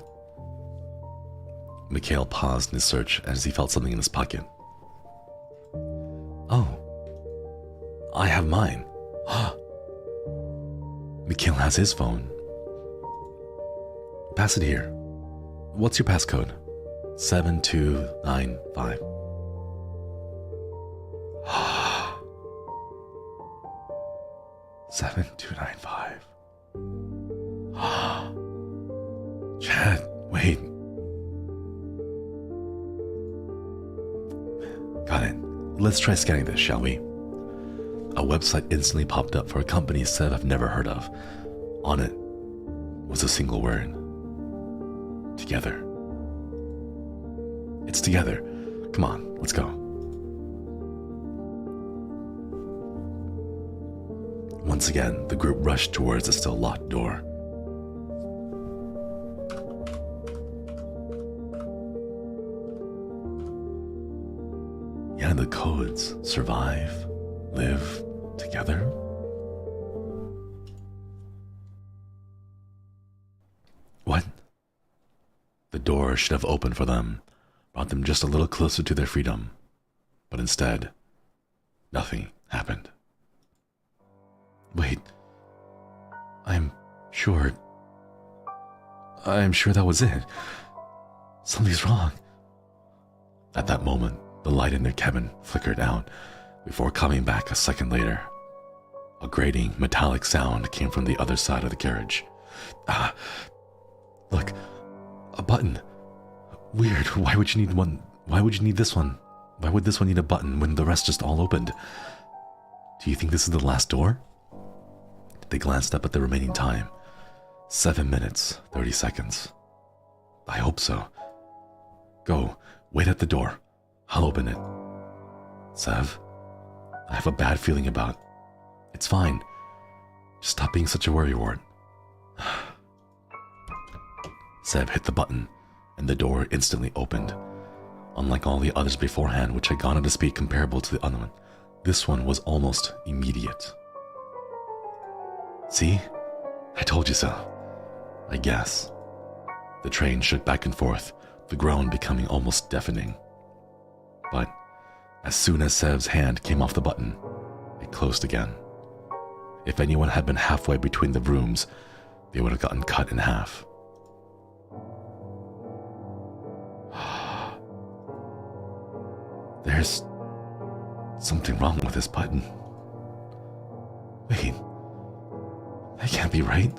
Mikhail paused in his search as he felt something in his pocket. Oh. I have mine. Mikhail has his phone. Pass it here. What's your passcode? 7295. 7295. Chad, wait. Got it. Let's try scanning this, shall we? A website instantly popped up for a company Sev I've never heard of. On it was a single word. Together. It's together. Come on, let's go. Once again, the group rushed towards the still locked door. Yeah, the codes. Survive, live together. What? The door should have opened for them, brought them just a little closer to their freedom. But instead, nothing happened. Wait, I'm sure that was it. Something's wrong. At that moment, the light in their cabin flickered out before coming back a second later. A grating, metallic sound came from the other side of the carriage. Look, a button. Weird, why would you need one? Why would you need this one? Why would this one need a button when the rest just all opened? Do you think this is the last door? They glanced up at the remaining time. 7 minutes, 30 seconds. I hope so. Go, wait at the door. I'll open it. Sev, I have a bad feeling about it. It's fine. Just stop being such a worrywart. Sev hit the button, and the door instantly opened. Unlike all the others beforehand, which had gone at a speed comparable to the other one, this one was almost immediate. See? I told you so. I guess. The train shook back and forth, the groan becoming almost deafening. But as soon as Sev's hand came off the button, it closed again. If anyone had been halfway between the rooms, they would have gotten cut in half. There's something wrong with this button. Wait, that can't be right.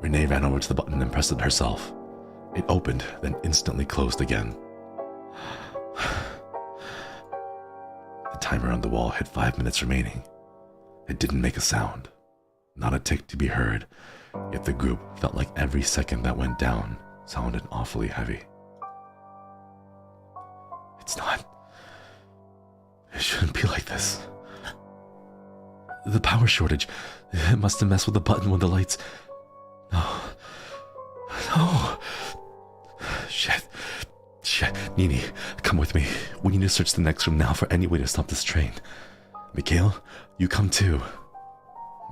Renee ran over to the button and pressed it herself. It opened, then instantly closed again. The timer on the wall had 5 minutes remaining. It didn't make a sound, not a tick to be heard, yet the group felt like every second that went down sounded awfully heavy. It's not. It shouldn't be like this. The power shortage. It must have messed with the button when the lights... No. No. Shit. Nini, come with me. We need to search the next room now for any way to stop this train. Mikhail, you come too.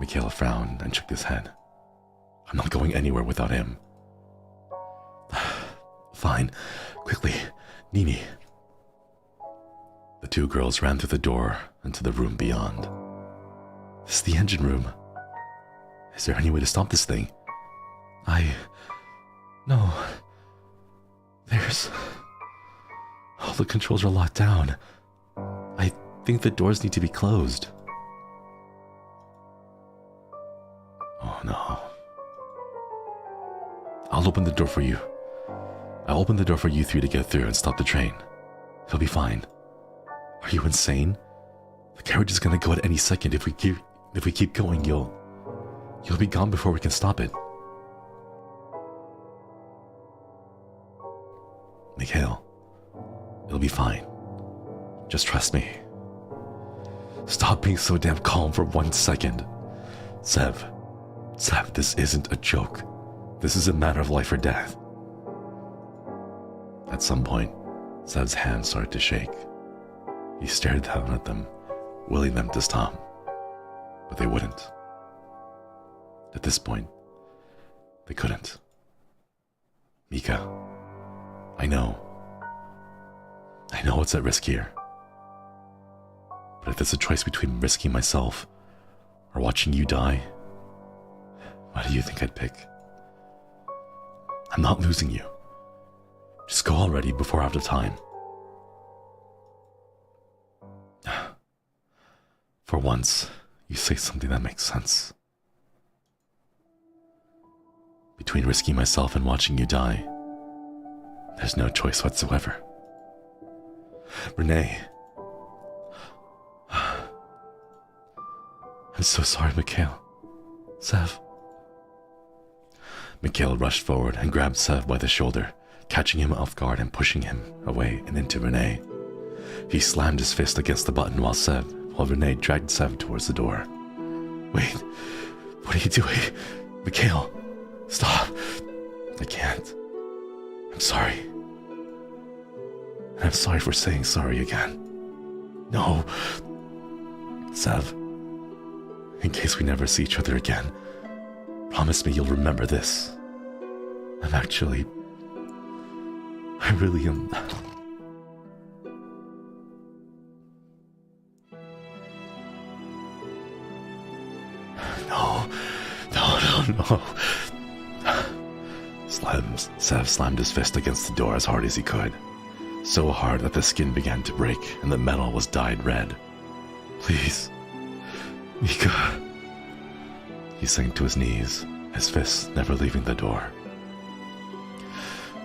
Mikhail frowned and shook his head. I'm not going anywhere without him. Fine. Quickly. Nini. The two girls ran through the door into the room beyond. This is the engine room. Is there any way to stop this thing? No. There's... All the controls are locked down. I think the doors need to be closed. Oh no. I'll open the door for you. I'll open the door for you three to get through and stop the train. He'll be fine. Are you insane? The carriage is gonna go at any second. If we keep going, you'll be gone before we can stop it. Mikhail, it'll be fine. Just trust me. Stop being so damn calm for 1 second. Sev, this isn't a joke. This is a matter of life or death. At some point, Sev's hands started to shake. He stared down at them, willing them to stop, but they wouldn't. At this point, they couldn't. Mika, I know it's at risk here. But if there's a choice between risking myself or watching you die, What do you think I'd pick? I'm not losing you. Just go already before out of time. For once, you say something that makes sense. Between risking myself and watching you die, there's no choice whatsoever. Renee. I'm so sorry, Mikhail. Sev. Mikhail rushed forward and grabbed Sev by the shoulder, catching him off guard and pushing him away and into Renee. He slammed his fist against the button while Renee dragged Sev towards the door. Wait, what are you doing? Mikhail, stop. I can't. I'm sorry. And I'm sorry for saying sorry again. No. Sev, in case we never see each other again, promise me you'll remember this. I really am. No. Sev slammed his fist against the door as hard as he could. So hard that the skin began to break and the metal was dyed red. Please, Mika. He sank to his knees, his fists never leaving the door.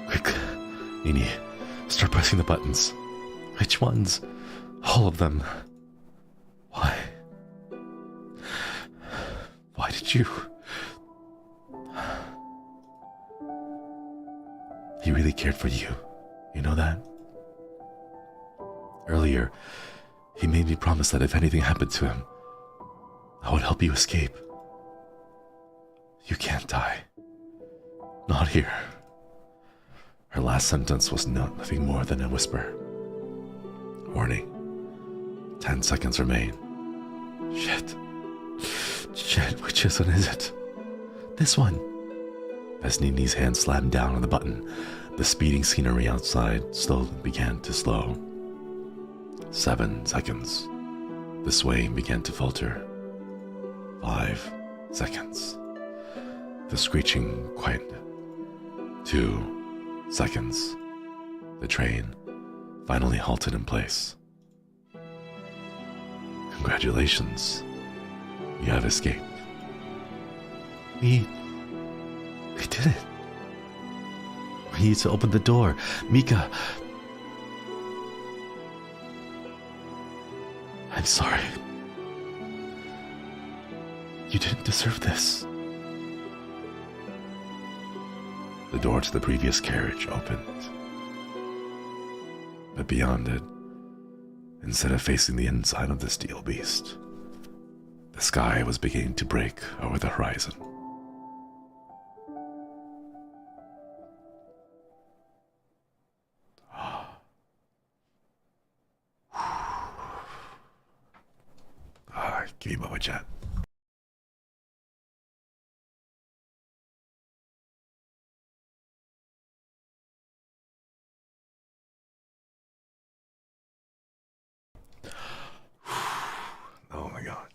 Quick, Nini, start pressing the buttons. Which ones? All of them. Why? Why did you? He really cared for you. You know that? Earlier, he made me promise that if anything happened to him, I would help you escape. You can't die. Not here. Her last sentence was nothing more than a whisper. Warning. 10 seconds remain. Shit, which one is it? This one. As Nini's hand slammed down on the button, the speeding scenery outside slowly began to slow. 7 seconds. The swaying began to falter. 5 seconds. The screeching quieted. 2 seconds. The train finally halted in place. Congratulations. You have escaped. We did it. We need to open the door. Mika. I'm sorry. You didn't deserve this. The door to the previous carriage opened. But beyond it, instead of facing the inside of the steel beast, the sky was beginning to break over the horizon. Give me a chat. Oh my god.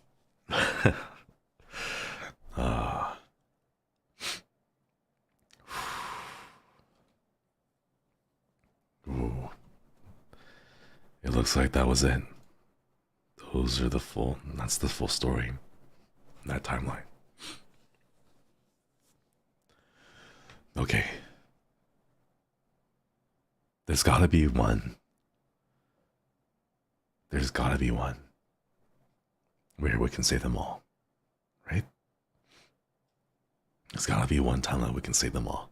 Ooh. It looks like that was it. That's the full story. That timeline. Okay. There's gotta be one. There's gotta be one where we can say them all. Right? There's gotta be one timeline we can say them all.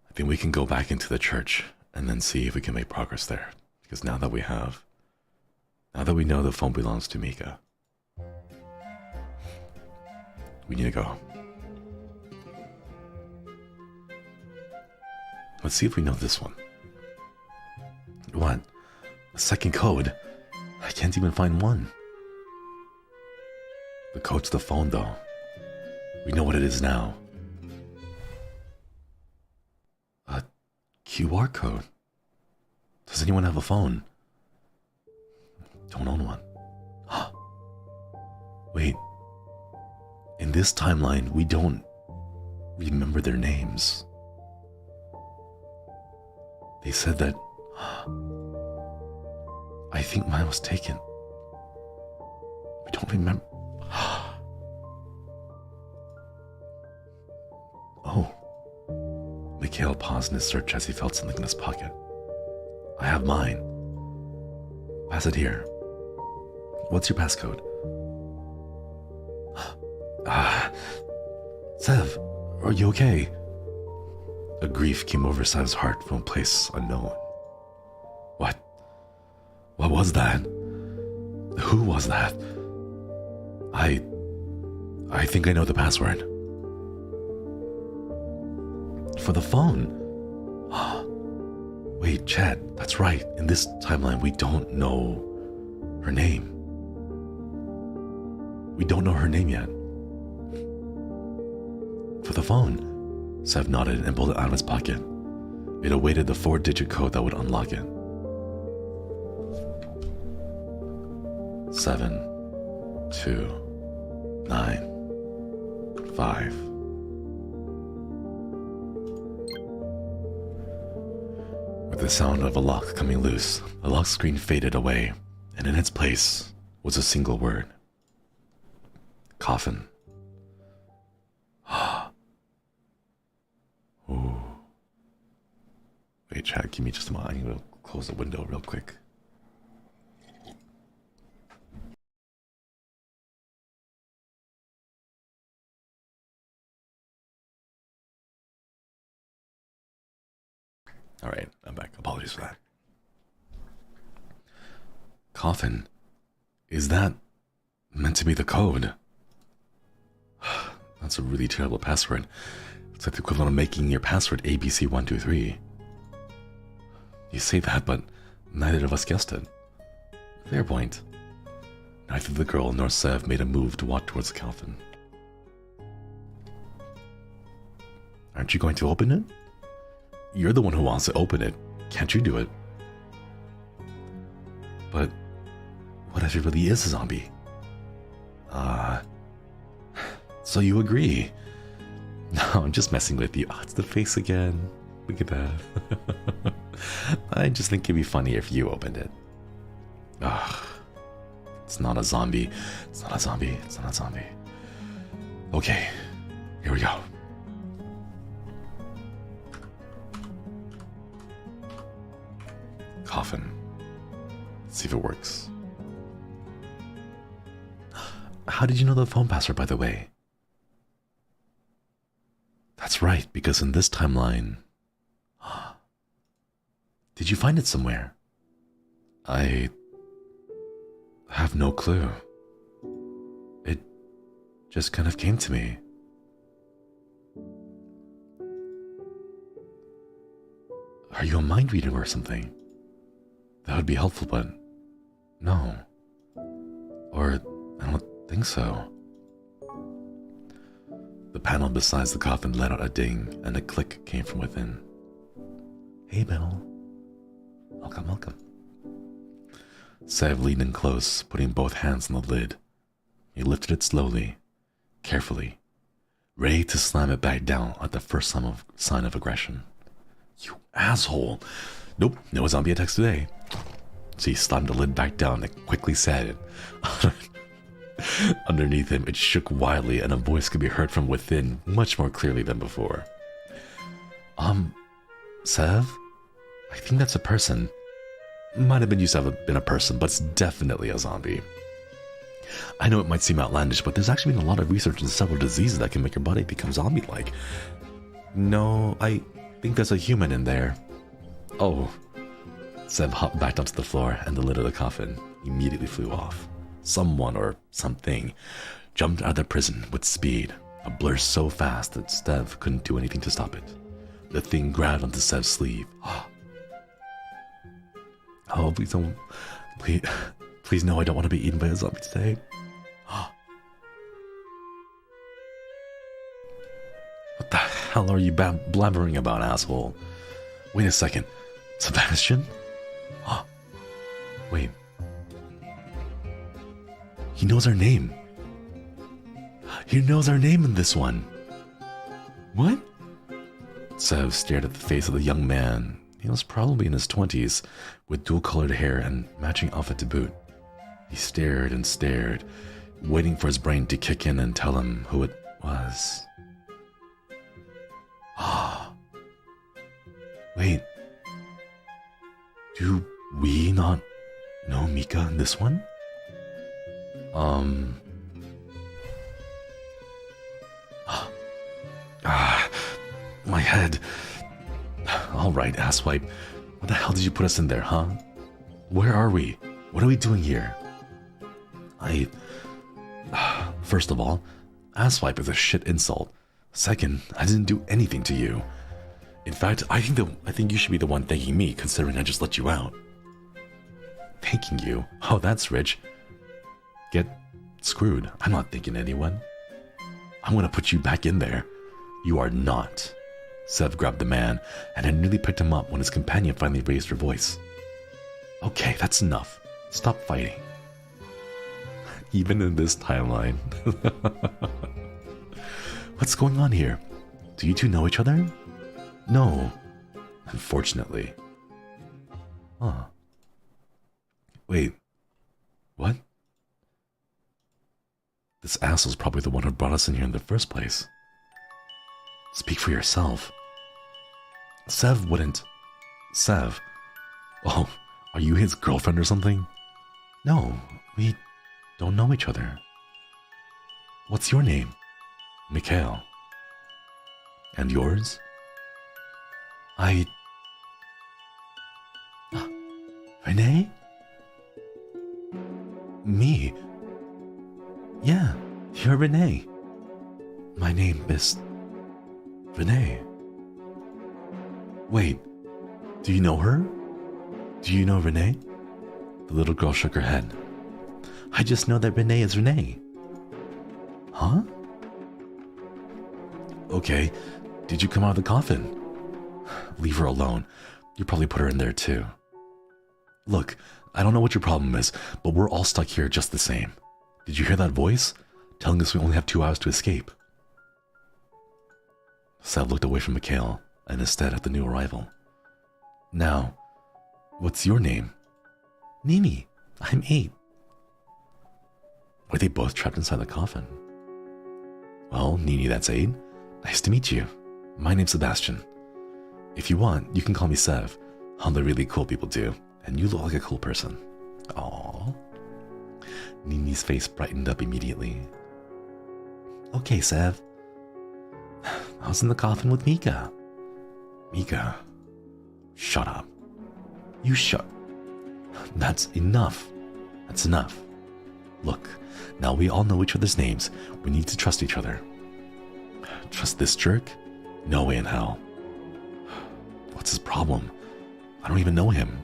I think we can go back into the church and then see if we can make progress there. Because now that we know the phone belongs to Mika, we need to go. Let's see if we know this one. What? A second code? I can't even find one. The code to the phone, though. We know what it is now. A QR code. Does anyone have a phone? Don't own one. Wait. In this timeline, we don't remember their names. They said that... I think mine was taken. We don't remember... Oh. Mikhail paused in his search as he felt something in his pocket. I have mine. Pass it here. What's your passcode? Sev, are you okay? A grief came over Sev's heart from a place unknown. What? What was that? Who was that? I think I know the password. For the phone. Wait, Chad, that's right. In this timeline, we don't know her name. We don't know her name yet. For the phone. Sev nodded and pulled it out of his pocket. It awaited the 4-digit code that would unlock it. 7, 2, 9, 5. With the sound of a lock coming loose, the lock screen faded away, and in its place was a single word. Coffin. Ooh. Wait, chat, give me just a moment. I'm gonna close the window real quick. Alright, I'm back. Apologies for that. Coffin. Is that meant to be the code? That's a really terrible password. It's like the equivalent of making your password ABC123. You say that, but neither of us guessed it. Fair point. Neither the girl nor Sev made a move to walk towards the coffin. Aren't you going to open it? You're the one who wants to open it. Can't you do it? But what if it really is a zombie? So you agree? No, I'm just messing with you. Oh, it's the face again. Look at that. I just think it'd be funny if you opened it. It's not a zombie. It's not a zombie. It's not a zombie. Okay, here we go. Coffin. Let's see if it works. How did you know the phone password, by the way? That's right, because in this timeline... Did you find it somewhere? I have no clue. It just kind of came to me. Are you a mind reader or something? That would be helpful, but no. Or I don't think so. The panel beside the coffin let out a ding, and a click came from within. Hey, Bettel. Welcome, welcome. Sev leaned in close, putting both hands on the lid. He lifted it slowly, carefully, ready to slam it back down at the first sign of aggression. You asshole! Nope, no zombie attacks today. So he slammed the lid back down and quickly said it. Underneath him, it shook wildly, and a voice could be heard from within much more clearly than before. Sev? I think that's a person. Might have been used to have been a person, but it's definitely a zombie. I know it might seem outlandish, but there's actually been a lot of research into several diseases that can make your body become zombie-like. No, I think there's a human in there. Oh. Sev hopped back onto the floor, and the lid of the coffin immediately flew off. Someone or something jumped out of the prison with speed, a blur so fast that Sev couldn't do anything to stop it. The thing grabbed onto Sev's sleeve. Oh, please don't. Please no, I don't want to be eaten by a zombie today. What the hell are you blabbering about, asshole? Wait a second. Sebastian? Wait. He knows our name. He knows our name in this one. What? Sev stared at the face of the young man. He was probably in his 20s, with dual-colored hair and matching outfit to boot. He stared and stared, waiting for his brain to kick in and tell him who it was. Ah. Wait. Do we not know Mika in this one? My head. Alright, asswipe. What the hell did you put us in there, huh? Where are we? What are we doing here? First of all, asswipe is a shit insult. Second, I didn't do anything to you. In fact, I think you should be the one thanking me, considering I just let you out. Thanking you? Oh, that's rich. Get screwed. I'm not thanking anyone. I'm gonna put you back in there. You are not. Sev grabbed the man and had nearly picked him up when his companion finally raised her voice. Okay, that's enough. Stop fighting. Even in this timeline. What's going on here? Do you two know each other? No. Unfortunately. Huh. Wait. What? This asshole's probably the one who brought us in here in the first place. Speak for yourself. Sev wouldn't. Sev. Oh, are you his girlfriend or something? No, we don't know each other. What's your name? Mikhail. And yours? Renee? Me? Yeah, you're Renee. My name is Renee. Wait, do you know her? Do you know Renee? The little girl shook her head. I just know that Renee is Renee. Huh? Okay, did you come out of the coffin? Leave her alone. You probably put her in there too. Look, I don't know what your problem is, but we're all stuck here just the same. Did you hear that voice? Telling us we only have 2 hours to escape. Sev looked away from Mikhail and instead at the new arrival. Now, what's your name? Nini. I'm 8. Were they both trapped inside the coffin? Well, Nini, that's 8. Nice to meet you. My name's Sebastian. If you want, you can call me Sev. All the really cool people do, and you look like a cool person. Aww. Nini's face brightened up immediately. Okay, Sev. I was in the coffin with Mika. Mika? Shut up. You shut. That's enough. That's enough. Look, now we all know each other's names. We need to trust each other. Trust this jerk? No way in hell. What's his problem? I don't even know him.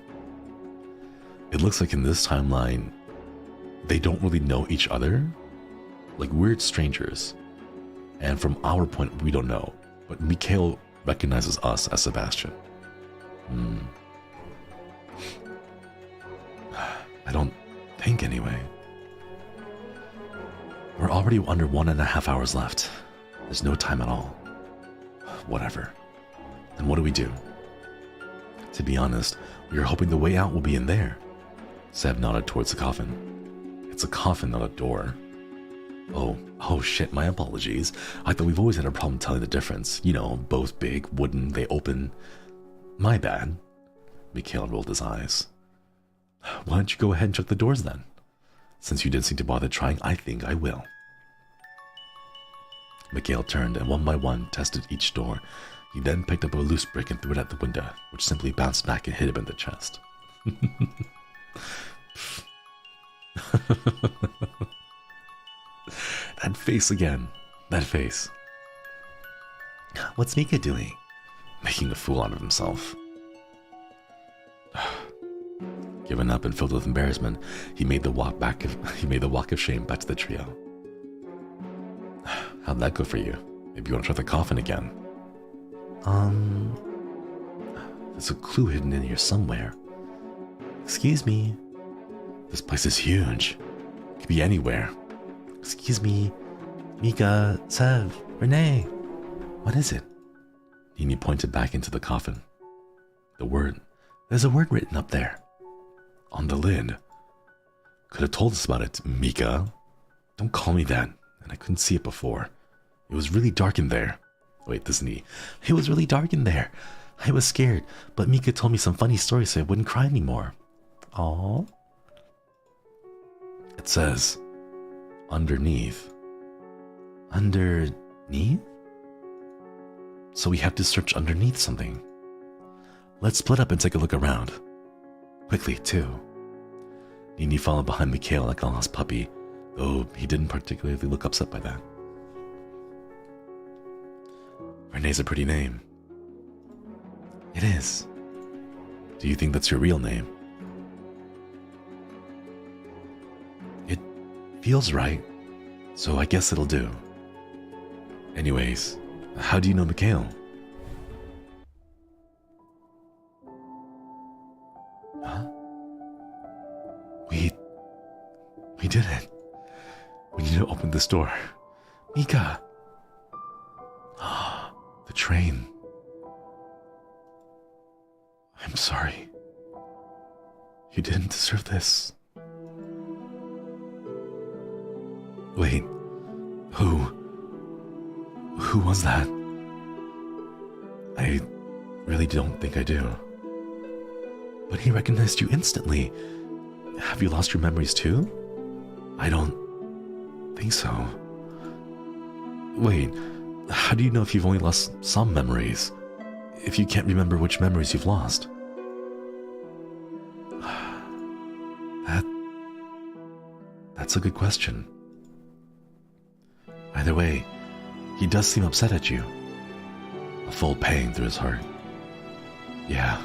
It looks like in this timeline, they don't really know each other. Like weird strangers. And from our point, we don't know. But Mikhail recognizes us as Sebastian. I don't think anyway. We're already under 1.5 hours left. There's no time at all. Whatever. Then what do we do? To be honest, we are hoping the way out will be in there. Sev nodded towards the coffin. It's a coffin, not a door. Oh shit, my apologies. I thought we've always had a problem telling the difference. You know, both big, wooden, they open. My bad. Mikhail rolled his eyes. Why don't you go ahead and check the doors then? Since you didn't seem to bother trying, I think I will. Mikhail turned and one by one tested each door. He then picked up a loose brick and threw it at the window, which simply bounced back and hit him in the chest. That face again. That face. What's Mika doing? Making a fool out of himself. Given up and filled with embarrassment, he made the walk of shame back to the trio. How'd that go for you? Maybe you want to try the coffin again. There's a clue hidden in here somewhere. Excuse me. This place is huge. It could be anywhere. Excuse me. Mika, Sev, Renee, what is it? Nini pointed back into the coffin. There's a word written up there. On the lid. Could have told us about it, Mika. Don't call me that. And I couldn't see it before. It was really dark in there. Wait, this knee. It was really dark in there. I was scared, but Mika told me some funny stories so I wouldn't cry anymore. Aww. It says, underneath. Underneath? So we have to search underneath something. Let's split up and take a look around. Quickly, too. Nini followed behind Mikhail like a lost puppy, though he didn't particularly look upset by that. Renee's a pretty name. It is. Do you think that's your real name? It feels right, so I guess it'll do. Anyways, how do you know Mikhail? Huh? We did it. We need to open this door. Mika! The train. I'm sorry. You didn't deserve this. Wait, who was that? I really don't think I do. But he recognized you instantly. Have you lost your memories too? I don't think so. Wait, how do you know if you've only lost some memories? If you can't remember which memories you've lost? That's a good question. Either way, he does seem upset at you. A full pang through his heart. Yeah.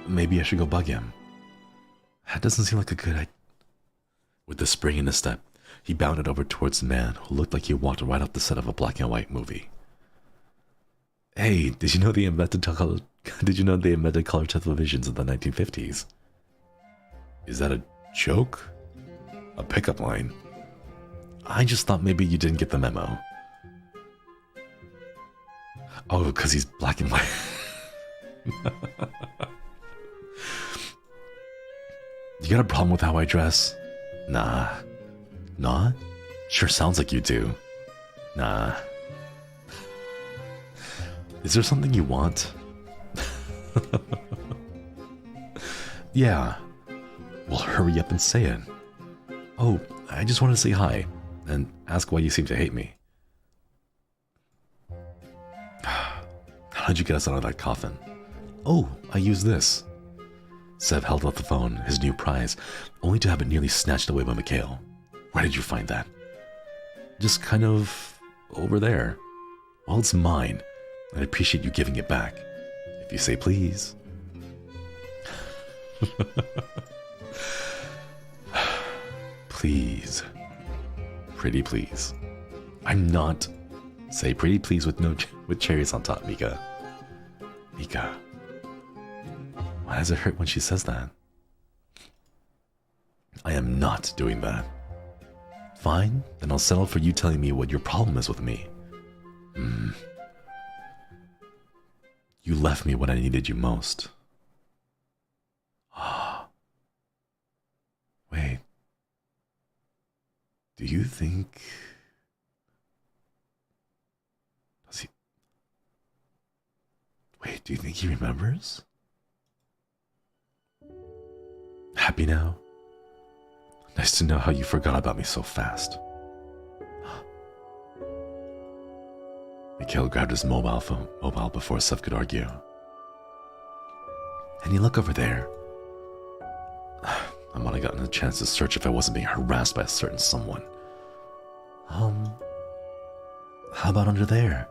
Maybe I should go bug him. That doesn't seem like a good idea. With a spring in his step, he bounded over towards the man who looked like he walked right off the set of a black and white movie. Hey, did you know they invented color televisions in the 1950s? Is that a joke? A pickup line? I just thought maybe you didn't get the memo. Oh, because he's black and white. You got a problem with how I dress? Nah. Nah? Sure sounds like you do. Nah. Is there something you want? Yeah. Well, hurry up and say it. Oh, I just wanted to say hi and ask why you seem to hate me. How did you get us out of that coffin? Oh, I used this. Sev held out the phone, his new prize, only to have it nearly snatched away by Mikhail. Where did you find that? Just kind of over there. Well, it's mine. I'd appreciate you giving it back. If you say please. Please. Pretty please. I'm not. Say pretty please with cherries on top, Mika. Mika. Why does it hurt when she says that? I am not doing that. Fine, then I'll settle for you telling me what your problem is with me. You left me when I needed you most. Wait. Do you think... Does he... Wait, do you think he remembers? Happy now? Nice to know how you forgot about me so fast. Mikhail grabbed his mobile before Sev could argue. Any luck over there? I might have gotten a chance to search if I wasn't being harassed by a certain someone. How about under there?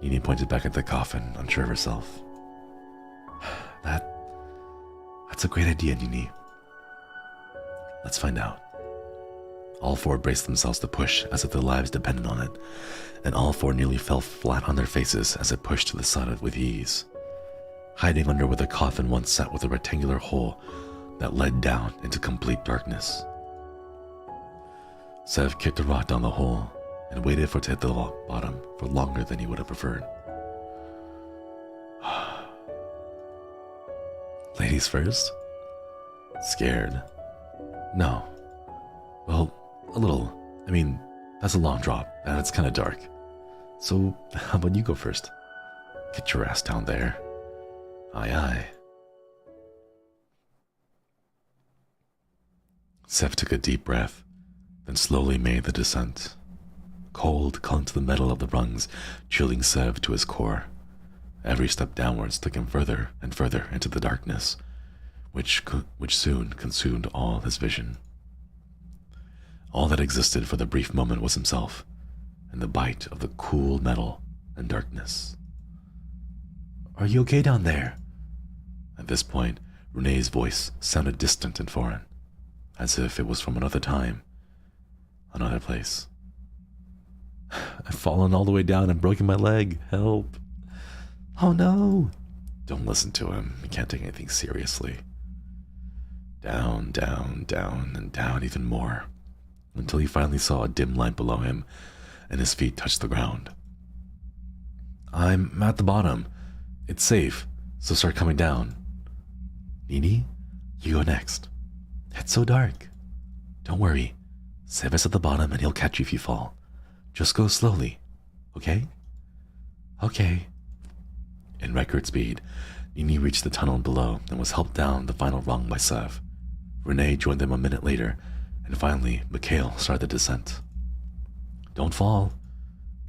Nini pointed back at the coffin, unsure of herself. That's a great idea, Nini. Let's find out. All four braced themselves to push as if their lives depended on it, and all four nearly fell flat on their faces as it pushed to the side with ease, hiding under where the coffin once sat with a rectangular hole that led down into complete darkness. Sev kicked a rock down the hole, and waited for it to hit the bottom for longer than he would have preferred. Ladies first? Scared? No. Well, a little. I mean, that's a long drop, and it's kind of dark. So, how about you go first? Get your ass down there. Aye aye. Sev took a deep breath, then slowly made the descent. Cold clung to the metal of the rungs, chilling Sev to his core. Every step downwards took him further and further into the darkness, which soon consumed all his vision. All that existed for the brief moment was himself, and the bite of the cool metal and darkness. Are you okay down there? At this point, Renee's voice sounded distant and foreign, as if it was from another time, another place. I've fallen all the way down and broken my leg. Help. Oh no. Don't listen to him. He can't take anything seriously. Down, down, down, and down even more, until he finally saw a dim light below him, and his feet touched the ground. I'm at the bottom. It's safe, so start coming down. Nini, you go next. It's so dark. Don't worry. Sev is at the bottom and he'll catch you if you fall. Just go slowly, okay? Okay. In record speed, Nini reached the tunnel below and was helped down the final rung by Sev. Renee joined them a minute later, and finally, Mikhail started the descent. Don't fall.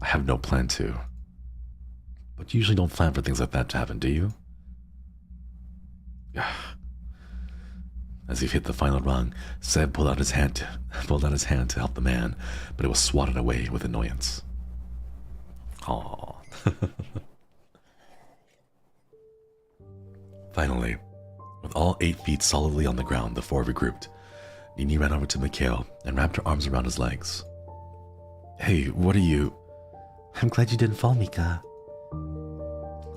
I have no plan to. But you usually don't plan for things like that to happen, do you? As he hit the final rung, Seb pulled out his hand to help the man, but it was swatted away with annoyance. Aww. Finally, with all 8 feet solidly on the ground, the four regrouped. Nini ran over to Mikhail and wrapped her arms around his legs. Hey, what are you? I'm glad you didn't fall, Mika.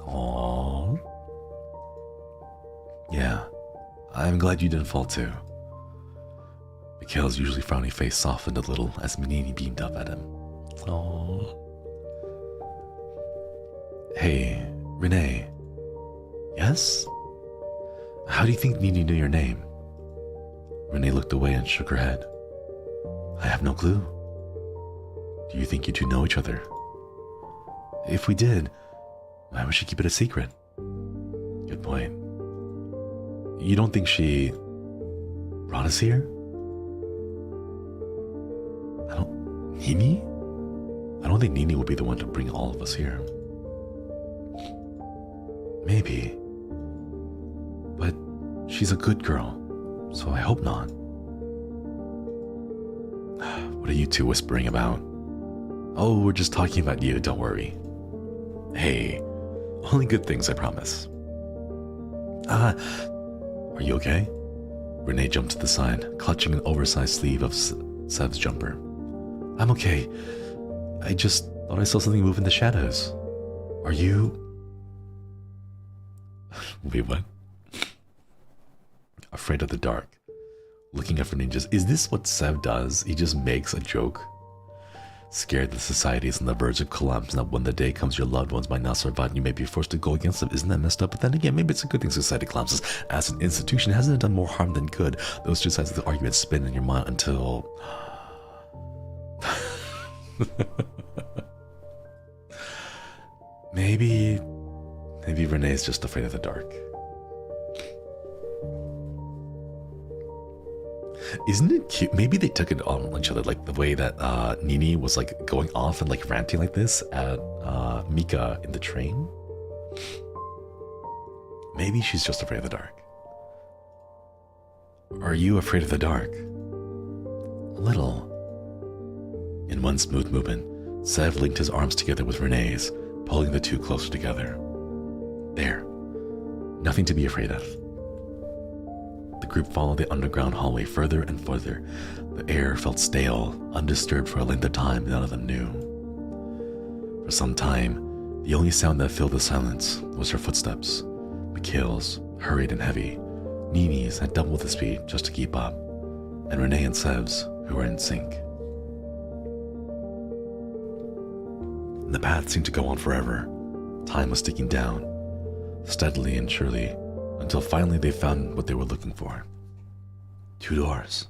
Aww. Yeah, I'm glad you didn't fall too. Mikhail's usually frowny face softened a little as Nini beamed up at him. Aww. Hey, Renee. Yes? How do you think Nini knew your name? Renee looked away and shook her head. I have no clue. Do you think you two know each other? If we did, why would she keep it a secret? Good point. You don't think she brought us here? Nini? I don't think Nini will be the one to bring all of us here. Maybe. But she's a good girl, so I hope not. What are you two whispering about? Oh, we're just talking about you, don't worry. Hey, only good things, I promise. Are you okay? Renee jumped to the side, clutching an oversized sleeve of Sev's jumper. I'm okay. I just thought I saw something move in the shadows. Are you... Wait, what? Afraid of the dark. Looking up for ninjas. Is this what Sev does? He just makes a joke. Scared that society is on the verge of collapse, and that when the day comes your loved ones might not survive and you may be forced to go against them. Isn't that messed up? But then again, maybe it's a good thing society collapses. As an institution, hasn't it done more harm than good? Those two sides of the argument spin in your mind until... Maybe Renee's just afraid of the dark. Isn't it cute? Maybe they took it on each other, like the way that Nini was like going off and like ranting like this at Mika in the train. Maybe she's just afraid of the dark. Are you afraid of the dark? A little. In one smooth movement, Sev linked his arms together with Renee's, pulling the two closer together. There. Nothing to be afraid of. The group followed the underground hallway further and further. The air felt stale, undisturbed for a length of time none of them knew. For some time, the only sound that filled the silence was her footsteps. Mikhail's, hurried and heavy. Nini's at double the speed just to keep up. And Renee and Sev's, who were in sync. The path seemed to go on forever. Time was ticking down, steadily and surely, until finally they found what they were looking for. 2 doors.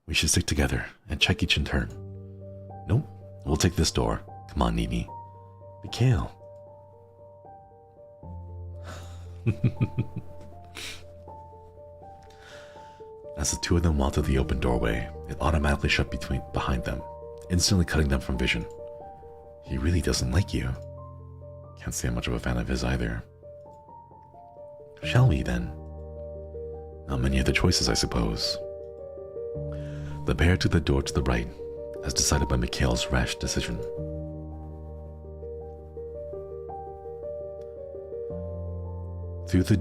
We should stick together and check each in turn. Nope, we'll take this door. Come on, Nini. Mikhail. As the 2 of them walked through the open doorway, it automatically shut behind them, instantly cutting them from vision. He really doesn't like you. Can't say I'm much of a fan of his either. Shall we, then? Not many other choices, I suppose. The pair took the door to the right, as decided by Mikhail's rash decision. Through the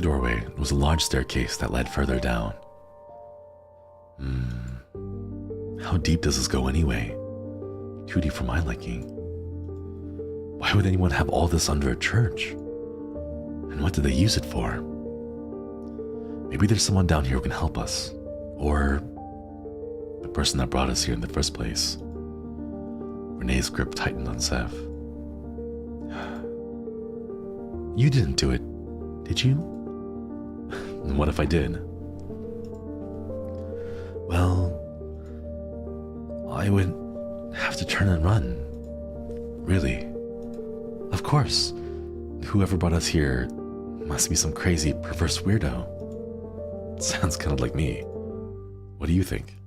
doorway was a large staircase that led further down. How deep does this go anyway? Too deep for my liking. Why would anyone have all this under a church? And what do they use it for? Maybe there's someone down here who can help us. Or the person that brought us here in the first place. Renee's grip tightened on Sev. You didn't do it, did you? What if I did? Well, I would have to turn and run. Really. Of course. Whoever brought us here must be some crazy, perverse weirdo. Sounds kind of like me. What do you think?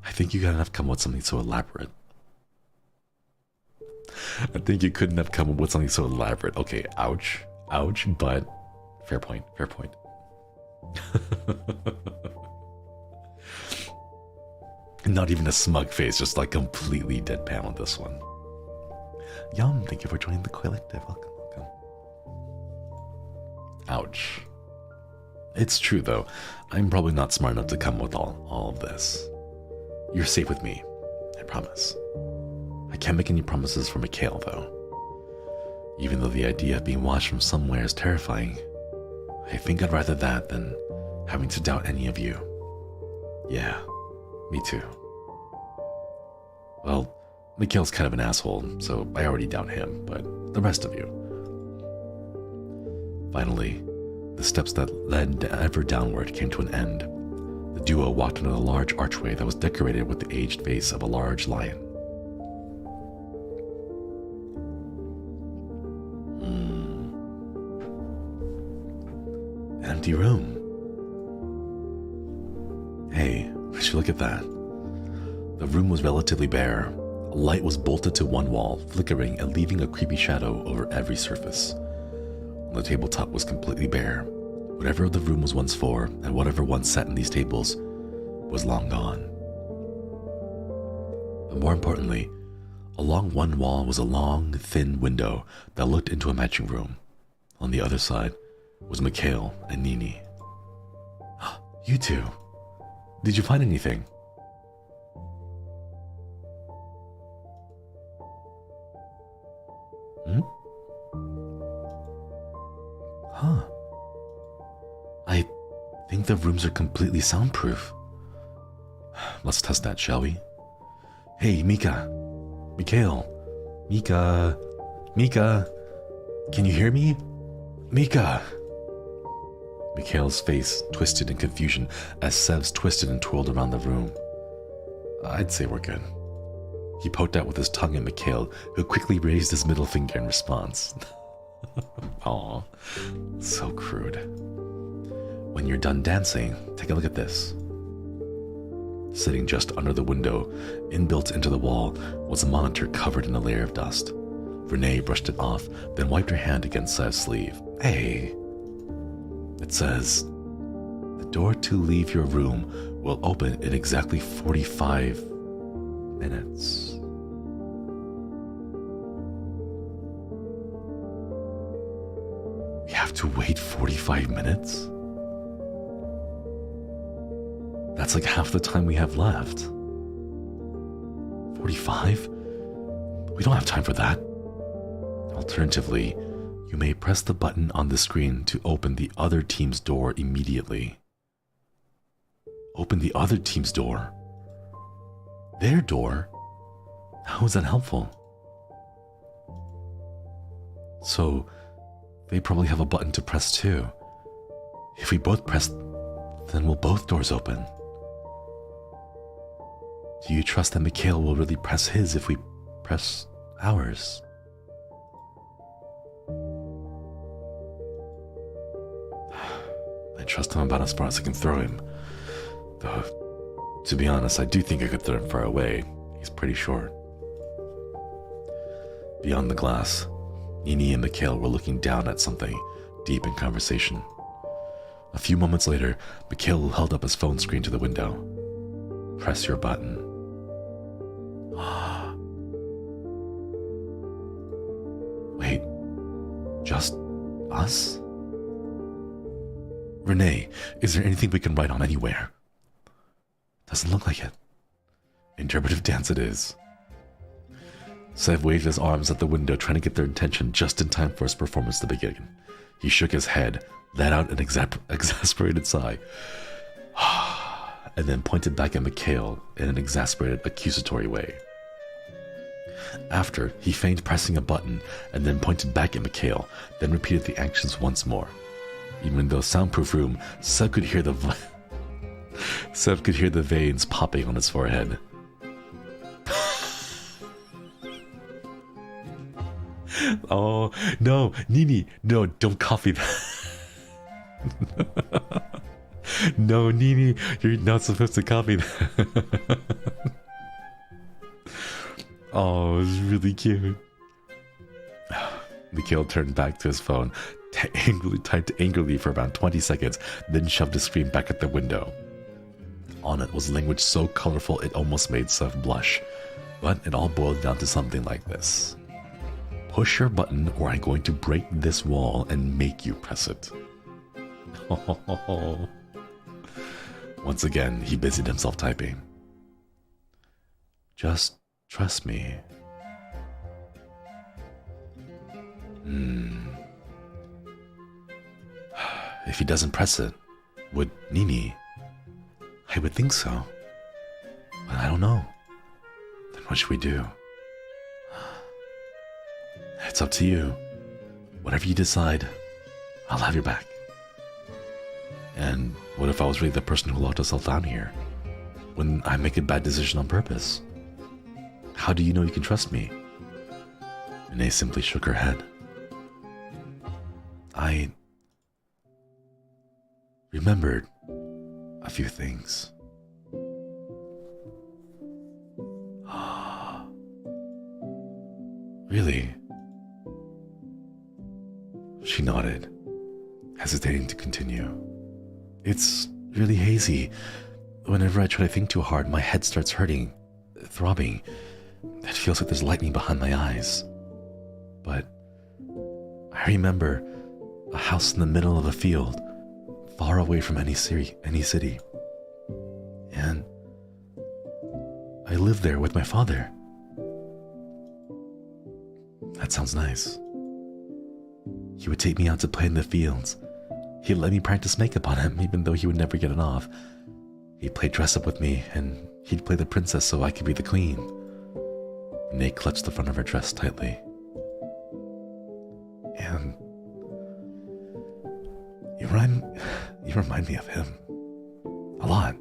I think you couldn't have come up with something so elaborate. I think you couldn't have come up with something so elaborate. Okay, ouch. Ouch, but fair point, fair point. Not even a smug face, just like completely deadpan on this one. Yum, thank you for joining the collective. Welcome, welcome. Ouch. It's true though, I'm probably not smart enough to come with all of this. You're safe with me, I promise. I can't make any promises for Mikhail though. Even though the idea of being watched from somewhere is terrifying, I think I'd rather that than having to doubt any of you. Yeah, me too. Well, Mikhail's kind of an asshole, so I already doubt him, but the rest of you. Finally, the steps that led ever downward came to an end. The duo walked under a large archway that was decorated with the aged face of a large lion. An empty room. Hey, would you look at that? The room was relatively bare. A light was bolted to one wall, flickering and leaving a creepy shadow over every surface. The tabletop was completely bare. Whatever the room was once for, and whatever once sat in these tables, was long gone. But more importantly, along one wall was a long, thin window that looked into a matching room. On the other side was Mikhail and Nini. You two, did you find anything? Huh. I think the rooms are completely soundproof. Let's test that, shall we? Hey, Mika. Mikhail. Mika. Mika. Can you hear me? Mika. Mikhail's face twisted in confusion as Sev's twisted and twirled around the room. I'd say we're good. He poked out with his tongue at Mikhail, who quickly raised his middle finger in response. Aw, so crude. When you're done dancing, take a look at this. Sitting just under the window, inbuilt into the wall, was a monitor covered in a layer of dust. Renee brushed it off, then wiped her hand against Sev's sleeve. Hey! It says, the door to leave your room will open in exactly 45 minutes. We have to wait 45 minutes? That's like half the time we have left. 45? We don't have time for that. Alternatively, you may press the button on the screen to open the other team's door immediately. Open the other team's door? Their door? How is that helpful? So, they probably have a button to press too. If we both press, then will both doors open? Do you trust that Mikhail will really press his if we press ours? I trust him about as far as I can throw him. Though, to be honest, I do think I could throw him far away. He's pretty short. Beyond the glass, Nini and Mikhail were looking down at something, deep in conversation. A few moments later, Mikhail held up his phone screen to the window. Press your button. Wait, just us? Renee, is there anything we can write on anywhere? Doesn't look like it. Interpretive dance it is. Sev waved his arms at the window, trying to get their attention just in time for his performance to begin. He shook his head, let out an exasperated sigh, and then pointed back at Mikhail in an exasperated, accusatory way. After, he feigned pressing a button and then pointed back at Mikhail, then repeated the actions once more. Even though soundproof room, Sev could hear the veins popping on his forehead. Oh, no, Nini, no, don't copy that. No, Nini, you're not supposed to copy that. Oh, it was really cute. Mikhail turned back to his phone, typed angrily for about 20 seconds, then shoved his screen back at the window. On it was language so colorful it almost made Sev blush, but it all boiled down to something like this. Push your button or I'm going to break this wall and make you press it. Oh. Once again, he busied himself typing. Just trust me. If he doesn't press it, would Nini? I would think so. But I don't know. Then what should we do? It's up to you. Whatever you decide, I'll have your back. And what if I was really the person who locked us all down here? When I make a bad decision on purpose? How do you know you can trust me? Renee simply shook her head. I remembered a few things. Really? She nodded, hesitating to continue. It's really hazy. Whenever I try to think too hard, my head starts hurting, throbbing. It feels like there's lightning behind my eyes. But I remember a house in the middle of a field, far away from any city. And I lived there with my father. That sounds nice. He would take me out to play in the fields. He'd let me practice makeup on him, even though he would never get it off. He'd play dress up with me, and he'd play the princess so I could be the queen. Renee clutched the front of her dress tightly. And you remind me of him. A lot.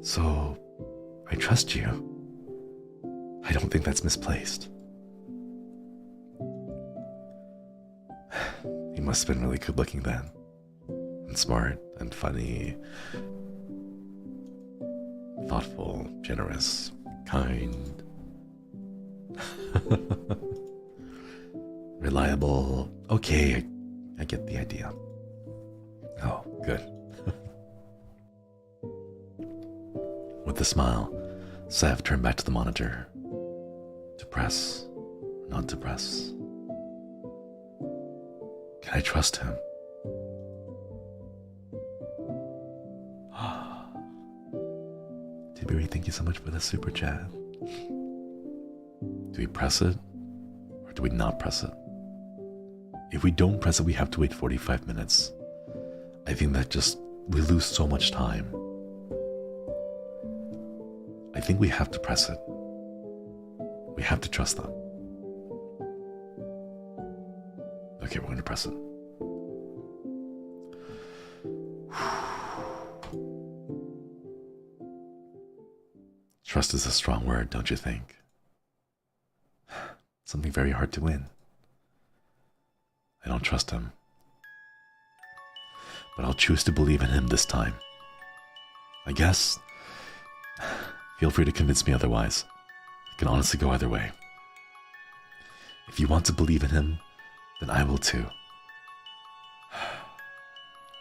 So, I trust you. I don't think that's misplaced. He must have been really good looking then. And smart and funny. Thoughtful, generous, kind. Reliable. Okay, I get the idea. Oh, good. With a smile, Sev turned back to the monitor. To press, not to press. Can I trust him? Tiberi, thank you so much for the super chat. Do we press it? Or do we not press it? If we don't press it, we have to wait 45 minutes. I think that we lose so much time. I think we have to press it. We have to trust them. Okay, we're going to press it. Trust is a strong word, don't you think? Something very hard to win. I don't trust him. But I'll choose to believe in him this time. I guess. Feel free to convince me otherwise. It can honestly go either way. If you want to believe in him, then I will too.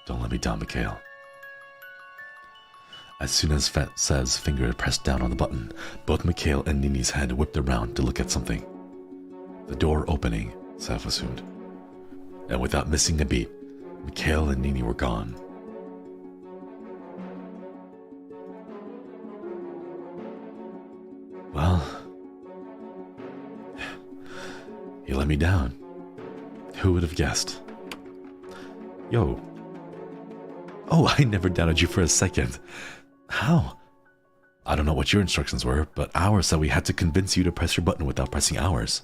Don't let me down, Mikhail. As soon as Seth's finger pressed down on the button, both Mikhail and Nini's head whipped around to look at something. The door opening, Seth assumed. And without missing a beat, Mikhail and Nini were gone. Well, you let me down. Who would have guessed? Yo. Oh, I never doubted you for a second. How? I don't know what your instructions were, but ours said we had to convince you to press your button without pressing ours.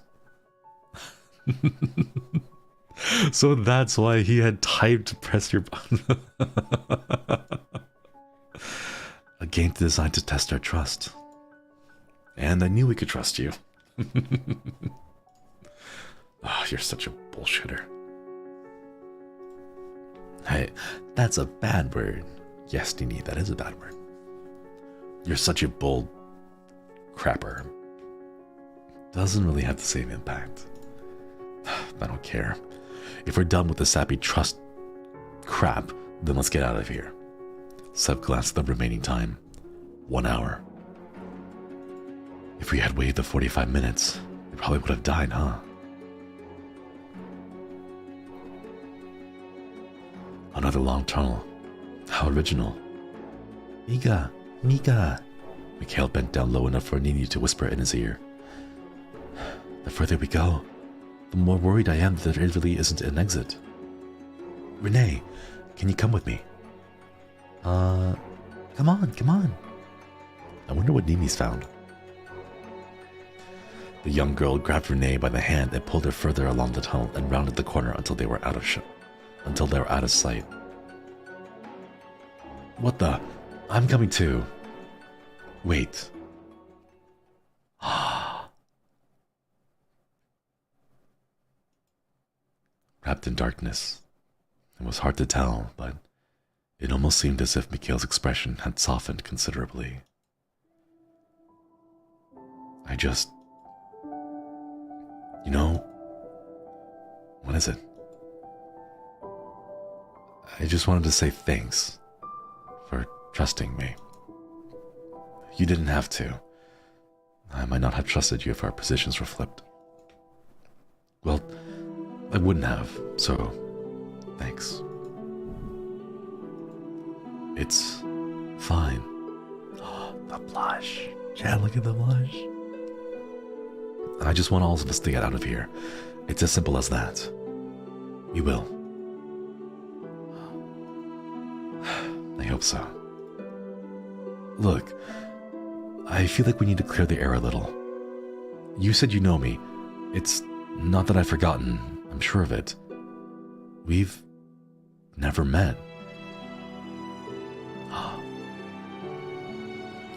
So that's why he had typed to press your button. A game designed to test our trust. And I knew we could trust you. Oh, you're such a bullshitter. Hey, that's a bad word. Yes, Nini, that is a bad word. You're such a bold crapper. Doesn't really have the same impact. I don't care. If we're done with the sappy trust crap, then let's get out of here. Seb glanced at the remaining time. 1 hour. If we had waited the 45 minutes, we probably would have died, huh? Another long tunnel. How original. Miga, Miga. Mikhail bent down low enough for Nini to whisper in his ear. The further we go, the more worried I am that there really isn't an exit. Renee, can you come with me? Come on. I wonder what Nini's found. The young girl grabbed Renee by the hand and pulled her further along the tunnel and rounded the corner until they were out of sight. What the? I'm coming too. Wait. Wrapped in darkness. It was hard to tell, but it almost seemed as if Mikhail's expression had softened considerably. You know, what is it? I just wanted to say thanks for trusting me. You didn't have to. I might not have trusted you if our positions were flipped. Well, I wouldn't have, so thanks. It's fine. Oh, the blush. Yeah, look at the blush. I just want all of us to get out of here. It's as simple as that. We will. I hope so. Look, I feel like we need to clear the air a little. You said you know me. It's not that I've forgotten. I'm sure of it. We've never met.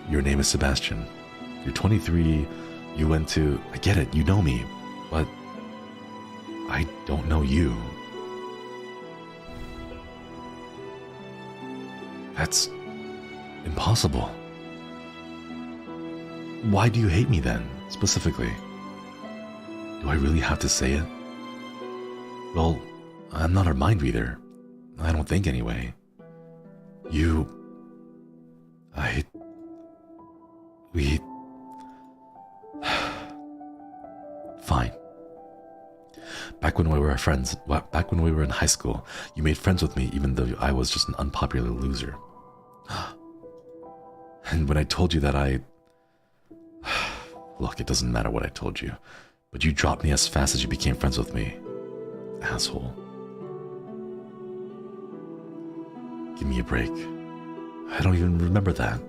Your name is Sebastian. You're 23. You went to... I get it, you know me. But I don't know you. That's impossible. Why do you hate me then, specifically? Do I really have to say it? Well, I'm not a mind reader. I don't think anyway. Fine. Back when we were in high school, you made friends with me even though I was just an unpopular loser. And when I told you that Look, it doesn't matter what I told you, but you dropped me as fast as you became friends with me. Asshole. Give me a break. I don't even remember that.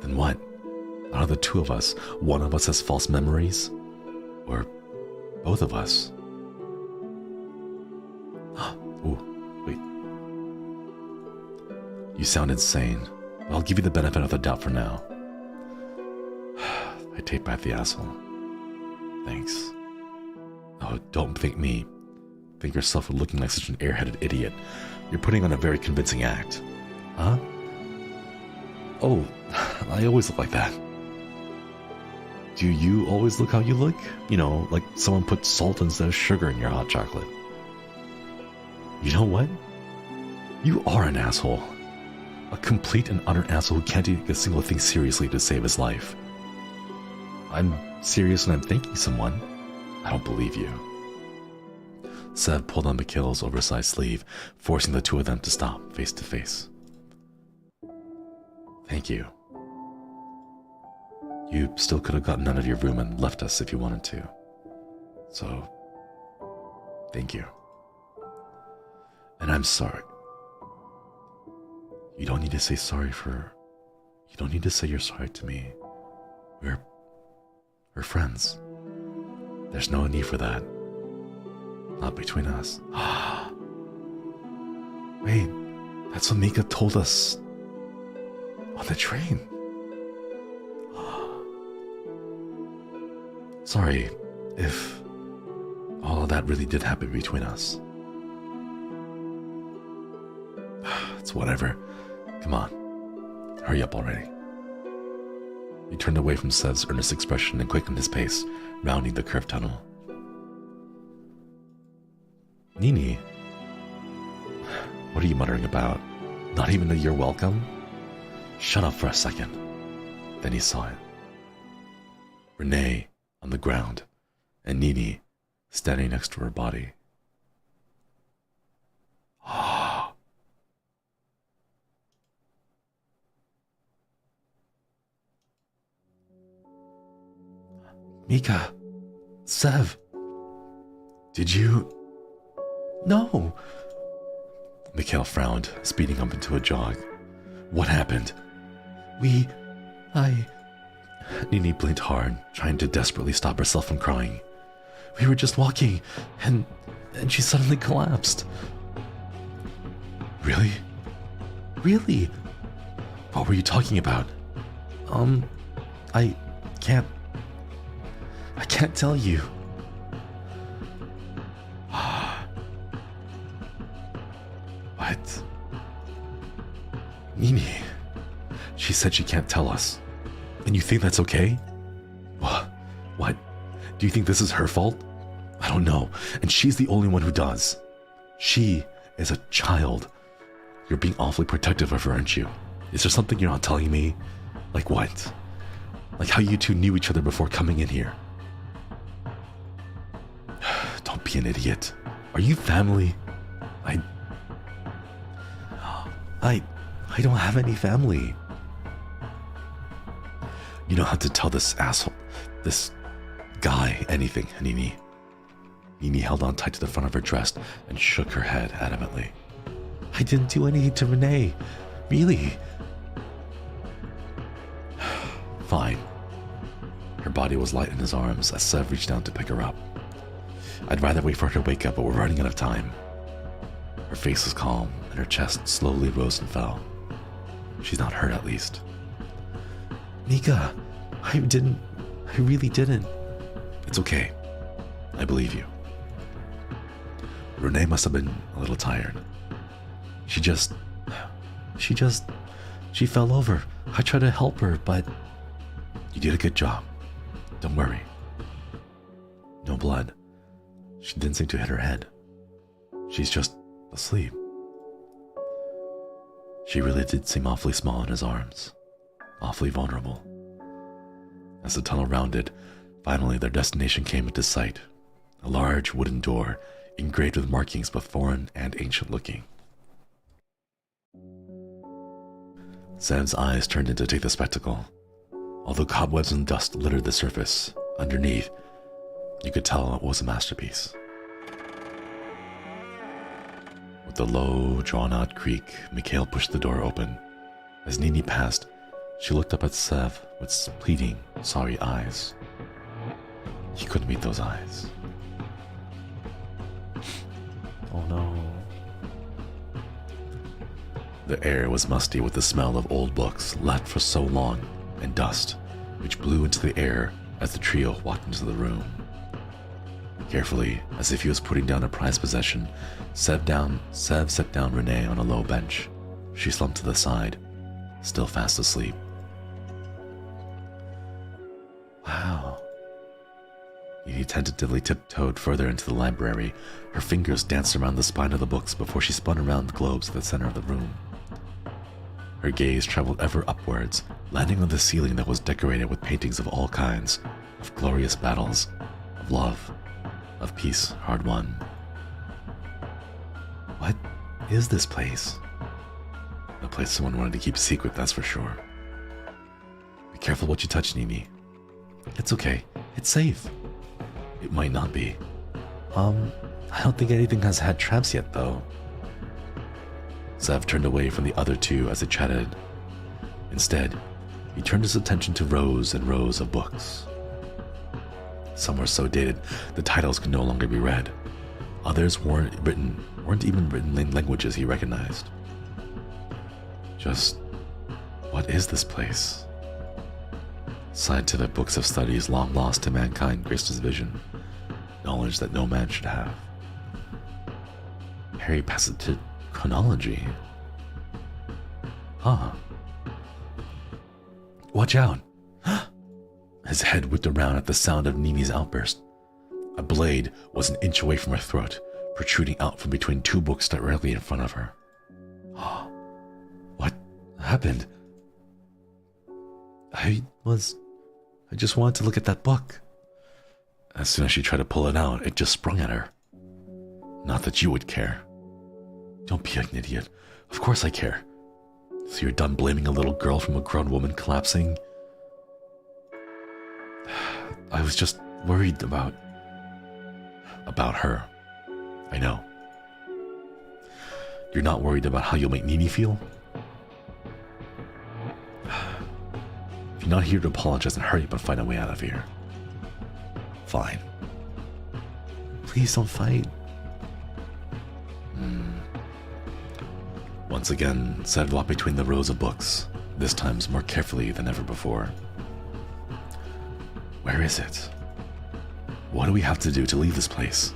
Then what? Out of the two of us, one of us has false memories? Or both of us? Ooh, wait. You sound insane. I'll give you the benefit of the doubt for now. I take back the asshole. Thanks. Oh, don't thank me. Thank yourself for looking like such an airheaded idiot. You're putting on a very convincing act. Huh? Oh, I always look like that. Do you always look how you look? You know, like someone put salt instead of sugar in your hot chocolate. You know what? You are an asshole. A complete and utter asshole who can't take a single thing seriously to save his life. I'm serious when I'm thanking someone. I don't believe you. Sev pulled on Mikhail's oversized sleeve, forcing the two of them to stop face to face. Thank you. You still could have gotten out of your room and left us if you wanted to. So, thank you. And I'm sorry. You don't need to say sorry for... You don't need to say you're sorry to me. We're friends. There's no need for that. Not between us. Wait, that's what Mika told us on the train. Sorry if all of that really did happen between us. It's whatever. Come on, hurry up already. He turned away from Sev's earnest expression and quickened his pace, rounding the curved tunnel. Nini, what are you muttering about? Not even a you're welcome? Shut up for a second. Then he saw it. Renee on the ground, and Nini standing next to her body. Mika, Sev, did you... No. Mikhail frowned, speeding up into a jog. What happened? Nini blinked hard, trying to desperately stop herself from crying. We were just walking, and she suddenly collapsed. Really? Really? What were you talking about? I can't tell you. What? Nini, she said she can't tell us. And you think that's okay? What? Do you think this is her fault? I don't know. And she's the only one who does. She is a child. You're being awfully protective of her, aren't you? Is there something you're not telling me? Like what? Like how you two knew each other before coming in here? Don't be an idiot. Are you family? I don't have any family. You don't have to tell this asshole, this guy, anything, Nini. Nini held on tight to the front of her dress and shook her head adamantly. I didn't do anything to Renee. Really? Fine. Her body was light in his arms as Sev reached down to pick her up. I'd rather wait for her to wake up, but we're running out of time. Her face was calm, and her chest slowly rose and fell. She's not hurt, at least. Mika, I really didn't. It's okay. I believe you. Renee must have been a little tired. She fell over. I tried to help her, but you did a good job. Don't worry. No blood. She didn't seem to hit her head. She's just asleep. She really did seem awfully small in his arms. Awfully vulnerable. As the tunnel rounded, finally their destination came into sight. A large wooden door, engraved with markings both foreign and ancient looking. Sev's eyes turned in to take the spectacle. Although cobwebs and dust littered the surface, underneath, you could tell it was a masterpiece. With a low, drawn-out creak, Mikhail pushed the door open. As Nini passed, She looked up at Sev with pleading, sorry eyes. He couldn't meet those eyes. Oh no. The air was musty with the smell of old books left for so long and dust, which blew into the air as the trio walked into the room. Carefully, as if he was putting down a prized possession, Sev set down Renee on a low bench. She slumped to the side, still fast asleep. Wow. Edie tentatively tiptoed further into the library. Her fingers danced around the spine of the books before she spun around the globes at the center of the room. Her gaze traveled ever upwards, landing on the ceiling that was decorated with paintings of all kinds, of glorious battles, of love, of peace hard won. What is this place? A place someone wanted to keep secret, that's for sure. Be careful what you touch, Nini. It's okay. It's safe. It might not be. I don't think anything has had traps yet, though. Sev turned away from the other two as they chatted. Instead, he turned his attention to rows and rows of books. Some were so dated, the titles could no longer be read. Others weren't even written in languages he recognized. Just, what is this place? Scientific books of studies long lost to mankind graced his vision, knowledge that no man should have. Harry passed it to chronology. Huh. Watch out! His head whipped around at the sound of Nini's outburst. A blade was an inch away from her throat, protruding out from between two books directly in front of her. What happened? I just wanted to look at that book. As soon as she tried to pull it out, it just sprung at her. Not that you would care. Don't be an idiot. Of course I care. So you're done blaming a little girl from a grown woman collapsing? I was just worried about her. I know. You're not worried about how you'll make Nini feel? If you're not here to apologize, then hurry up and find a way out of here. Fine. Please don't fight. Once again, Sev walked between the rows of books, this time more carefully than ever before. Where is it? What do we have to do to leave this place?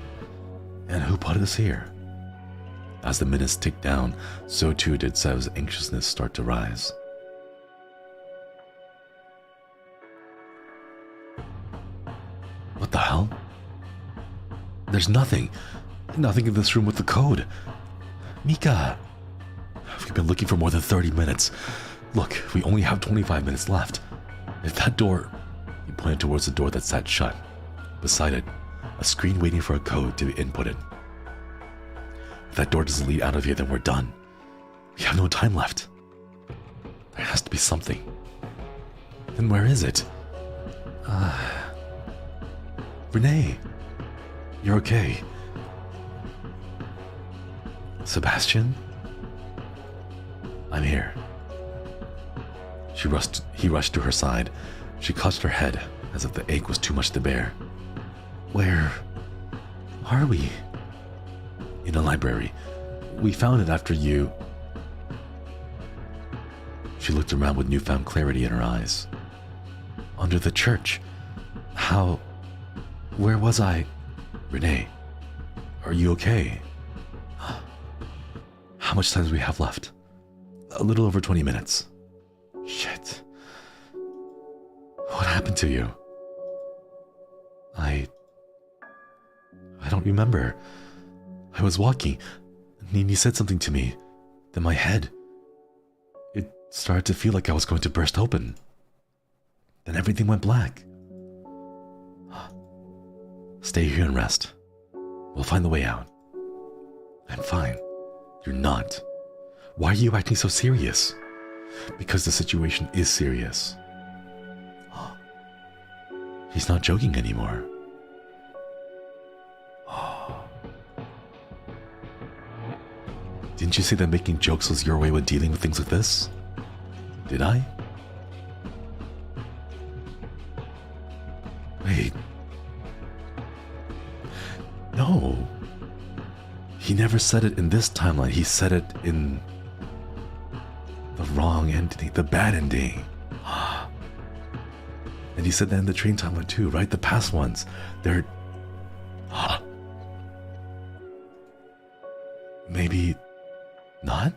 And who put us here? As the minutes ticked down, so too did Sev's anxiousness start to rise. What the hell? There's nothing in this room with the code. Mika! We've been looking for more than 30 minutes. Look, we only have 25 minutes left. If that door... He pointed towards the door that sat shut. Beside it, a screen waiting for a code to be inputted. If that door doesn't lead out of here, then we're done. We have no time left. There has to be something. Then where is it? Renee, you're okay. Sebastian? I'm here. He rushed to her side. She clutched her head as if the ache was too much to bear. Where are we? In a library. We found it after you... She looked around with newfound clarity in her eyes. Under the church. How... Where was I? Renee, are you okay? How much time do we have left? A little over 20 minutes. Shit. What happened to you? I don't remember. I was walking. Nini said something to me. Then my head... It started to feel like I was going to burst open. Then everything went black. Stay here and rest. We'll find the way out. I'm fine. You're not. Why are you acting so serious? Because the situation is serious. He's not joking anymore. Didn't you say that making jokes was your way with dealing with things like this? Did I? Wait. No. He never said it in this timeline. He said it in the wrong ending, the bad ending. And he said that in the train timeline too, right? The past ones. They're... Maybe not?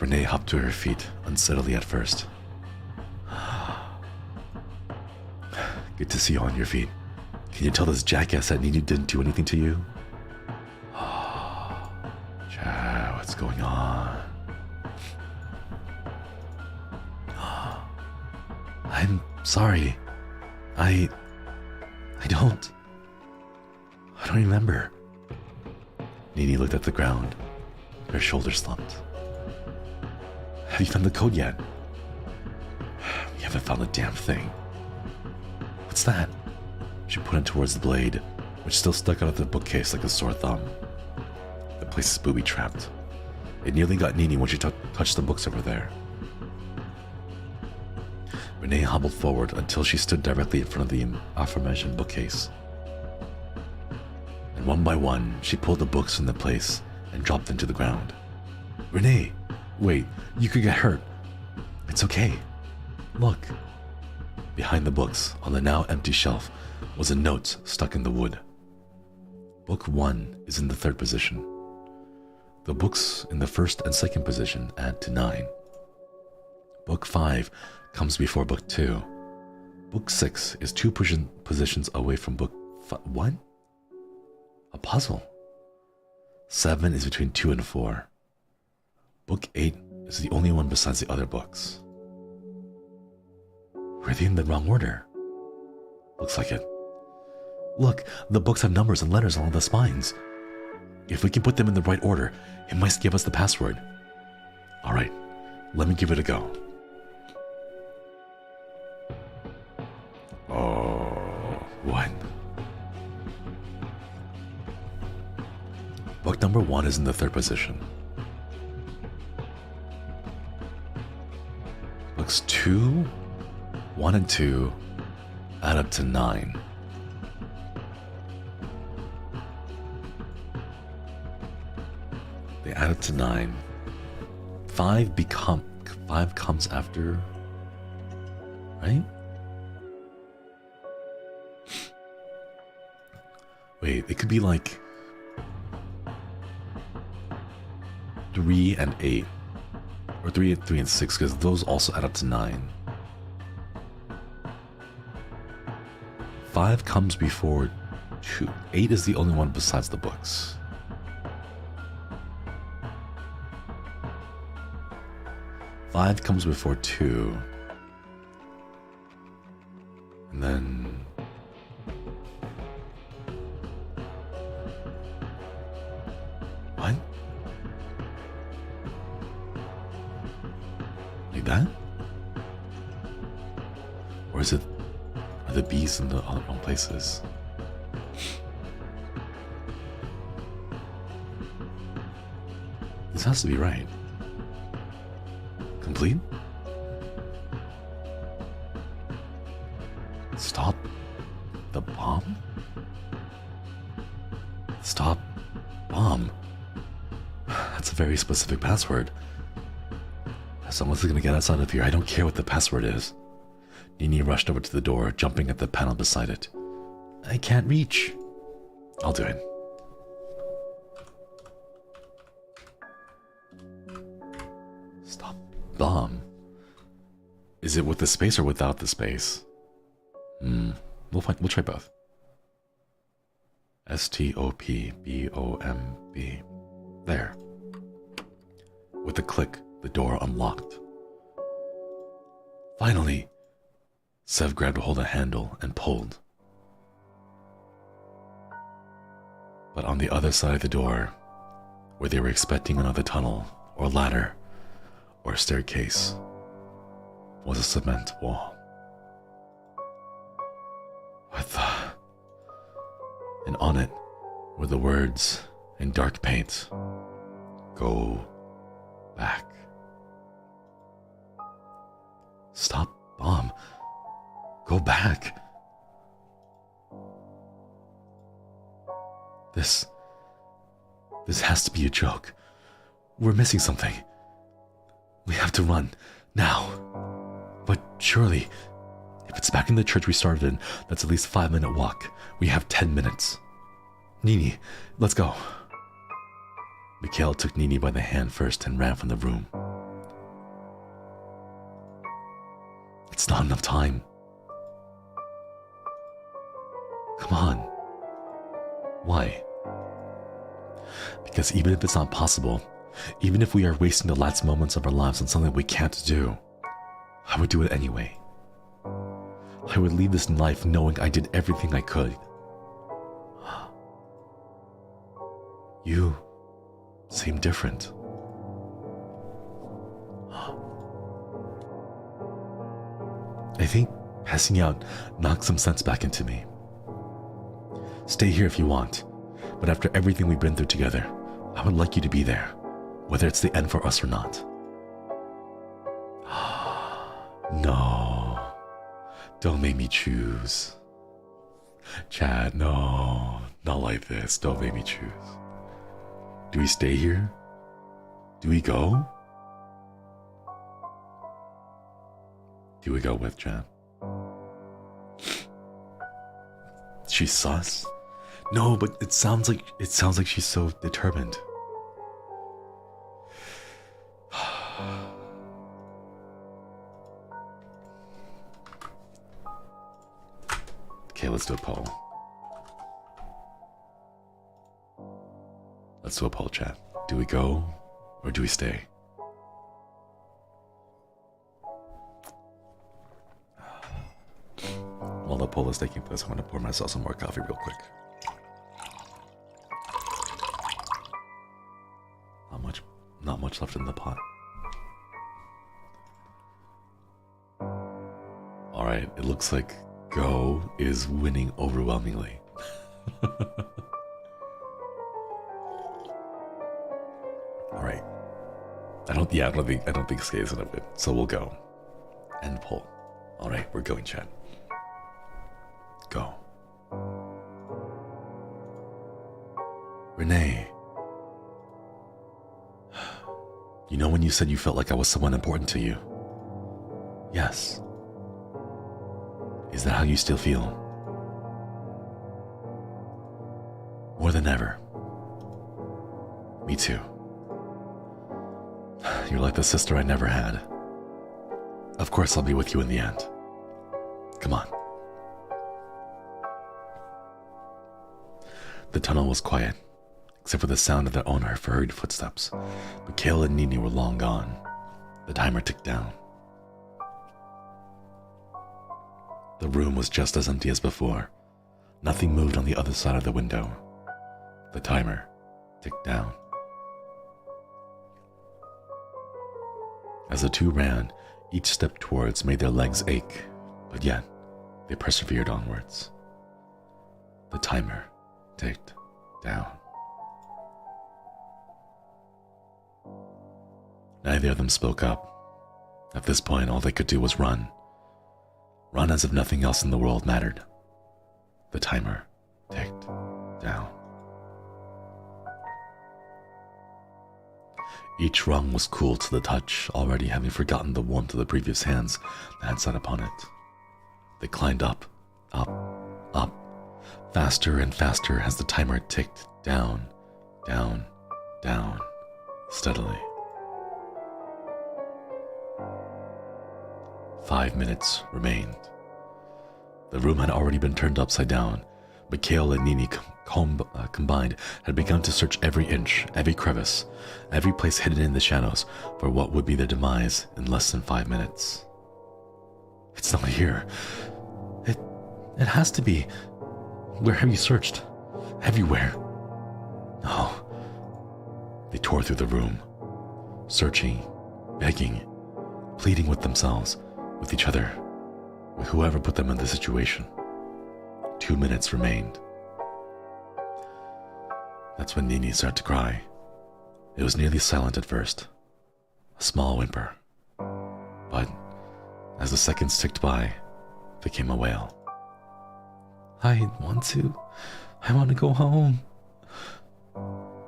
Renee hopped to her feet, unsteadily at first. Good to see you on your feet. Can you tell this jackass that Nini didn't do anything to you? Chad, what's going on? I'm sorry. I don't remember. Nini looked at the ground. Her shoulders slumped. Have you found the code yet? We haven't found a damn thing. What's that? She pointed towards the blade, which still stuck out of the bookcase like a sore thumb. The place is booby-trapped. It nearly got Nini when she touched the books over there. Renee hobbled forward until she stood directly in front of the aforementioned bookcase. And one by one, she pulled the books from the place and dropped them to the ground. Renee! Wait, you could get hurt. It's okay. Look. Behind the books, on the now empty shelf, was a note stuck in the wood. Book 1 is in the 3rd position. The books in the 1st and 2nd position add to 9. Book 5 comes before book 2. Book 6 is 2 positions away from book 5. What? A puzzle. 7 is between 2 and 4. Book 8 is the only one besides the other books. Were they in the wrong order? Looks like it. Look, the books have numbers and letters along the spines. If we can put them in the right order, it might give us the password. Alright, let me give it a go. Oh, what? Book number 1 is in the 3rd position. Books 2, 1 and 2 add up to 9. They add up to 9. 5 comes after, right? Wait, it could be like 3 and 8. Or 3 and 6, because those also add up to 9. 5 comes before 2. 8 is the only one besides the books. Five comes before 2. And then... What? Like that? Or is it... Are the B's in the wrong places? This has to be right. Complete? Stop the bomb? Stop bomb. That's a very specific password. Someone's gonna get us out of here. I don't care what the password is. Nini rushed over to the door, jumping at the panel beside it. I can't reach. I'll do it. Stop bomb. Is it with the space or without the space? We'll try both. STOPBOMB. There. With a click, the door unlocked. Finally, Sev grabbed a hold of the handle and pulled. But on the other side of the door, where they were expecting another tunnel, or ladder, or staircase, was a cement wall. What the? And on it were the words in dark paint, "Go back." Stop bomb. Go back. This has to be a joke. We're missing something. We have to run, now. But surely, if it's back in the church we started in, that's at least a 5-minute walk. We have 10 minutes. Nini, let's go. Mikhail took Nini by the hand first and ran from the room. It's not enough time. Come on. Why? Because even if it's not possible, even if we are wasting the last moments of our lives on something we can't do, I would do it anyway. I would leave this life knowing I did everything I could. You seem different. I think passing out knocked some sense back into me. Stay here if you want, but after everything we've been through together, I would like you to be there, whether it's the end for us or not. No, don't make me choose. Chad, no, not like this. Don't make me choose. Do we stay here? Do we go? Do we go with Chad? She's sus? No, but it sounds like she's so determined. Okay, let's do a poll. Let's do a poll, chat. Do we go or do we stay? While the poll is taking place, I'm going to pour myself some more coffee real quick. Not much left in the pot. Alright, it looks like Go is winning overwhelmingly. Alright. I don't think Skate is gonna win, so we'll go. End poll. Alright, we're going, chat. Go. Renee. You know when you said you felt like I was someone important to you? Yes. Is that how you still feel? More than ever. Me too. You're like the sister I never had. Of course I'll be with you in the end. Come on. The tunnel was quiet, except for the sound of their own hurried footsteps. Mikhail and Nini were long gone. The timer ticked down. The room was just as empty as before. Nothing moved on the other side of the window. The timer ticked down. As the two ran, each step towards made their legs ache, but yet they persevered onwards. The timer ticked down. Neither of them spoke up. At this point, all they could do was run. Run as if nothing else in the world mattered. The timer ticked down. Each rung was cool to the touch, already having forgotten the warmth of the previous hands that had sat upon it. They climbed up, up, up, faster and faster as the timer ticked down, down, down, steadily. 5 minutes remained. The room had already been turned upside down. Mikhail and Nini combined had begun to search every inch, every crevice, every place hidden in the shadows for what would be their demise in less than 5 minutes. It's not here. It has to be. Where have you searched? Everywhere. No. They tore through the room, searching, begging, pleading with themselves, with each other, with whoever put them in the situation. 2 minutes remained. That's when Nini started to cry. It was nearly silent at first, a small whimper. But as the seconds ticked by, became a wail. I want to go home.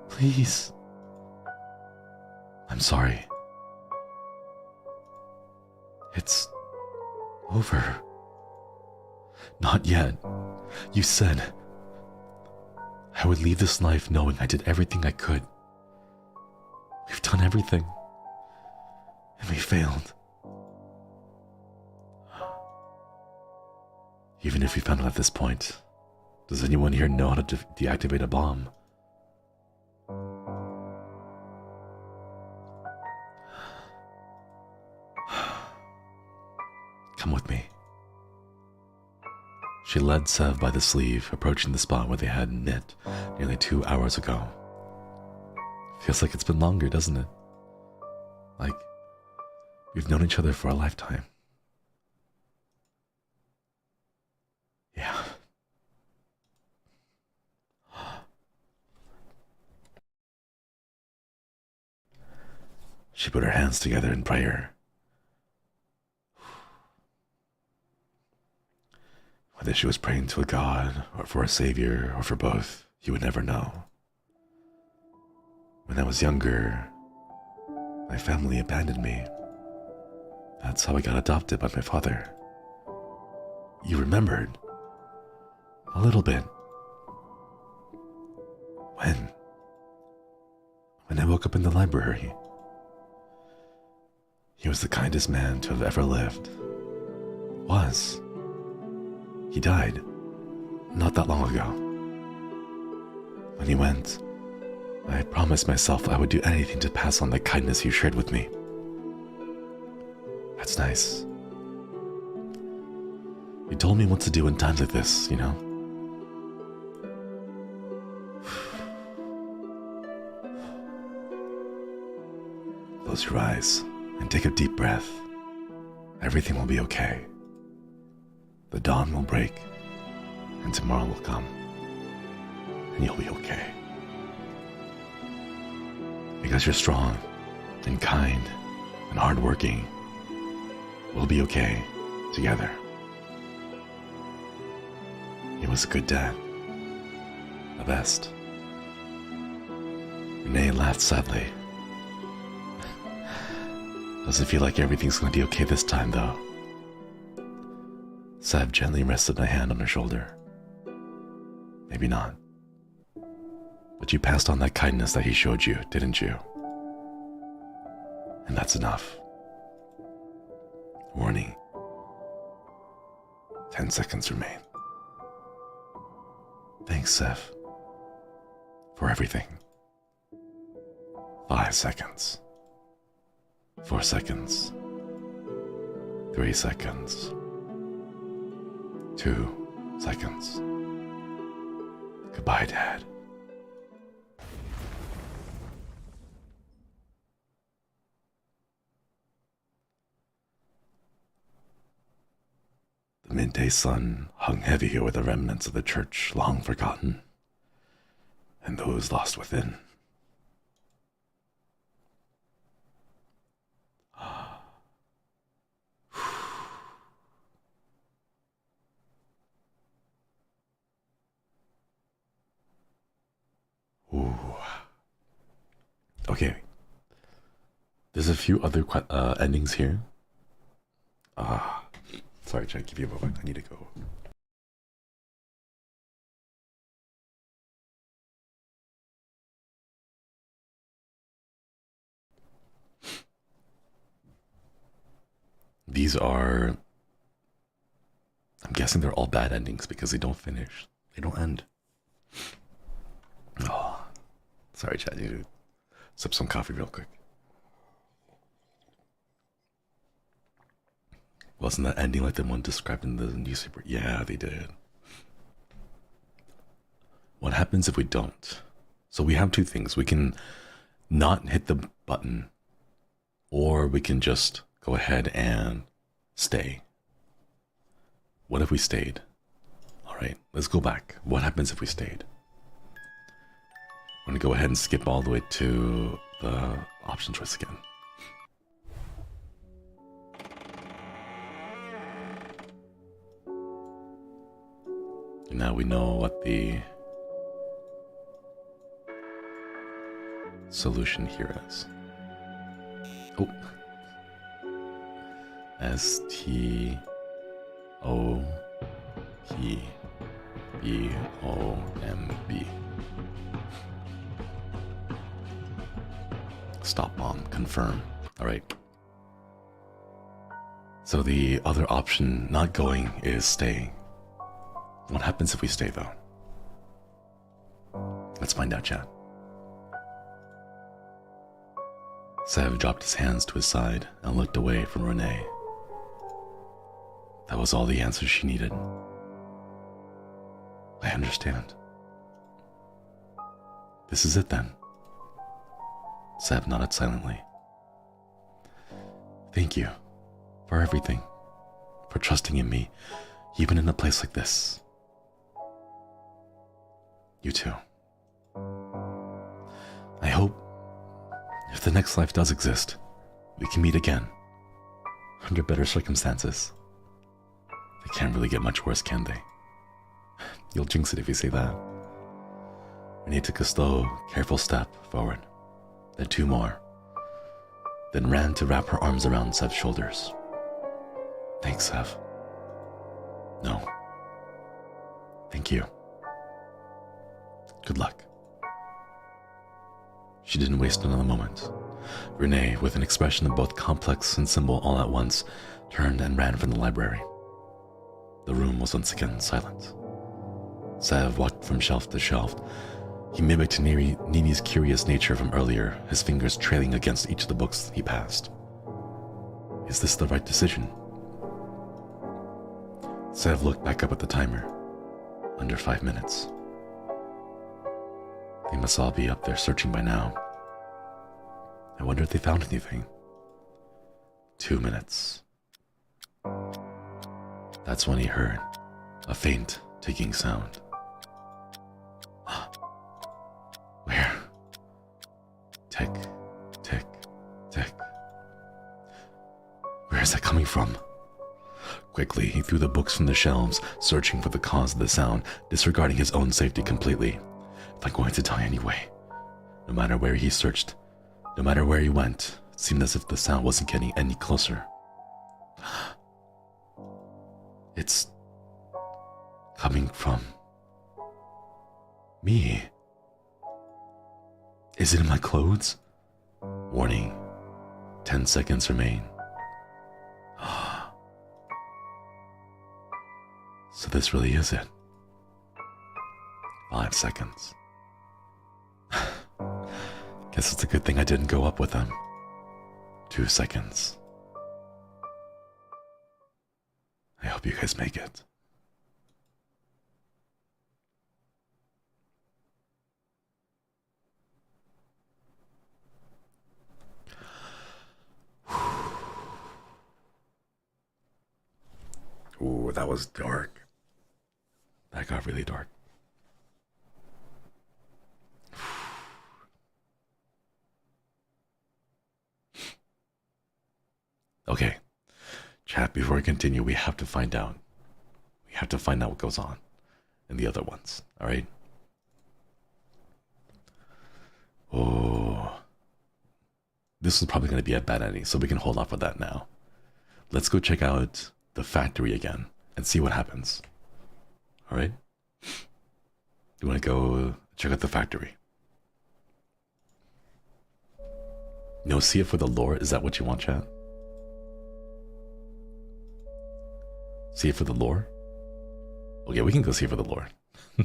Please. I'm sorry. It's over. Not yet. You said I would leave this life knowing I did everything I could. We've done everything. And we failed. Even if we found out at this point, does anyone here know how to deactivate a bomb? Come with me. She led Sev by the sleeve, approaching the spot where they had knit nearly 2 hours ago. Feels like it's been longer, doesn't it? Like we've known each other for a lifetime. Yeah. She put her hands together in prayer. Whether she was praying to a god, or for a savior, or for both, you would never know. When I was younger, my family abandoned me. That's how I got adopted by my father. You remembered? A little bit. When I woke up in the library. He was the kindest man to have ever lived. Was. He died not that long ago. When he went, I promised myself I would do anything to pass on the kindness he shared with me. That's nice. He told me what to do in times like this, you know? Close your eyes and take a deep breath. Everything will be okay. The dawn will break, and tomorrow will come, and you'll be okay. Because you're strong, and kind, and hardworking, we'll be okay together. He was a good dad. The best. Renee laughed sadly. Doesn't feel like everything's going to be okay this time, though. Sev gently rested a hand on her shoulder. Maybe not. But you passed on that kindness that he showed you, didn't you? And that's enough. Warning. 10 seconds remain. Thanks, Sev. For everything. 5 seconds. 4 seconds. 3 seconds. 2 seconds. Goodbye, Dad. The midday sun hung heavy over the remnants of the church long forgotten, and those lost within. Ooh. Okay. There's a few other endings here. Sorry, Jack, give you a moment. I need to go. These are... I'm guessing they're all bad endings because they don't finish. They don't end. Oh, sorry, Chad. I need to sip some coffee real quick. Wasn't that ending like the one described in the newspaper? Yeah, they did. What happens if we don't? So we have two things. We can not hit the button, or we can just go ahead and stay. What if we stayed? All right, let's go back. What happens if we stayed? I'm gonna go ahead and skip all the way to the option choice again. Now we know what the solution here is. Oh. STOPBOMB. Stop bomb. Confirm. Alright. So the other option, not going, is staying. What happens if we stay, though? Let's find out, chat. Sev dropped his hands to his side and looked away from Renee. That was all the answers she needed. I understand. This is it then. Sev nodded silently. Thank you for everything, for trusting in me, even in a place like this. You too. I hope, if the next life does exist, we can meet again, under better circumstances. They can't really get much worse, can they? You'll jinx it if you say that. Renee took a slow, careful step forward, then two more, then ran to wrap her arms around Sev's shoulders. Thanks, Sev. No. Thank you. Good luck. She didn't waste another moment. Renee, with an expression of both complex and simple all at once, turned and ran from the library. The room was once again silent. Sev walked from shelf to shelf. He mimicked Nini's curious nature from earlier, his fingers trailing against each of the books he passed. Is this the right decision? Sev looked back up at the timer. Under 5 minutes. They must all be up there searching by now. I wonder if they found anything. 2 minutes. That's when he heard a faint ticking sound. Where? Tick, tick, tick. Where is that coming from? Quickly, he threw the books from the shelves, searching for the cause of the sound, disregarding his own safety completely. If I'm going to die anyway. No matter where he searched, no matter where he went, it seemed as if the sound wasn't getting any closer. It's coming from me. Is it in my clothes? Warning. 10 seconds remain. So this really is it. 5 seconds. Guess it's a good thing I didn't go up with them. 2 seconds. I hope you guys make it. Ooh, that was dark. That got really dark. Okay, chat, before we continue, we have to find out. We have to find out what goes on in the other ones, all right? Oh, this is probably going to be a bad ending, so we can hold off on that now. Let's go check out the factory again and see what happens. All right? You want to go check out the factory? No, see it for the lore? Is that what you want, chat? See it for the lore? Okay, we can go see it for the lore. We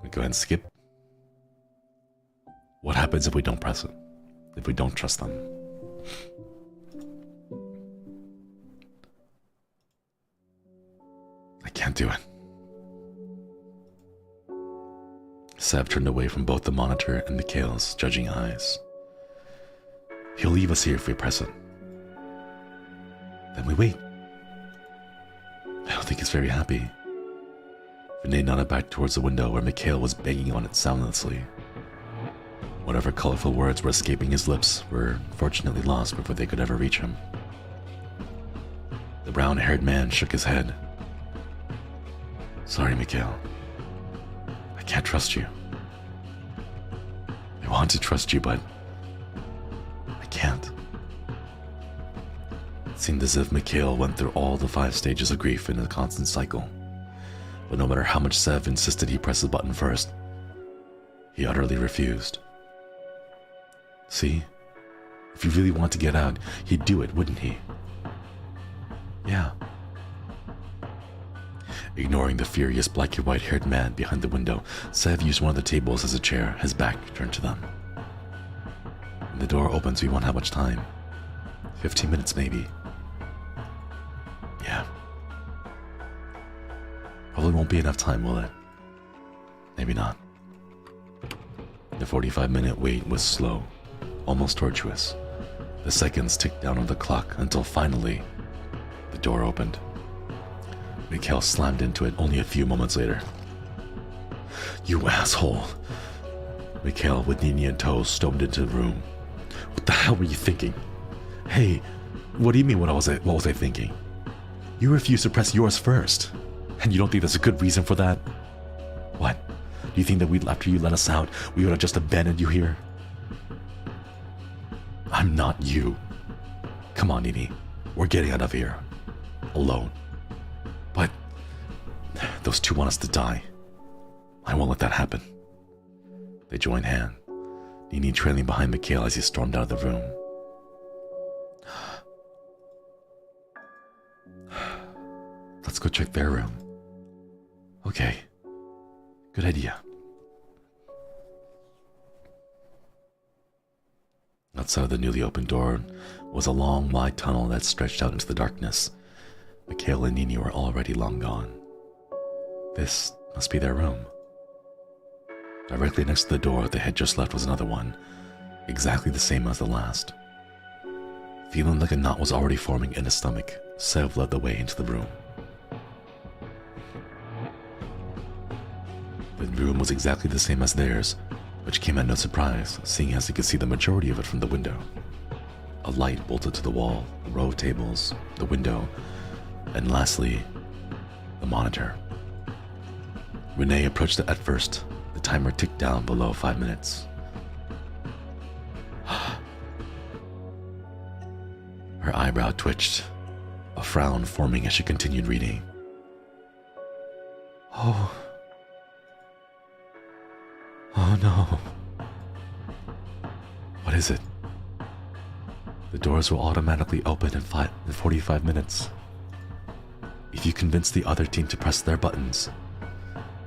go ahead and skip. What happens if we don't press it? If we don't trust them? I can't do it. Sev turned away from both the monitor and Mikhail's judging eyes. He'll leave us here if we press it. Then we wait. I don't think he's very happy. Renee nodded back towards the window where Mikhail was banging on it soundlessly. Whatever colorful words were escaping his lips were fortunately lost before they could ever reach him. The brown-haired man shook his head. Sorry, Mikhail. I can't trust you. I want to trust you, but I can't. It seemed as if Mikhail went through all the 5 stages of grief in a constant cycle. But no matter how much Sev insisted he press the button first, he utterly refused. See? If he really wanted to get out, he'd do it, wouldn't he? Yeah. Ignoring the furious black and white-haired man behind the window, Sev used one of the tables as a chair, his back turned to them. When the door opens, we won't have much time. 15 minutes, maybe. Yeah. Probably won't be enough time, will it? Maybe not. The 45-minute wait was slow, almost tortuous. The seconds ticked down on the clock until finally, the door opened. Mikhail slammed into it only a few moments later. You asshole! Mikhail, with Nini in tow, stormed into the room. What the hell were you thinking? Hey, what do you mean what was I thinking? You refused to press yours first. And you don't think there's a good reason for that? What? Do you think that after you let us out, we would have just abandoned you here? I'm not you. Come on, Nini. We're getting out of here. Alone. But those two want us to die. I won't let that happen. They joined hand, Nini trailing behind Mikhail as he stormed out of the room. Let's go check their room. Okay. Good idea. Outside the newly opened door was a long, wide tunnel that stretched out into the darkness. Mikhail and Nini were already long gone. This must be their room. Directly next to the door they had just left was another one, exactly the same as the last. Feeling like a knot was already forming in his stomach, Sev led the way into the room. The room was exactly the same as theirs, which came at no surprise, seeing as he could see the majority of it from the window. A light bolted to the wall, a row of tables, the window, and lastly, the monitor. Renee approached it at first. The timer ticked down below 5 minutes. Her eyebrow twitched, a frown forming as she continued reading. Oh no. What is it? The doors will automatically open in 45 minutes. If you convince the other team to press their buttons,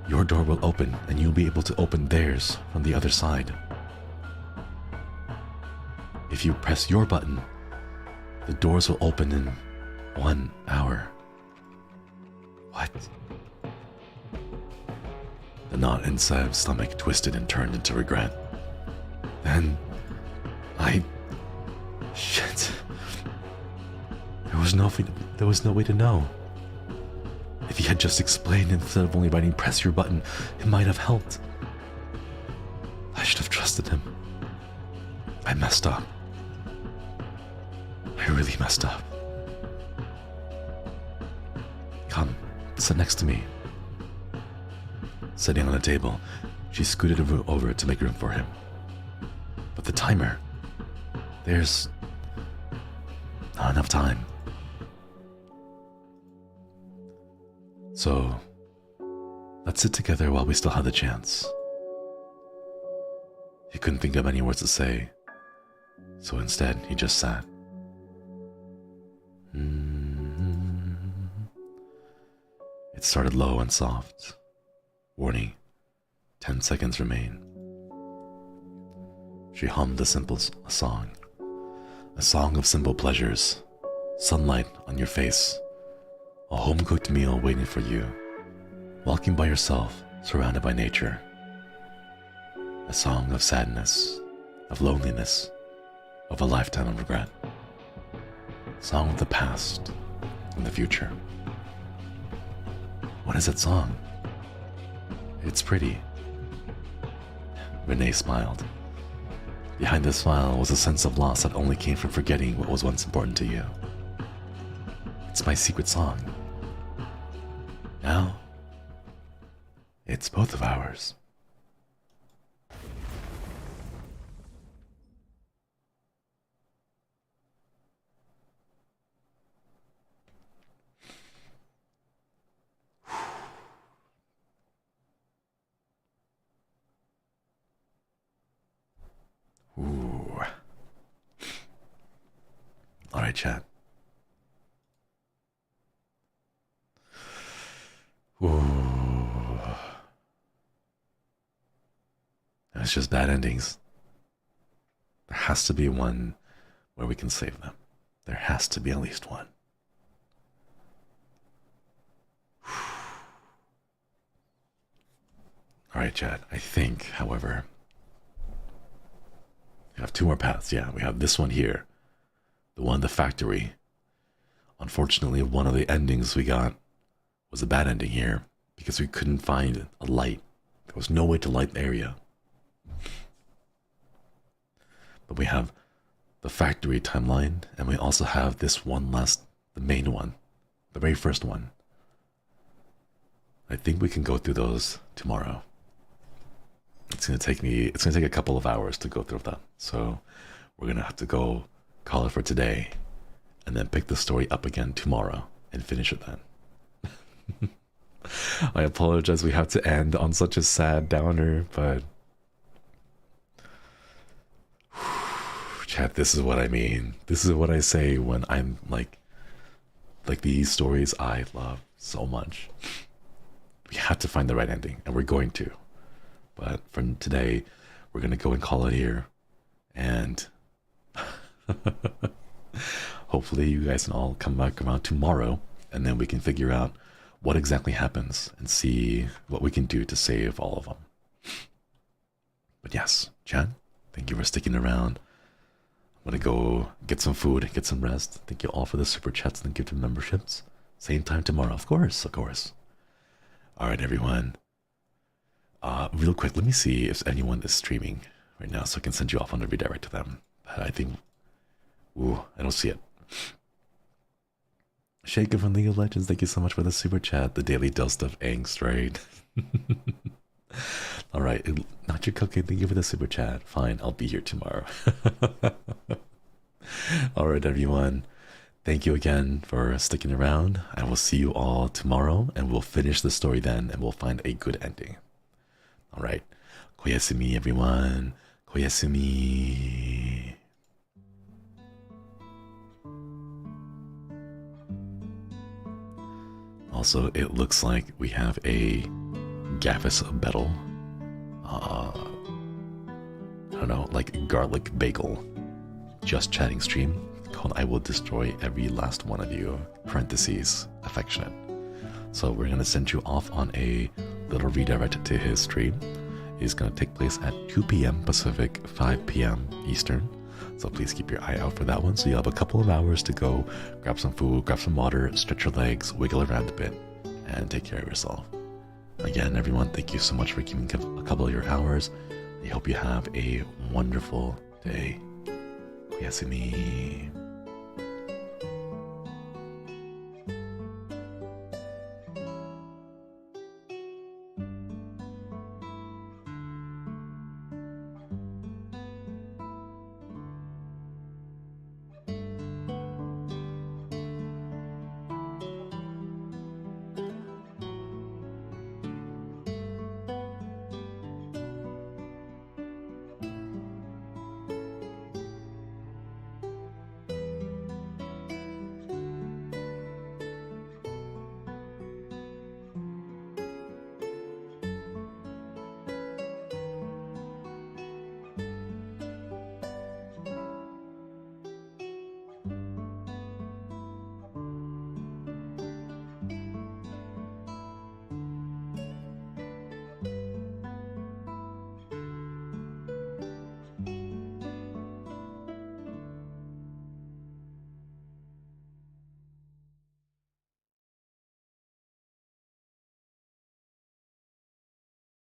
your door will open and you'll be able to open theirs from the other side. If you press your button, the doors will open in 1 hour. What? The knot in Sev's stomach twisted and turned into regret. Then, Shit. There was no way to know. If he had just explained instead of only writing press your button, it might have helped. I should have trusted him. I messed up. I really messed up. Come, sit next to me. Sitting on the table, she scooted over to make room for him. But the timer, there's not enough time. So, let's sit together while we still have the chance. He couldn't think of any words to say, so instead he just sat. It started low and soft. Warning, 10 seconds remain. She hummed a song of simple pleasures, sunlight on your face, a home-cooked meal waiting for you, walking by yourself, surrounded by nature. A song of sadness, of loneliness, of a lifetime of regret. Song of the past and the future. What is that song? It's pretty. Renee smiled. Behind the smile was a sense of loss that only came from forgetting what was once important to you. It's my secret song. Now, it's both of ours. Ooh. All right, chat. Ooh. It's just bad endings. There has to be one where we can save them. There has to be at least one. All right, chat. I think, however, we have two more paths. Yeah, we have this one here, the one in the factory. Unfortunately, one of the endings we got was a bad ending here because we couldn't find a light. There was no way to light the area. But we have the factory timeline, and we also have this one last, the main one, the very first one. I think we can go through those tomorrow. It's gonna take a couple of hours to go through that. So we're gonna have to go call it for today and then pick the story up again tomorrow and finish it then. I apologize we have to end on such a sad downer, but chat, this is what I mean. This is what I say when I'm like these stories I love so much. We have to find the right ending, and we're going to. But for today, we're gonna go and call it here, and hopefully you guys can all come back around tomorrow, and then we can figure out what exactly happens and see what we can do to save all of them. But yes, Chad, thank you for sticking around. I'm gonna go get some food, get some rest. Thank you all for the super chats and gifted memberships. Same time tomorrow, of course, of course. All right, everyone. Real quick, let me see if anyone is streaming right now so I can send you off on a redirect to them. But I think, ooh, I don't see it. Shaker from League of Legends, thank you so much for the super chat. The daily dose of angst, right? All right, not your cookie, thank you for the super chat. Fine, I'll be here tomorrow. All right, everyone. Thank you again for sticking around. I will see you all tomorrow, and we'll finish the story then, and we'll find a good ending. All right. Koyasumi, everyone. Koyasumi. Also, it looks like we have a Gavis Bettel. I don't know, like garlic bagel. Just chatting stream called I Will Destroy Every Last One of You, parentheses, affectionate. So we're going to send you off on a little redirect to his stream. It's going to take place at 2 p.m. Pacific, 5 p.m. Eastern. So please keep your eye out for that one. So you have a couple of hours to go grab some food, grab some water, stretch your legs, wiggle around a bit, and take care of yourself. Again, everyone, thank you so much for giving a couple of your hours. I hope you have a wonderful day. Yasumi.